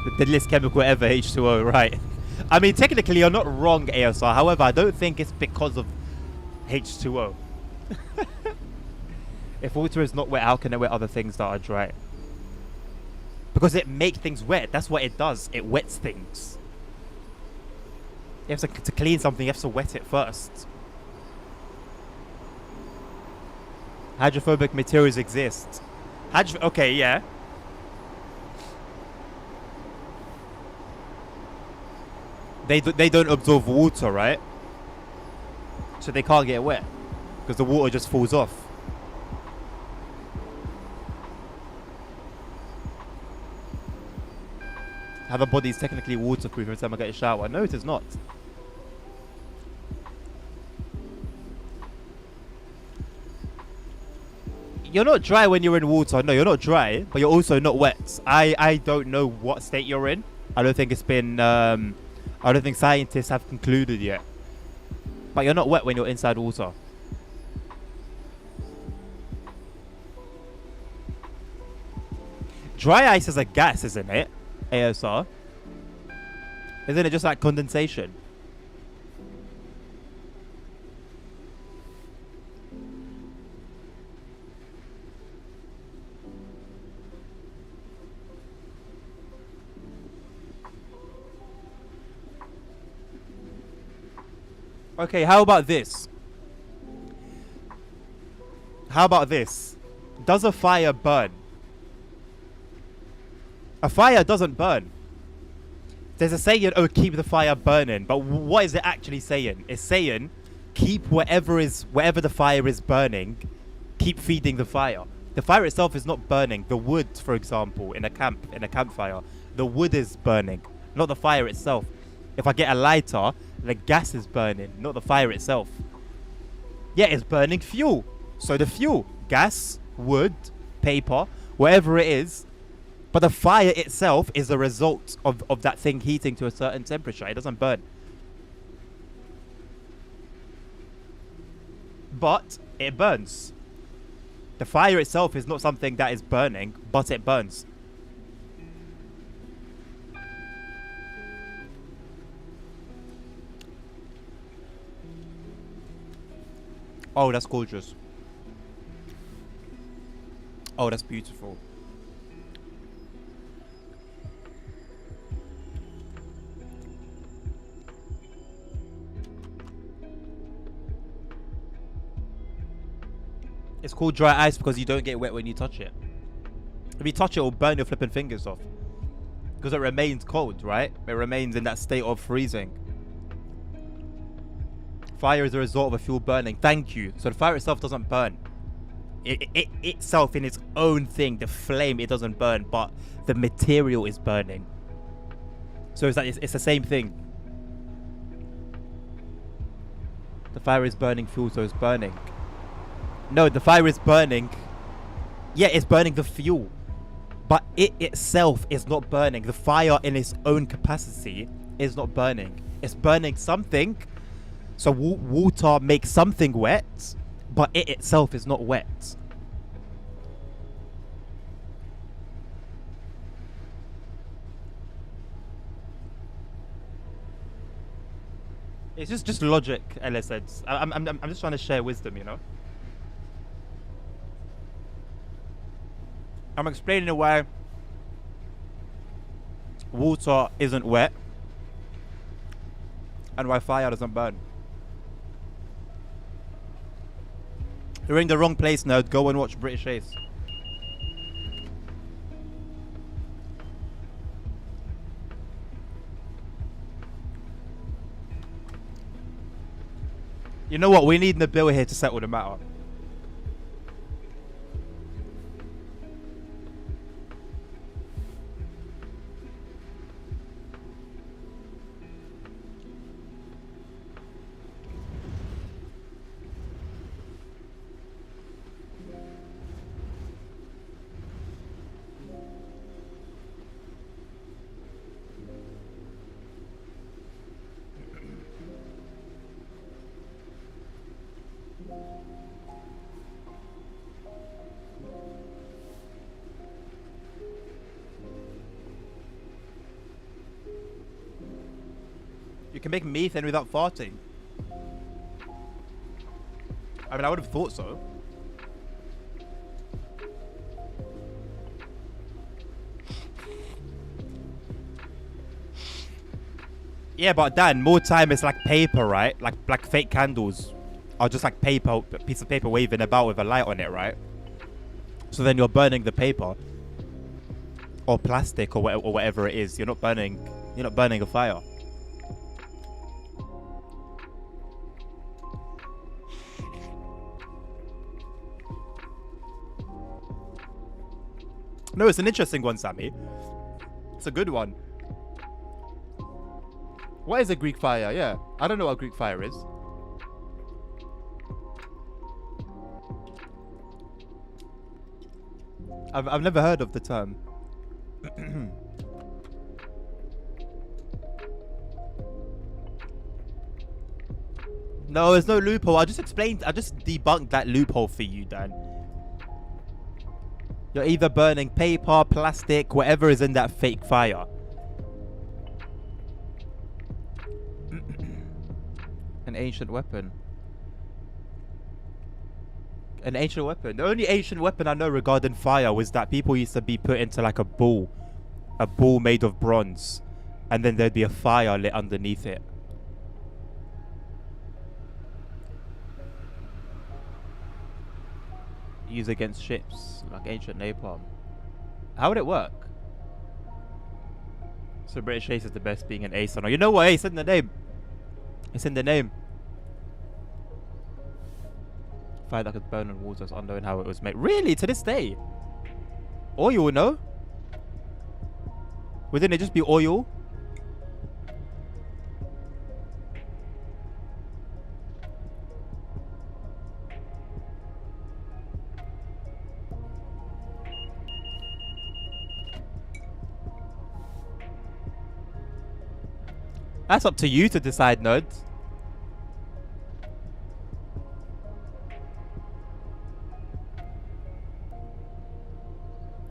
The deadliest chemical ever, H2O, right? I mean, technically, you're not wrong, ASR. However, I don't think it's because of H2O. If water is not wet, how can it wet other things that are dry? Because it makes things wet. That's what it does. It wets things. You have to clean something, you have to wet it first. Hydrophobic materials exist. Okay, yeah. They don't absorb water, right? So they can't get wet because the water just falls off. How the body is technically waterproof every time I get a shower. No, it is not. You're not dry when you're in water. No, you're not dry, but you're also not wet. I don't know what state you're in. I don't think it's been. I don't think scientists have concluded yet. But you're not wet when you're inside water. Dry ice is a gas, isn't it? ASR. Isn't it just like condensation? Okay, how about this? How about this? Does a fire burn? A fire doesn't burn. There's a saying, oh, keep the fire burning. But what is it actually saying? It's saying, keep whatever the fire is burning, keep feeding the fire. The fire itself is not burning. The wood, for example, in a campfire, the wood is burning, not the fire itself. If I get a lighter, the gas is burning, not the fire itself. Yeah, it's burning fuel. So the fuel, gas, wood, paper, whatever it is. But the fire itself is a result of that thing heating to a certain temperature. It doesn't burn. But it burns. The fire itself is not something that is burning, but it burns. Oh, that's gorgeous. Oh, that's beautiful. It's called dry ice because you don't get wet when you touch it. If you touch it, it'll burn your flipping fingers off. Because it remains cold, right? It remains in that state of freezing. Fire is a result of a fuel burning. Thank you. So the fire itself doesn't burn. It itself in its own thing, the flame, it doesn't burn, but the material is burning. So it's the same thing. The fire is burning fuel, so it's burning. No, the fire is burning. Yeah, it's burning the fuel. But it itself is not burning. The fire in its own capacity is not burning. It's burning something. So water makes something wet, but it itself is not wet. It's just logic, Ella said. I'm just trying to share wisdom, you know? I'm explaining why water isn't wet and why fire doesn't burn. You're in the wrong place, nerd. Go and watch British Ace. You know what? We need Nabil here to settle the matter. You can make methane without farting. I mean, I would have thought so. Yeah, but Dan, more time is like paper, right? Like fake candles are just like paper, a piece of paper waving about with a light on it, right? So then you're burning the paper or plastic or whatever it is. You're not burning a fire. No, it's an interesting one, Sammy. It's a good one. What is a Greek fire? Yeah, I don't know what Greek fire is. I've never heard of the term. No, there's no loophole. I just debunked that loophole for you, Dan. You're either burning paper, plastic, whatever is in that fake fire. An ancient weapon. An ancient weapon. The only ancient weapon I know regarding fire was that people used to be put into like a bull made of bronze, and then there'd be a fire lit underneath it. Used against ships, like ancient napalm. How would it work? So British Ace is the best, being an ace. You know what? Hey, it's in the name. It's in the name. Fire that could burn in water is unknown how it was made. Really? To this day? Oil, no? Wouldn't it just be oil? That's up to you to decide, nerds.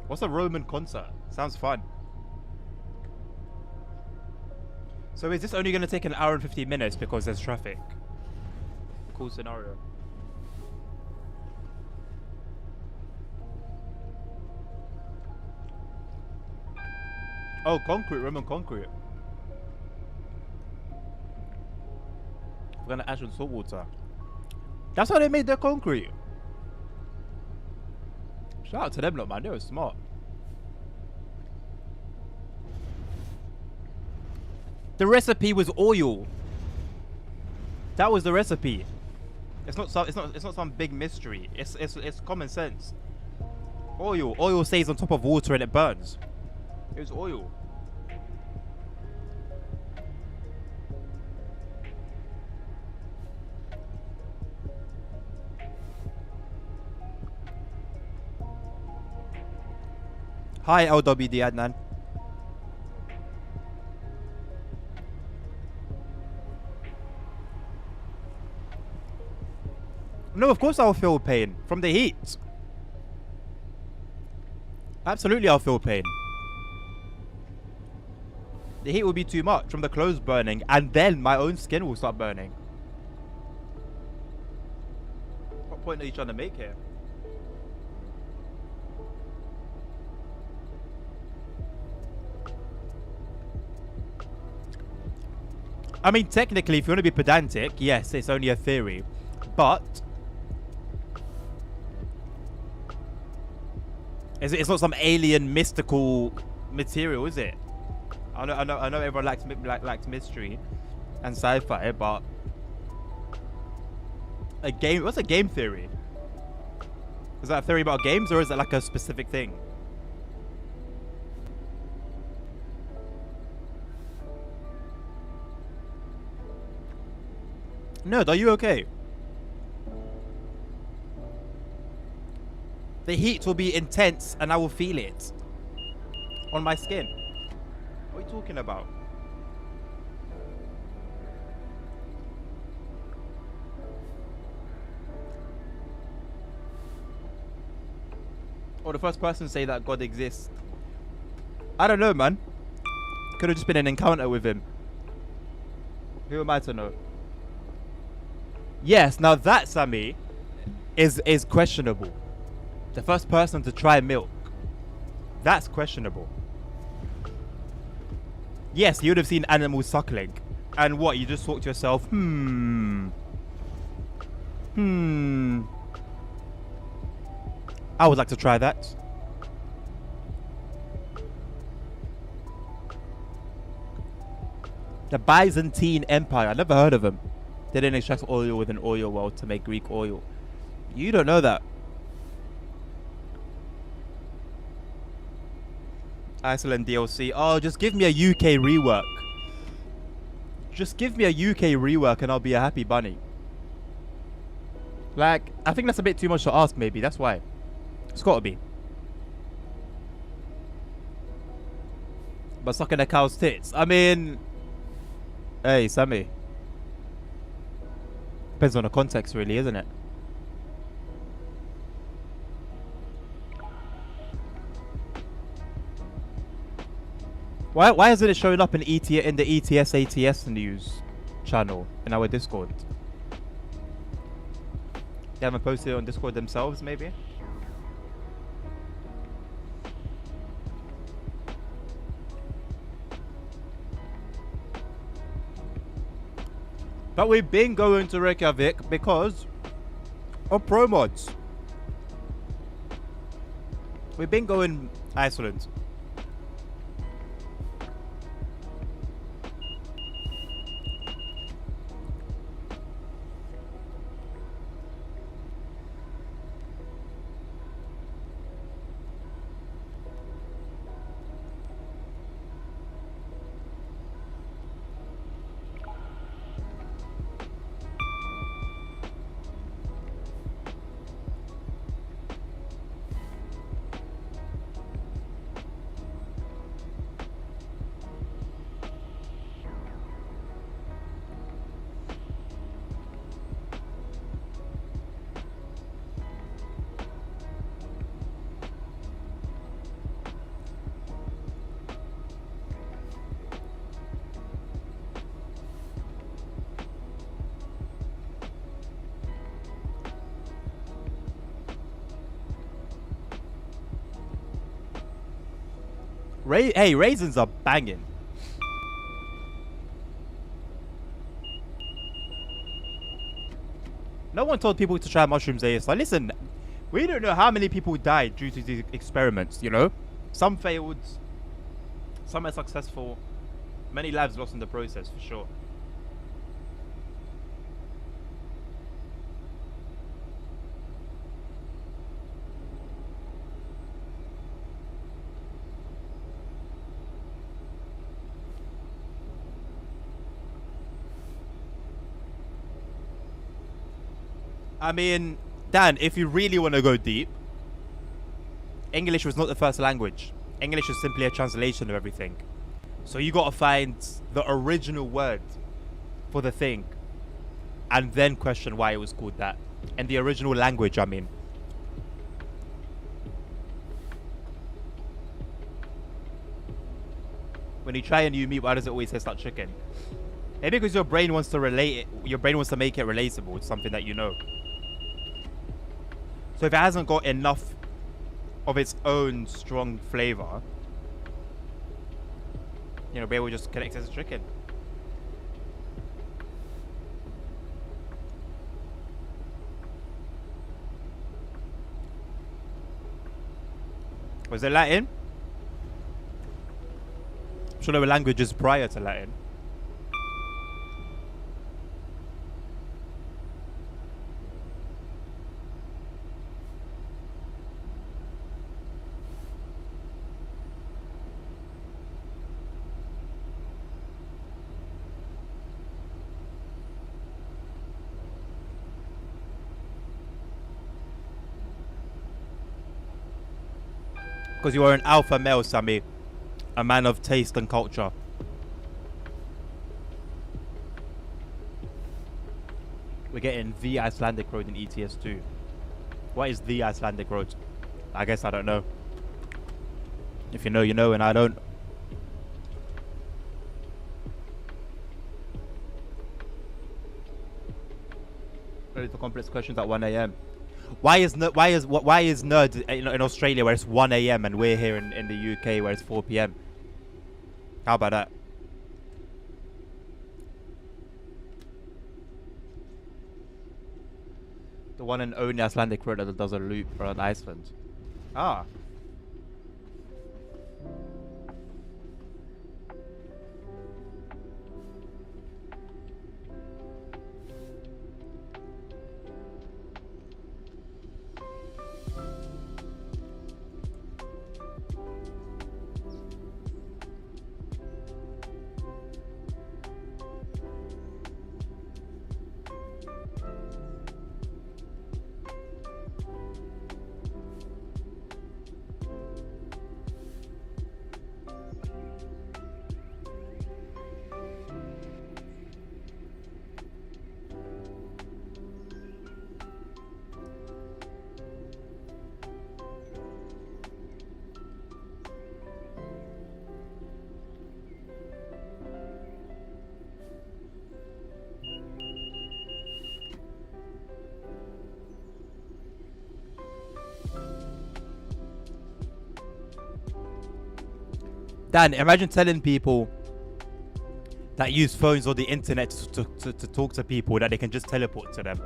What's a Roman concert? Sounds fun. So is this only going to take an hour and 15 minutes because there's traffic? Cool scenario. Oh, concrete, Roman concrete. We're gonna ash and salt water. That's how they made their concrete. Shout out to them, look, man. They were smart. The recipe was oil. That was the recipe. It's not some big mystery. It's common sense. Oil. Oil stays on top of water and it burns. It was oil. Hi, LWD Adnan. No, of course I'll feel pain from the heat. Absolutely, I'll feel pain. The heat will be too much from the clothes burning, and then my own skin will start burning. What point are you trying to make here? I mean, technically, if you want to be pedantic, yes, it's only a theory. But it's not some alien mystical material, is it? I know everyone likes mystery and sci-fi, but a game. What's a game theory? Is that a theory about games, or is it like a specific thing? Nerd, are you okay? The heat will be intense and I will feel it on my skin. What are you talking about? Or the first person to say that God exists. I don't know, man. Could have just been an encounter with him. Who am I to know? Yes, now that, Sammy, is questionable. The first person to try milk. That's questionable. Yes, you would have seen animals suckling. And what? You just thought to yourself, I would like to try that. The Byzantine Empire. I never heard of them. They didn't extract oil with an oil well to make Greek oil. You don't know that. Iceland DLC. Oh, just give me a UK rework. Just give me a UK rework and I'll be a happy bunny. Like, I think that's a bit too much to ask, maybe. That's why. It's gotta be. But sucking a cow's tits. I mean... Hey, Sammy. Depends on the context, really, isn't it? Why isn't it showing up in in the ETS ATS news channel in our Discord? They haven't posted it on Discord themselves, maybe? But we've been going to Reykjavik because of pro mods. We've been going Iceland. Hey, raisins are banging. No one told people to try mushrooms ASI. Listen, we don't know how many people died due to these experiments, you know? Some failed, some are successful, many lives lost in the process, for sure. I mean, Dan, if you really want to go deep, English was not the first language. English is simply a translation of everything. So you gotta find the original word for the thing and then question why it was called that. And the original language, I mean. When you try a new meat, why does it always taste like chicken? Maybe because your brain wants to relate it, your brain wants to make it relatable. It's something that you know. So if it hasn't got enough of its own strong flavor, you know, brain will just connect as a chicken. Was it Latin? I'm sure there were languages prior to Latin. Because you are an alpha male, Sammy. A man of taste and culture. We're getting the Icelandic road in ETS2. What is the Icelandic road? I guess I don't know. If you know, you know, and I don't. Ready for complex questions at 1 a.m. Why is nerd in Australia where it's 1 a.m. and we're here in the UK where it's 4 p.m. How about that? The one and only Icelandic road that does a loop around Iceland. Ah. Dan, imagine telling people that use phones or the internet to talk to people that they can just teleport to them.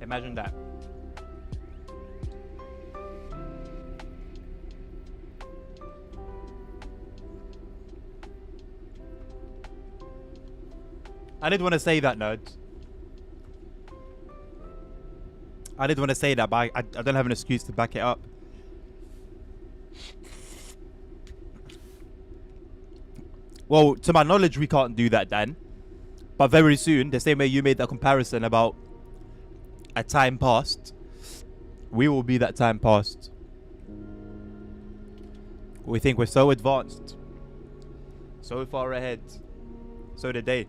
Imagine that. I didn't want to say that, nerds. I did want to say that, but I don't have an excuse to back it up. Well, to my knowledge, we can't do that, Dan. But very soon, the same way you made that comparison about a time past, we will be that time past. We think we're so advanced, so far ahead. So did they.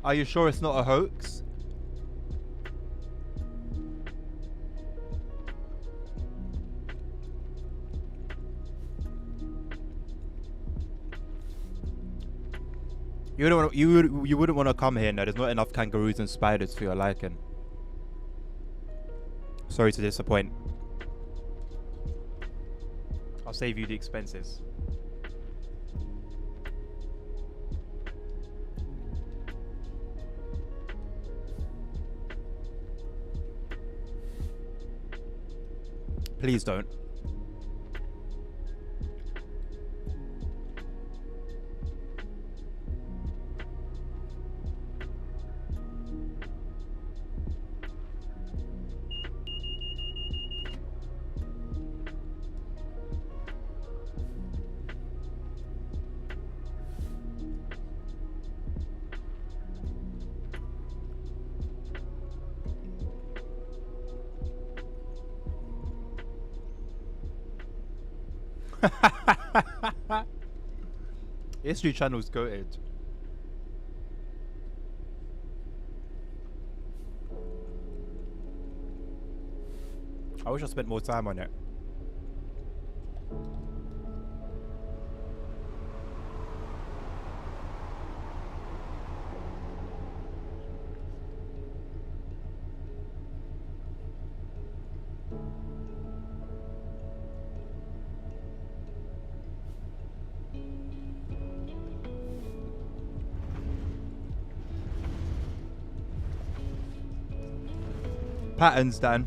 Are you sure it's not a hoax? You wouldn't want to come here. No, there's not enough kangaroos and spiders for your liking. Sorry to disappoint. I'll save you the expenses. Please don't. History Channel's goated. I wish I spent more time on it. Patterns, Dan.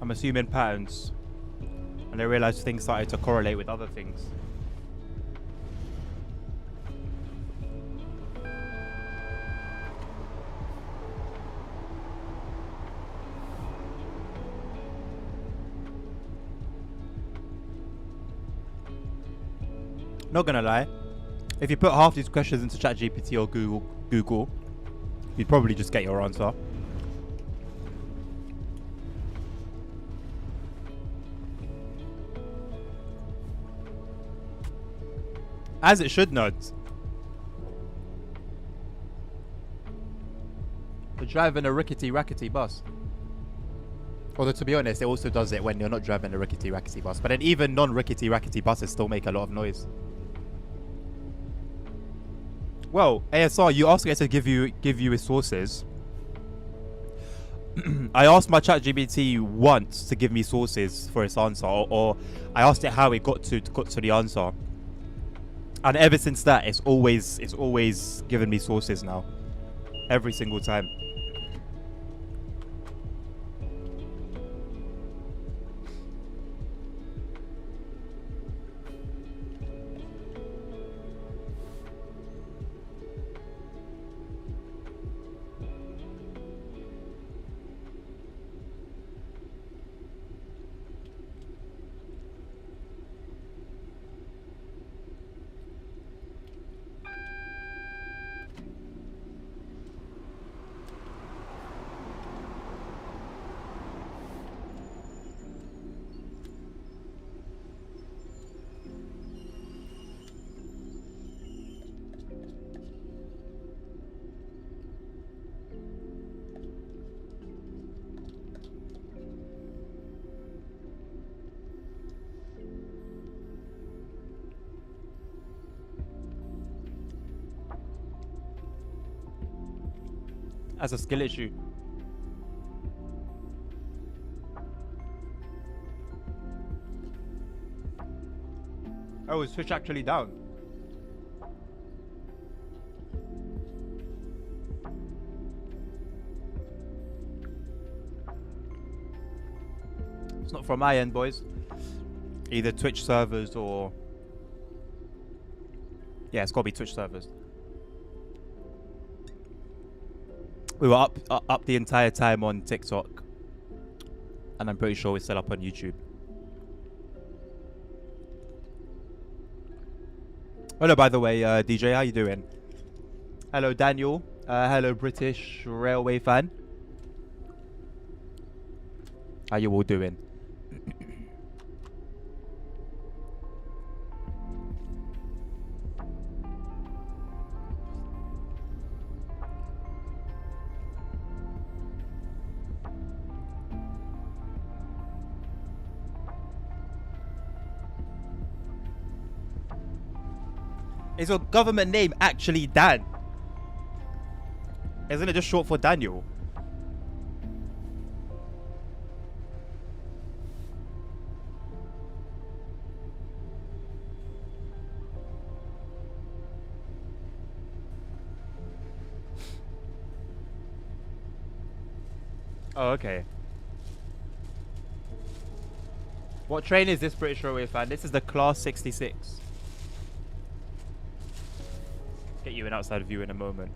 I'm assuming patterns. And I realized things started to correlate with other things. Not gonna lie, if you put half these questions into ChatGPT or Google, you'd probably just get your answer. As it should not. You're driving a rickety rackety bus. Although to be honest, it also does it when you're not driving a rickety rackety bus. But then even non-rickety rackety buses still make a lot of noise. Well, ASR, you asked me to give you his sources. I asked my ChatGPT once to give me sources for its answer, or I asked it how it got to the answer. And ever since that, it's always given me sources now. Every single time. As a skill issue. Oh, is Twitch actually down? It's not from my end, boys. Either Twitch servers or... Yeah, it's gotta be Twitch servers. We were up the entire time on TikTok. And I'm pretty sure we're still up on YouTube. Hello, by the way, DJ, how you doing? Hello, Daniel. Hello, British Railway fan. How you all doing? Is your government name actually Dan? Isn't it just short for Daniel? Oh, okay. What train is this, British Railway fan? This is the Class 66. Get you an outside view in a moment.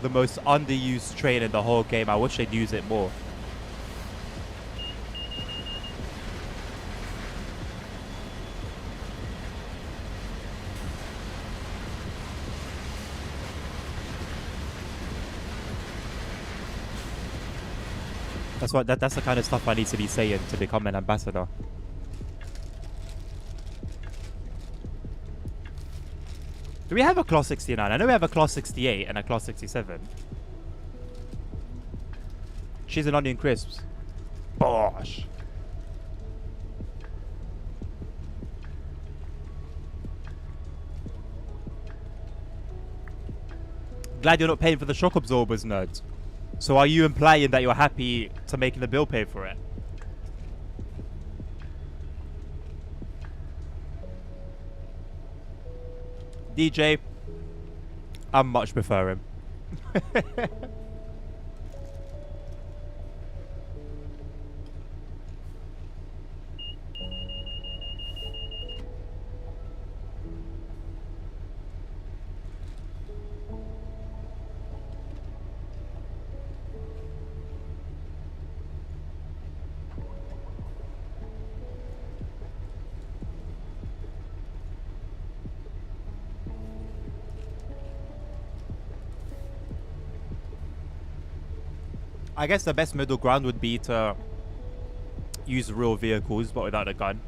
The most underused train in the whole game. I wish they'd use it more. That's the kind of stuff I need to be saying to become an ambassador. Do we have a Class 69? I know we have a Class 68 and a Class 67. Cheese and onion crisps. Bosh. Glad you're not paying for the shock absorbers, nerds. So are you implying that you're happy to making the bill pay for it? DJ, I much prefer him. I guess the best middle ground would be to use real vehicles, but without a gun.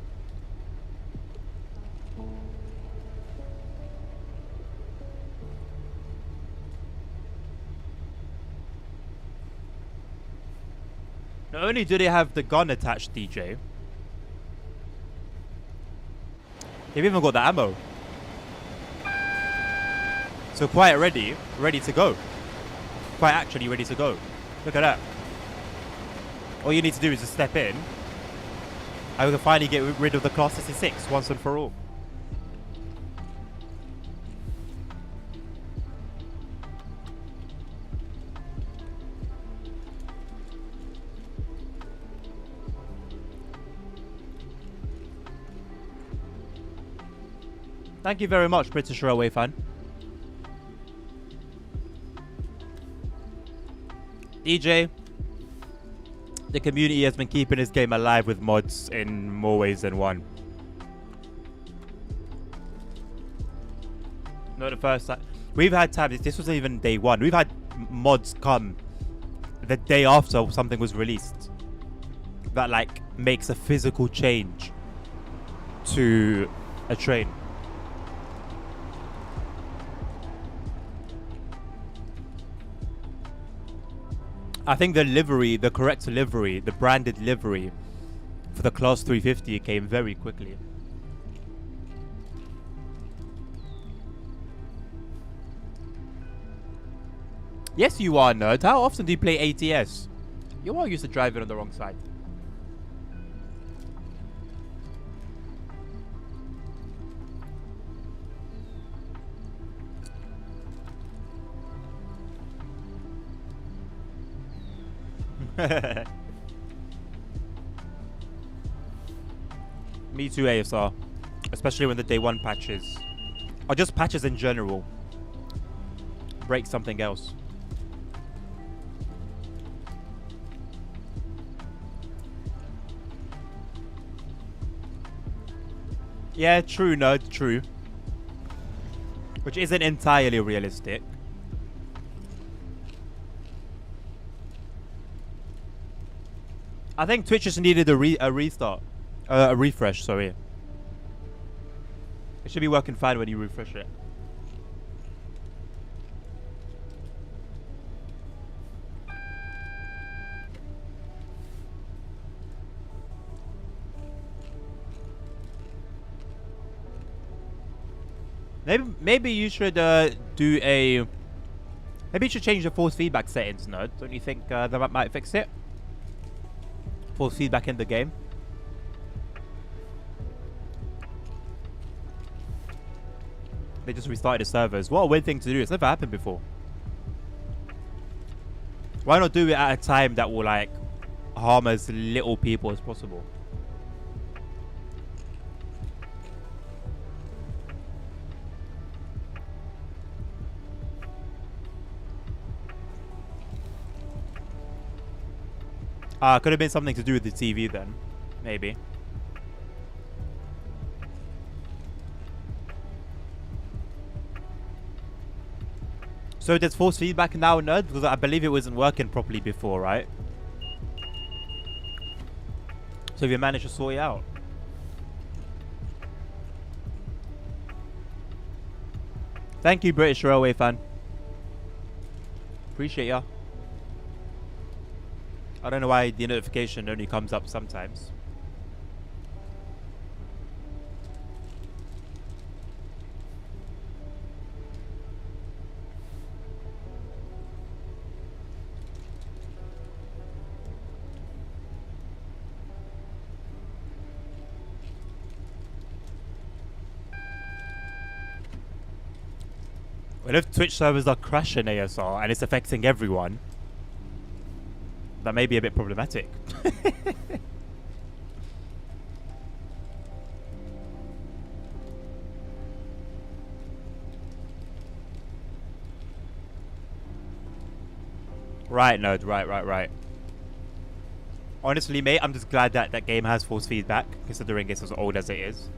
Not only do they have the gun attached, DJ, they've even got the ammo. So quite ready to go. Quite actually ready to go. Look at that. All you need to do is just step in, and we can finally get rid of the Class 66 once and for all. Thank you very much, British Railway fan. DJ, the community has been keeping this game alive with mods in more ways than one. Not the first time. We've had times, this wasn't even day one. We've had mods come the day after something was released that like makes a physical change to a train. I think the livery, the correct livery, the branded livery for the Class 350 came very quickly. Yes, you are, nerd. How often do you play ATS? You are used to driving on the wrong side. Me too, ASR. Especially when the day one patches, or just patches in general, break something else. Yeah, true, nerd, true. Which isn't entirely realistic. I think Twitch just needed a restart. A refresh, sorry. It should be working fine when you refresh it. Maybe you should do a... Maybe you should change the force feedback settings, nerd. Don't you think that might fix it? Force feedback in the game. They just restarted the servers. What a weird thing to do. It's never happened before. Why not do it at a time that will like harm as little people as possible? Could have been something to do with the TV then. Maybe. So there's force feedback now, nerd? Because I believe it wasn't working properly before, right? So have you managed to sort it out? Thank you, British Railway fan. Appreciate ya. I don't know why the notification only comes up sometimes. Well, if Twitch servers are crashing ASR and it's affecting everyone, that may be a bit problematic. Right, nerd. Right. Honestly, mate, I'm just glad that that game has force feedback, considering it's as old as it is.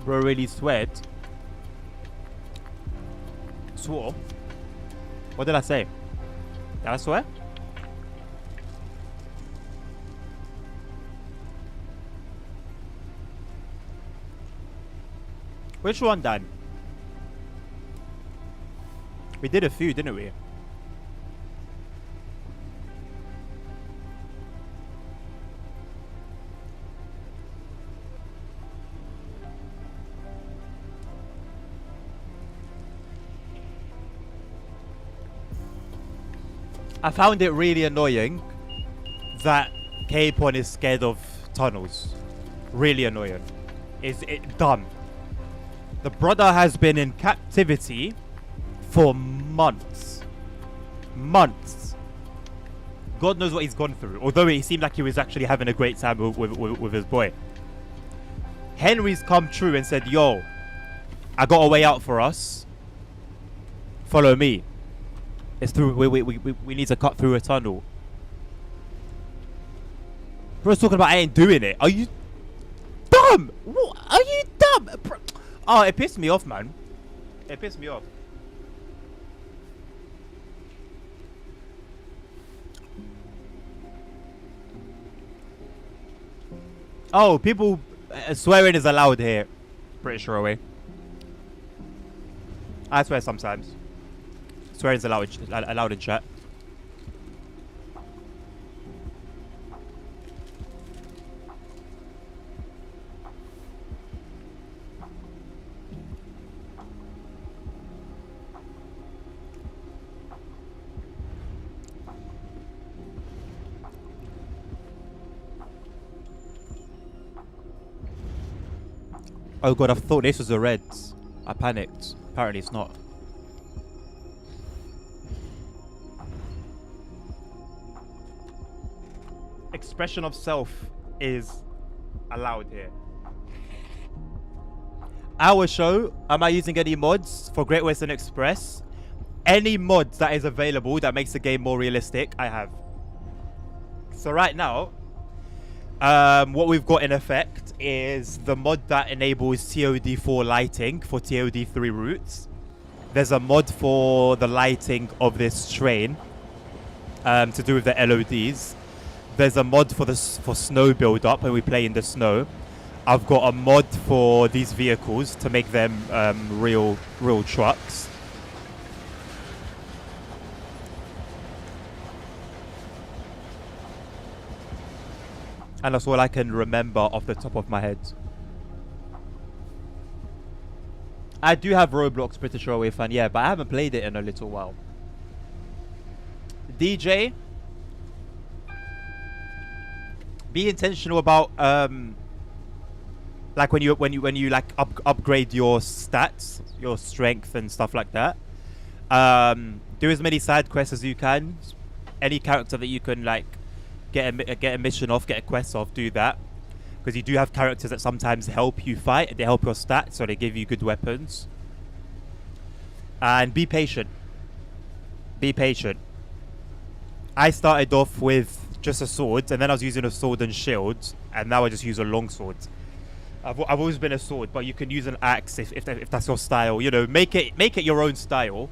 Bro really sweat. Swore? What did I say? Did I swear? Which one, Dan? We did a few, didn't we? I found it really annoying that Capon is scared of tunnels. Really annoying. Is it dumb? The brother has been in captivity for months. Months. God knows what he's gone through. Although it seemed like he was actually having a great time with his boy. Henry's come true and said, yo, I got a way out for us. Follow me. It's through. We need to cut through a tunnel. Bro's talking about I ain't doing it. Are you dumb? What? Are you dumb? Bro. Oh, it pissed me off, man. It pissed me off. Oh, people swearing is allowed here. Pretty sure away. I swear sometimes. Swearing is allowed in chat. Oh god, I thought this was a red. I panicked. Apparently it's not. Expression of self is allowed here. Our show, am I using any mods for Great Western Express? Any mods that is available that makes the game more realistic, I have. So right now, what we've got in effect is the mod that enables TOD4 lighting for TOD3 routes. There's a mod for the lighting of this train to do with the LODs. There's a mod for snow build up when we play in the snow. I've got a mod for these vehicles to make them real trucks. And that's all I can remember off the top of my head. I do have Roblox Pretty Sure Away Fan, yeah, but I haven't played it in a little while. DJ, be intentional about like when you like upgrade your stats, your strength and stuff like that. Do as many side quests as you can. Any character that you can like get a mission off, get a quest off, do that. Because you do have characters that sometimes help you fight. They help your stats, so they give you good weapons. And be patient. Be patient. I started off with just a sword, and then I was using a sword and shield, and now I just use a long sword. I've always been a sword, but you can use an axe if that's your style. You know, make it your own style.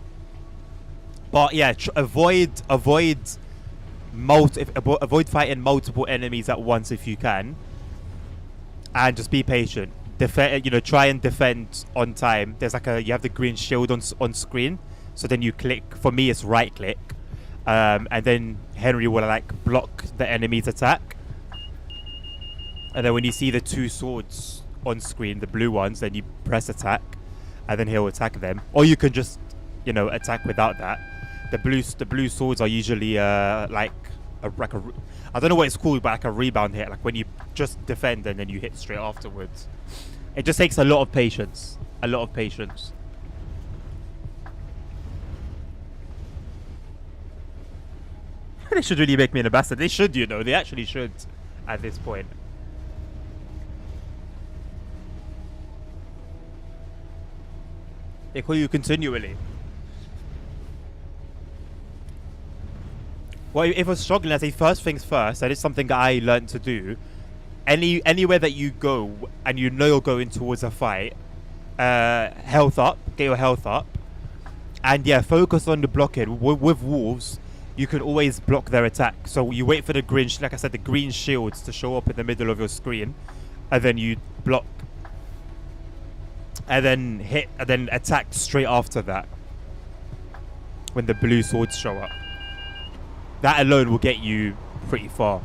But yeah, avoid fighting multiple enemies at once if you can, and just be patient. Defend, you know, try and defend on time. There's like you have the green shield on screen, so then you click. For me, it's right click, and then Henry will like block the enemy's attack. And then when you see the two swords on screen, the blue ones, then you press attack, and then he'll attack them. Or you can just, you know, attack without that. The blue swords are usually like a I don't know what it's called, but like a rebound hit, like when you just defend and then you hit straight afterwards. It just takes a lot of patience. A lot of patience. They should really make me an ambassador. They should, you know. They actually should at this point. They call you continually. Well, if we're struggling, I say first things first. That is something that I learned to do. Anywhere that you go and you know you're going towards a fight, health up, get your health up, and yeah, focus on the blocking. With wolves, you can always block their attack. So you wait for the green, like I said, the green shields to show up in the middle of your screen, and then you block, and then hit, and then attack straight after that. When the blue swords show up, that alone will get you pretty far.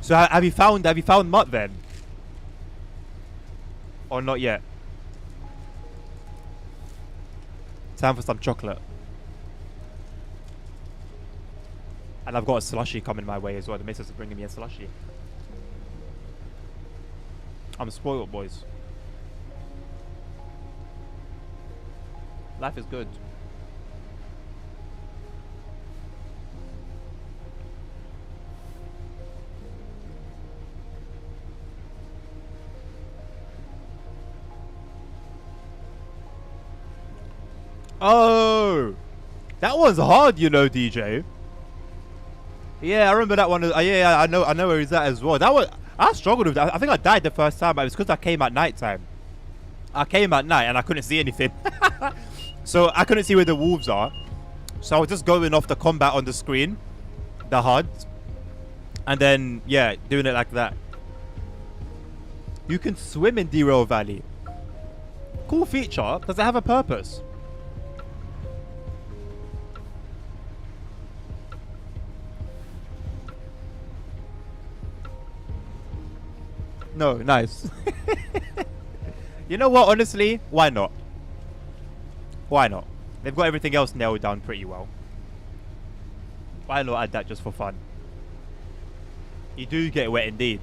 So have you found Mutt then? Or not yet? Time for some chocolate. And I've got a slushie coming my way as well. The missus are bringing me a slushie. I'm spoiled, boys. Life is good. Oh, that one's hard, you know, DJ. Yeah, I remember that one. Yeah, I know where he's at as well. That one, I struggled with that. I think I died the first time, but it was because I came at night time. I came at night and I couldn't see anything. So I couldn't see where the wolves are. So I was just going off the combat on the screen, the HUD, and then, yeah, doing it like that. You can swim in Derail Valley. Cool feature. Does it have a purpose? No, nice. You know what, honestly? Why not? Why not? They've got everything else nailed down pretty well. Why not add that just for fun? You do get wet indeed.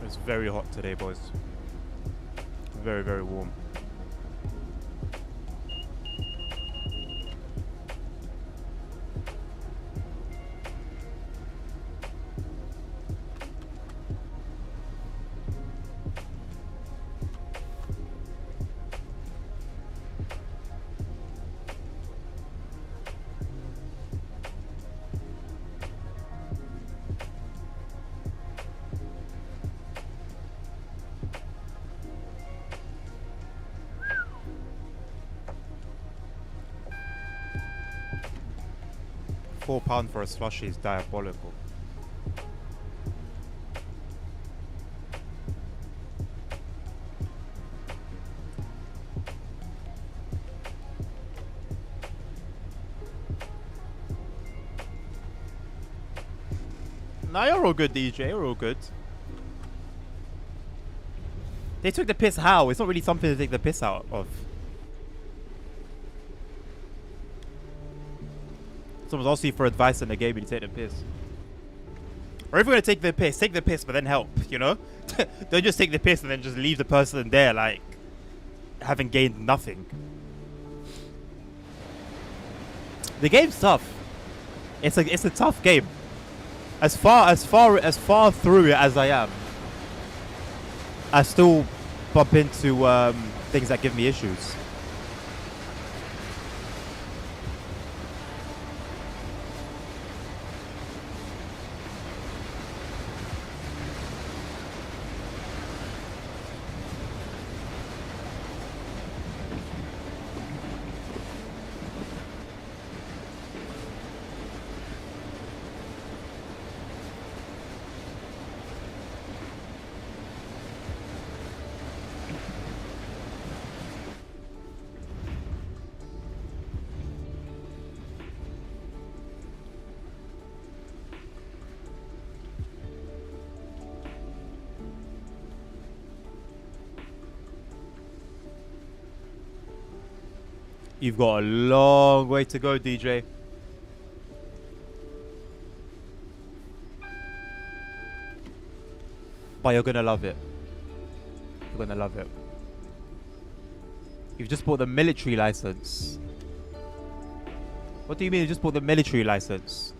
It's very hot today, boys. Very, very warm. £4 for a slushie is diabolical. Nah, you're all good, DJ. You're all good. They took the piss how? It's not really something to take the piss out of. Someone's asking you for advice in the game and you take the piss. Or if you're going to take the piss, but then help, you know? Don't just take the piss and then just leave the person there, like, having gained nothing. The game's tough. It's a tough game. As far through it as I am, I still bump into things that give me issues. You've got a long way to go, DJ. But you're gonna love it. You're gonna love it. You've just bought the military license. What do you mean you just bought the military license?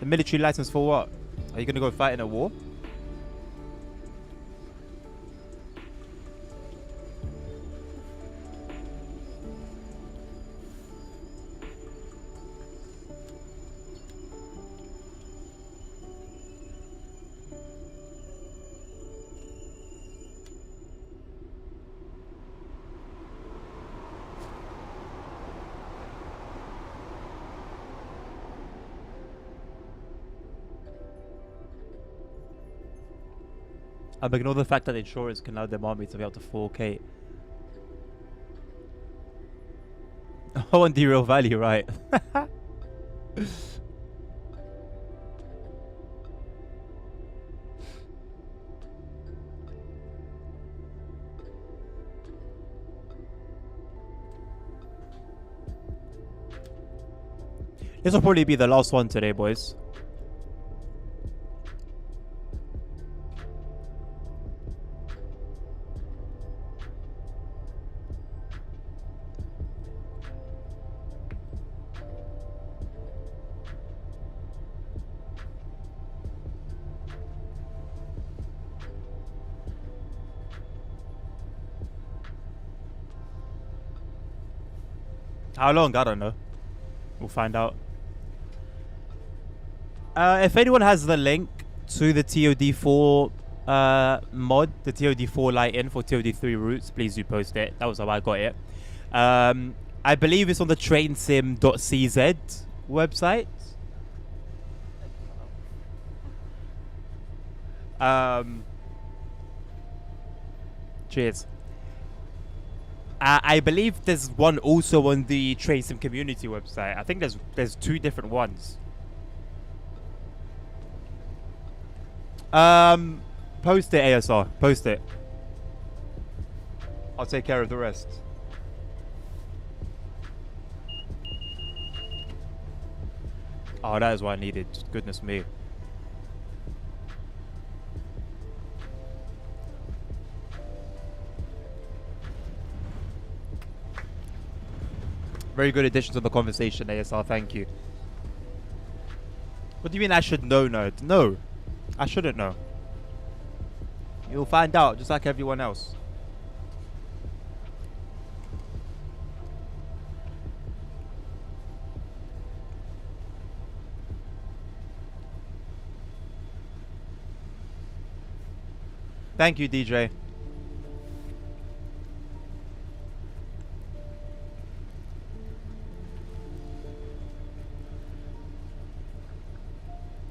The military license for what? Are you gonna go fight in a war? Ignore the fact that insurance can now demand me to be up to 4K. Oh, and the real value, right? This will probably be the last one today, boys. How long? I don't know. We'll find out. If anyone has the link to the TOD4 mod, the TOD4 light-in for TOD3 routes, please do post it. That was how I got it. I believe it's on the trainsim.cz website. Cheers. I believe there's one also on the TrainSim community website. I think there's two different ones. Post it, ASR. Post it. I'll take care of the rest. Oh, that is what I needed. Goodness me. Very good addition to the conversation, ASR. Thank you. What do you mean I should know, nerd? No. I shouldn't know. You'll find out, just like everyone else. Thank you, DJ.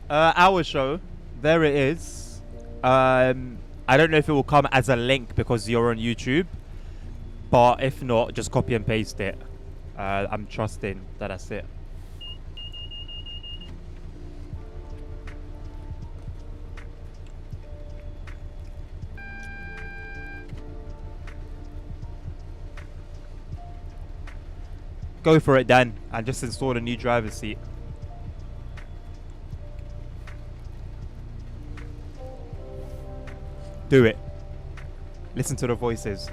Our show, there it is. I don't know if it will come as a link because you're on YouTube, but if not, just copy and paste it. I'm trusting that that's it. go for it, Dan, and just install a new driver's seat. Do it. Listen to the voices.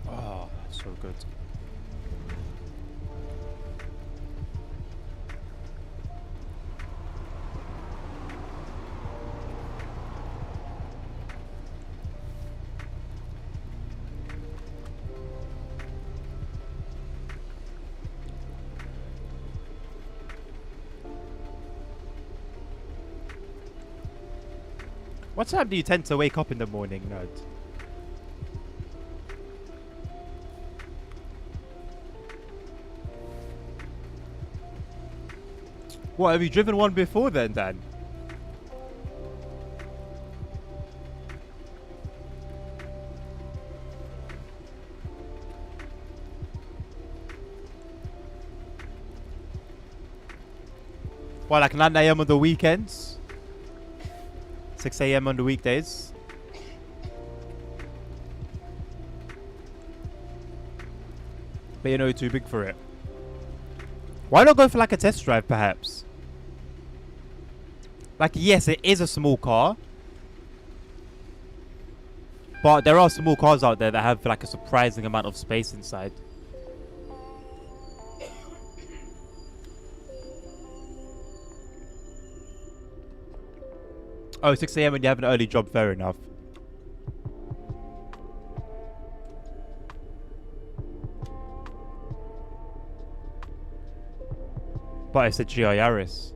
Oh, so good. What time do you tend to wake up in the morning, nerd? What, have you driven one before then, Dan? What, like 9 AM on the weekends? 6 AM on the weekdays? But you know, you're too big for it. Why not go for like a test drive, perhaps? Like, yes, it is a small car. But there are small cars out there that have like a surprising amount of space inside. Oh, 6 AM when you have an early job, fair enough. But it's a GR Yaris.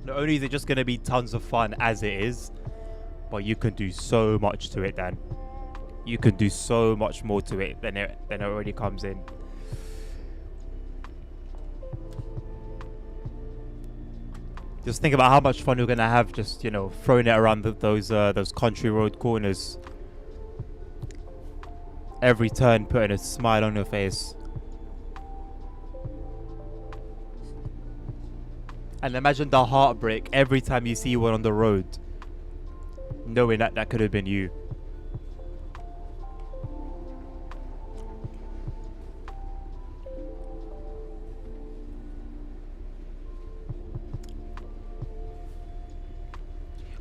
Not only is it just going to be tons of fun as it is, but you can do so much to it, Dan. You can do so much more to it than it already comes in. Just think about how much fun you're gonna have, just, you know, throwing it around those country road corners. Every turn, putting a smile on your face. And imagine the heartbreak every time you see one on the road, knowing that that could have been you.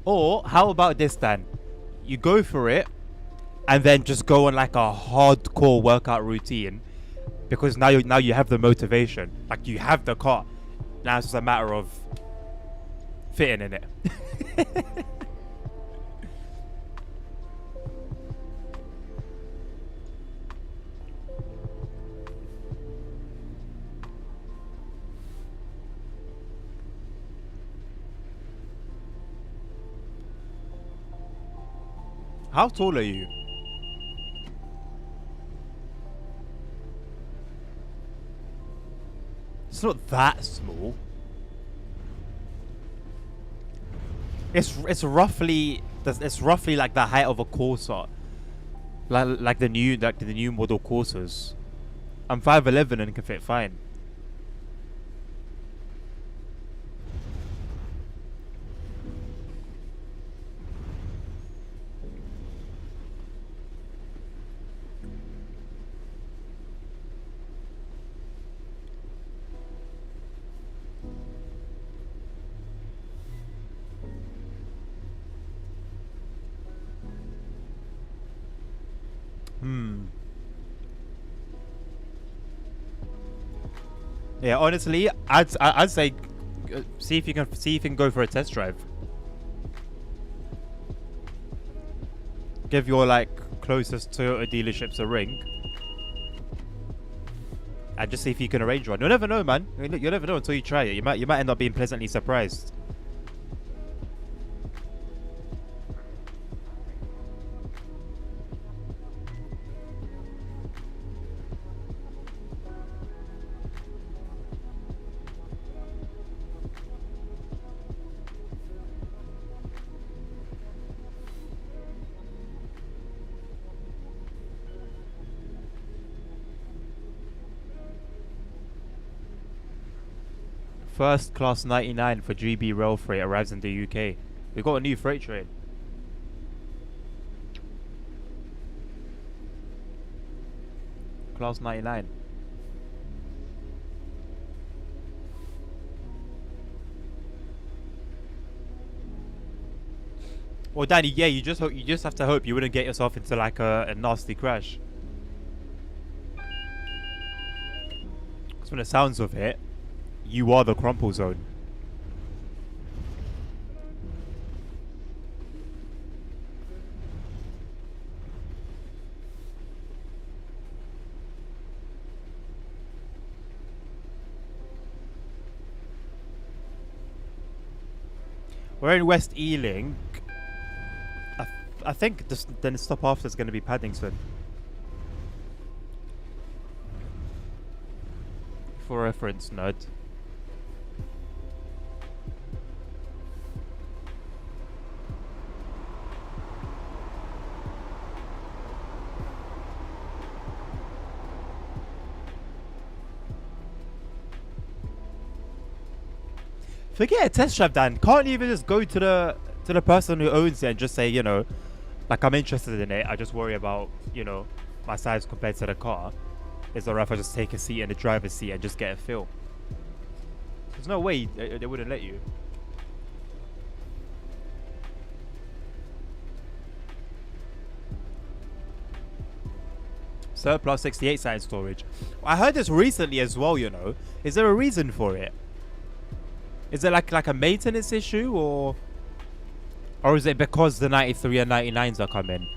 Or how about this, Dan? You go for it and then just go on like a hardcore workout routine, because now you have the motivation. Like, you have the car. Now it's just a matter of fitting in it. How tall are you? It's not that small. It's roughly like the height of a Corsa, like the new model Corsas. I'm 5'11" and can fit fine. Yeah, honestly, I'd say see if you can go for a test drive. Give your like closest Toyota dealerships a ring, and just see if you can arrange one. You'll never know, man. You'll never know until you try it. You might end up being pleasantly surprised. First class 99 for GB Rail Freight arrives in the UK. We got a new freight train. Class 99. Well, Danny, yeah, you just have to hope you wouldn't get yourself into like a nasty crash. Because from the sounds of it, you are the crumple zone. We're in West Ealing. I think then the stop after is going to be Paddington. For reference, nerd. Forget a test drive, Dan. Can't you even just go to the person who owns it and just say, you know, like, I'm interested in it. I just worry about, you know, my size compared to the car. Is it alright if I just take a seat in the driver's seat and just get a feel? There's no way they wouldn't let you. Surplus 68 site storage. I heard this recently as well, you know. Is there a reason for it? Is it like a maintenance issue, or is it because the 93 and 99s are coming?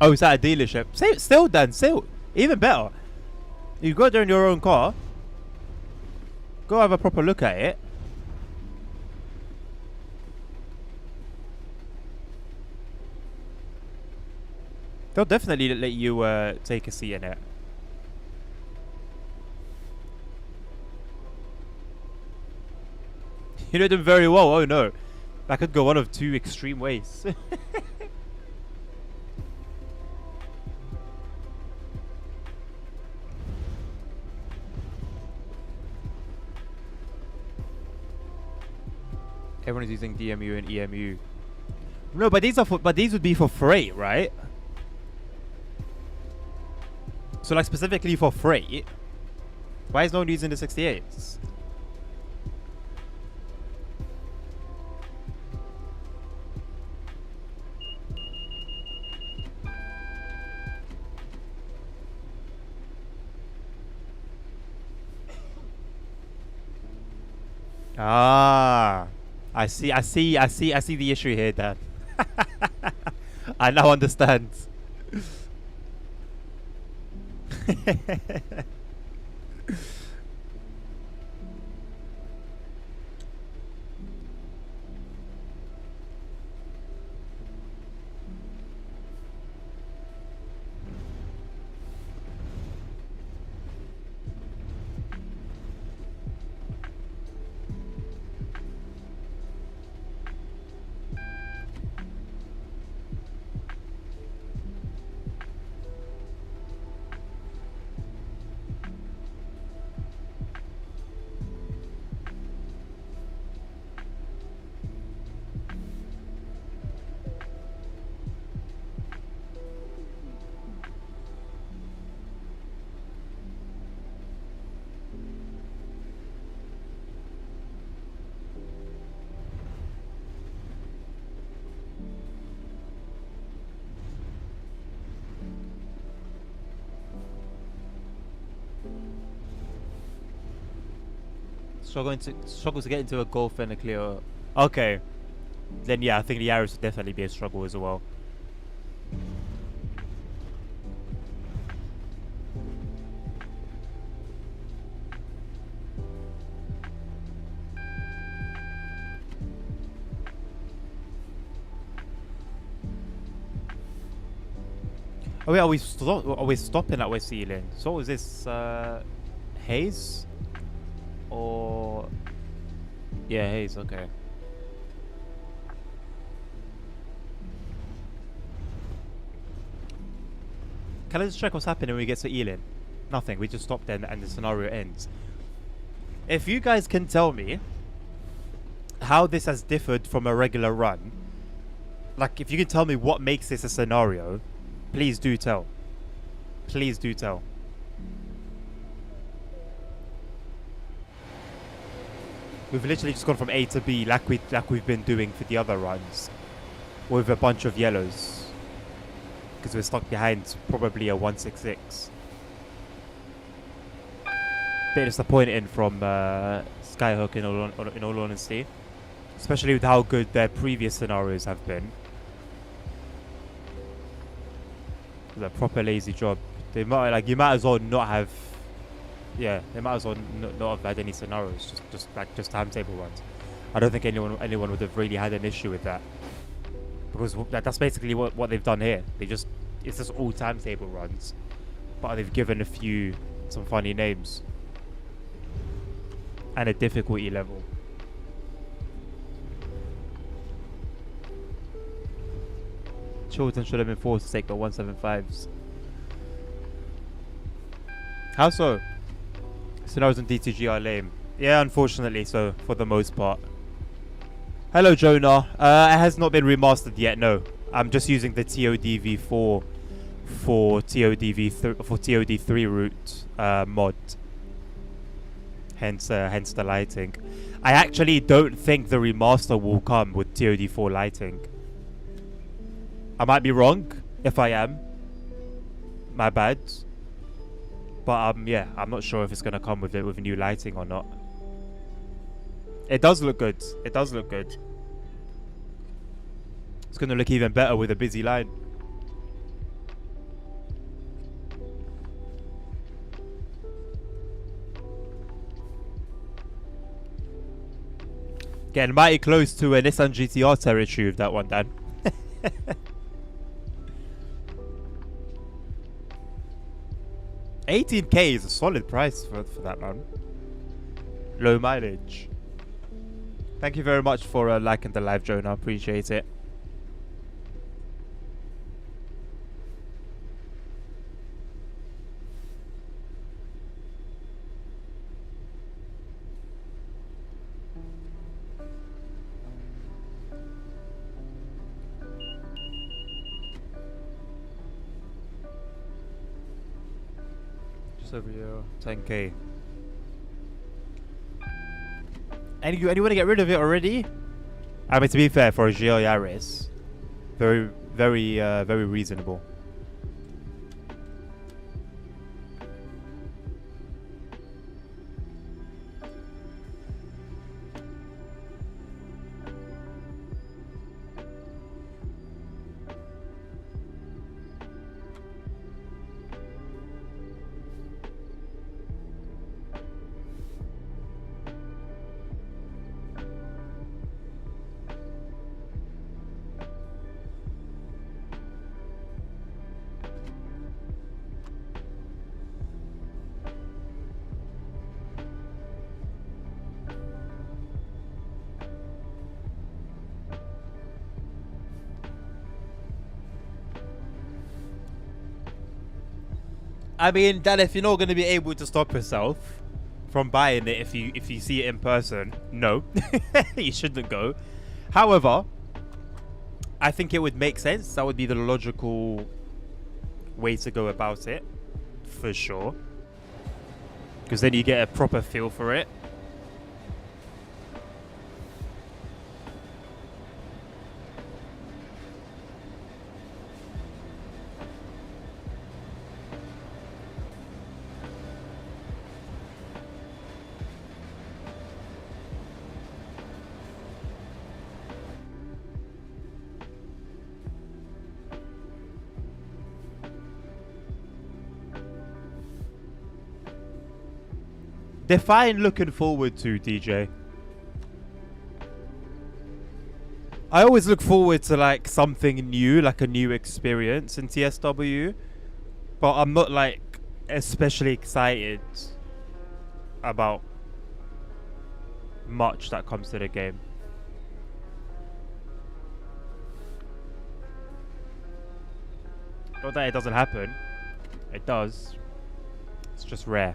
Oh, is that a dealership? Still then, still. Even better. You go there in your own car. Go have a proper look at it. They'll definitely let you take a seat in it. You know them very well. Oh no. That could go one of two extreme ways. Everyone is using DMU and EMU. No, but these would be for freight, right? So like specifically for freight. Why is no one using the 68s? Ah, I see the issue here, Dan. I now understand. Struggle to get into a Golf and a Clio. Okay, then yeah, I think the Yaris would definitely be a struggle as well. Oh yeah, are we stopping at West Ealing? So what was this, Hayes? Or... yeah, Hayes, okay. Can I just check what's happening when we get to Ealing? Nothing, we just stopped there and the scenario ends. If you guys can tell me how this has differed from a regular run, like if you can tell me what makes this a scenario, Please do tell. Please do tell. We've literally just gone from A to B like we've been doing for the other runs, with a bunch of yellows, because we're stuck behind probably a 166. Bit disappointing from Skyhook in all honesty, especially with how good their previous scenarios have been. It was a proper lazy job. They might you might as well not have. Yeah, they might as well not have had any scenarios. Just timetable runs. I don't think anyone would have really had an issue with that, because that's basically what they've done here. It's just all timetable runs, but they've given some funny names and a difficulty level. Chilton should have been forced to take the 175s. How so? Scenarios on DTG are lame. Yeah, unfortunately so, for the most part. Hello, Jonah. It has not been remastered yet, no. I'm just using the TODV4 for TOD3 route mod. Hence the lighting. I actually don't think the remaster will come with TOD4 lighting. I might be wrong. If I am, my bad. But yeah, I'm not sure if it's gonna come with new lighting or not. It does look good. It does look good. It's gonna look even better with a busy line. Getting mighty close to a Nissan GTR territory with that one, Dan. 18k is a solid price for that, man. Low mileage. Thank you very much for liking the live, Jonah. Appreciate it. Over here, 10k. And you want to get rid of it already? I mean, to be fair, for a GL Yaris, very reasonable. I mean, Dan, if you're not going to be able to stop yourself from buying it if you see it in person, no, you shouldn't go. However, I think it would make sense. That would be the logical way to go about it, for sure. Because then you get a proper feel for it. Define looking forward to, DJ. I always look forward to like something new, like a new experience in TSW. But I'm not like especially excited about much that comes to the game. Not that it doesn't happen. It does. It's just rare.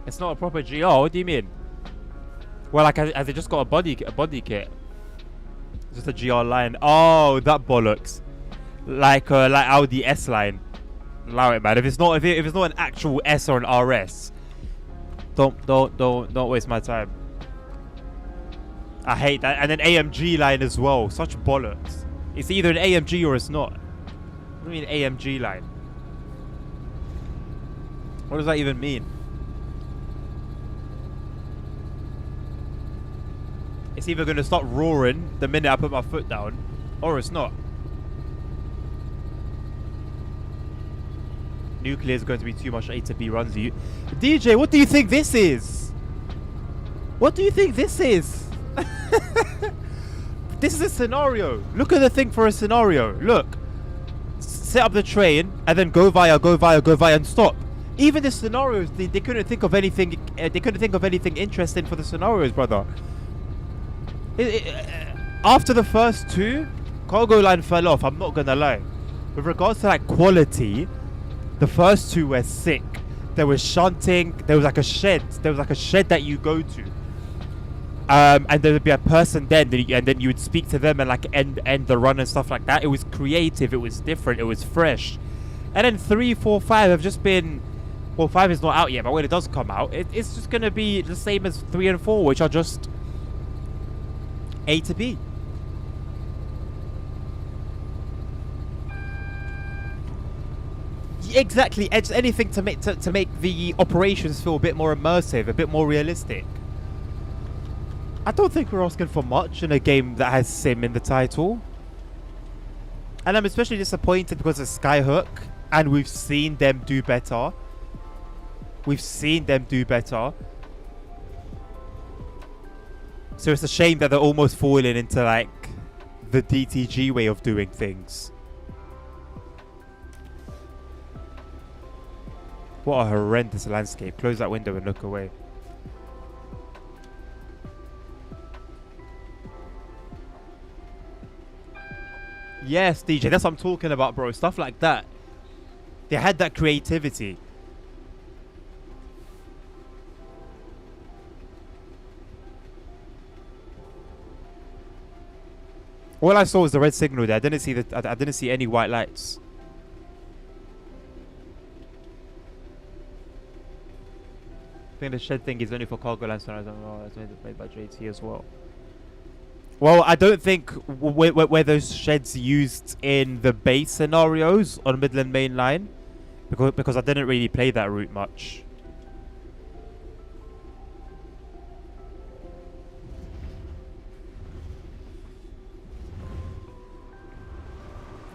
It's not a proper GR. What do you mean? Well, like, has it just got a body kit? Just a GR line. Oh, that bollocks. Like Audi S line. Allow it, man. If it's not an actual S or an RS, don't waste my time. I hate that. And then AMG line as well. Such bollocks. It's either an AMG or it's not. What do you mean AMG line? What does that even mean? It's either going to start roaring the minute I put my foot down, or it's not. Nuclear is going to be too much A to B runs you. DJ, what do you think this is? What do you think this is? This is a scenario. Look at the thing for a scenario. Look. Set up the train and then go via and stop. Even the scenarios, they couldn't think of anything. They couldn't think of anything interesting for the scenarios, brother. After the first two, cargo line fell off. I'm not gonna lie. With regards to like quality, the first two were sick. There was shunting. There was like a shed. There was like a shed that you go to. And there would be a person then, and then you would speak to them and like end the run and stuff like that. It was creative. It was different. It was fresh. And then 3, 4, 5 have just been. Well, 5 is not out yet, but when it does come out, it's just gonna be the same as 3 and 4, which are just A to B. Exactly. It's anything to make the operations feel a bit more immersive, a bit more realistic. I don't think we're asking for much in a game that has sim in the title. And I'm especially disappointed because of Skyhook, and we've seen them do better. We've seen them do better. So it's a shame that they're almost falling into like the DTG way of doing things. What a horrendous landscape. Close that window and look away. Yes, DJ, that's what I'm talking about, bro. Stuff like that. They had that creativity. All I saw was the red signal there. I didn't see any white lights. I think the shed thing is only for cargo lines. I don't know. It's made by JT as well. Well, I don't think where those sheds used in the base scenarios on Midland Main Line, because I didn't really play that route much.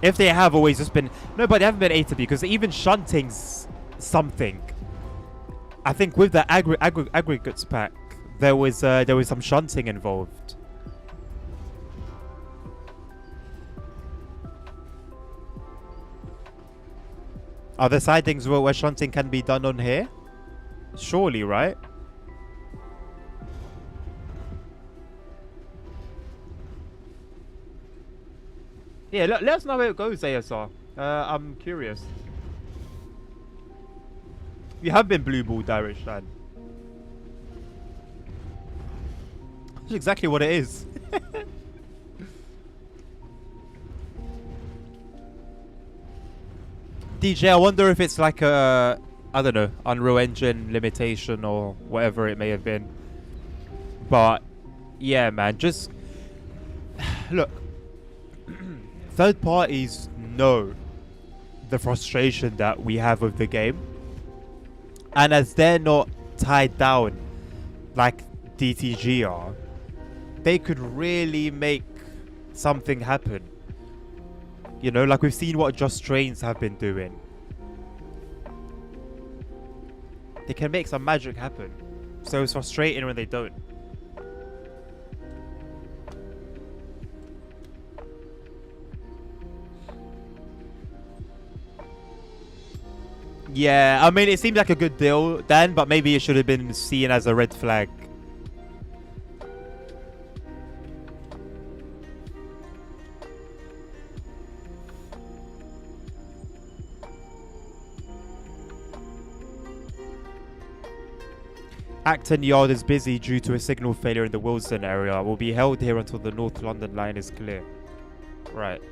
If they have always just been no, but they haven't been A to B because even shunting's something. I think with the aggregates pack, there was some shunting involved. Are there sidings where shunting can be done on here? Surely, right? Yeah, let us know how it goes, ASR. I'm curious. You have been blue balled, Irish lad. That's exactly what it is. DJ, I wonder if it's like a, I don't know, Unreal Engine limitation or whatever it may have been. But yeah, man, just look. Third parties know the frustration that we have with the game, and as they're not tied down like DTG are, they could really make something happen. You know, like we've seen what Just Trains have been doing. They can make some magic happen. So it's frustrating when they don't. Yeah, I mean, it seemed like a good deal, Dan, but maybe it should have been seen as a red flag. Acton Yard is busy due to a signal failure in the Wilson area. Will be held here until the North London line is clear. Right.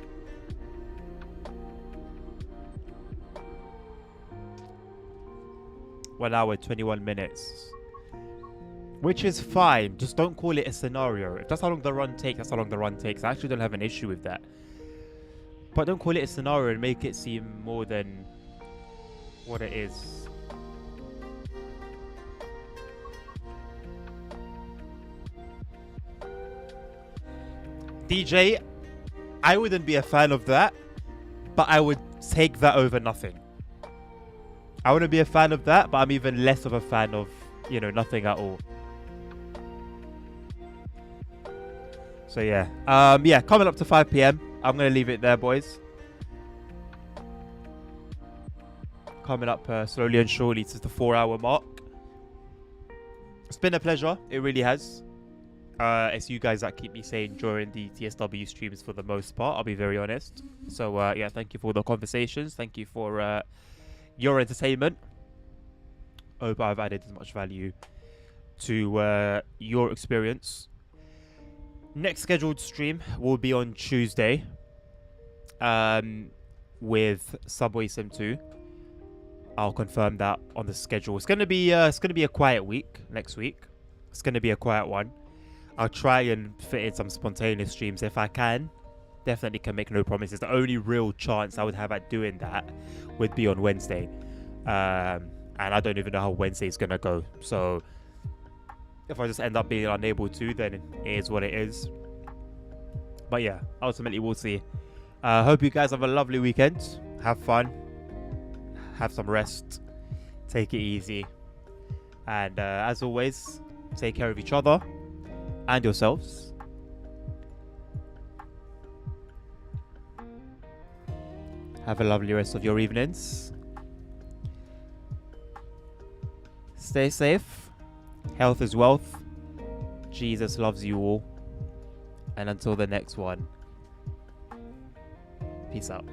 One hour, 21 minutes. Which is fine. Just don't call it a scenario. If that's how long the run takes, that's how long the run takes. I actually don't have an issue with that. But don't call it a scenario and make it seem more than what it is. DJ, I wouldn't be a fan of that, but I would take that over nothing. I wouldn't be a fan of that, but I'm even less of a fan of, you know, nothing at all. So yeah, yeah, coming up to 5 p.m. I'm gonna leave it there, boys. Coming up slowly and surely to the 4-hour mark. It's been a pleasure. It really has. It's you guys that keep me sane during the TSW streams for the most part. I'll be very honest. So yeah, thank you for the conversations. Thank you for your entertainment. Hope I've added as much value to your experience. Next scheduled stream will be on Tuesday with Subway Sim 2. I'll confirm that on the schedule. It's gonna be a quiet week next week. It's gonna be a quiet one. I'll try and fit in some spontaneous streams if I can. Definitely can make no promises. The only real chance I would have at doing that would be on Wednesday. And I don't even know how Wednesday's gonna go. So if I just end up being unable to, then it is what it is. But yeah, ultimately we'll see. Hope you guys have a lovely weekend. Have fun. Have some rest. Take it easy. And as always, take care of each other and yourselves. Have a lovely rest of your evenings. Stay safe. Health is wealth. Jesus loves you all. And until the next one, peace out.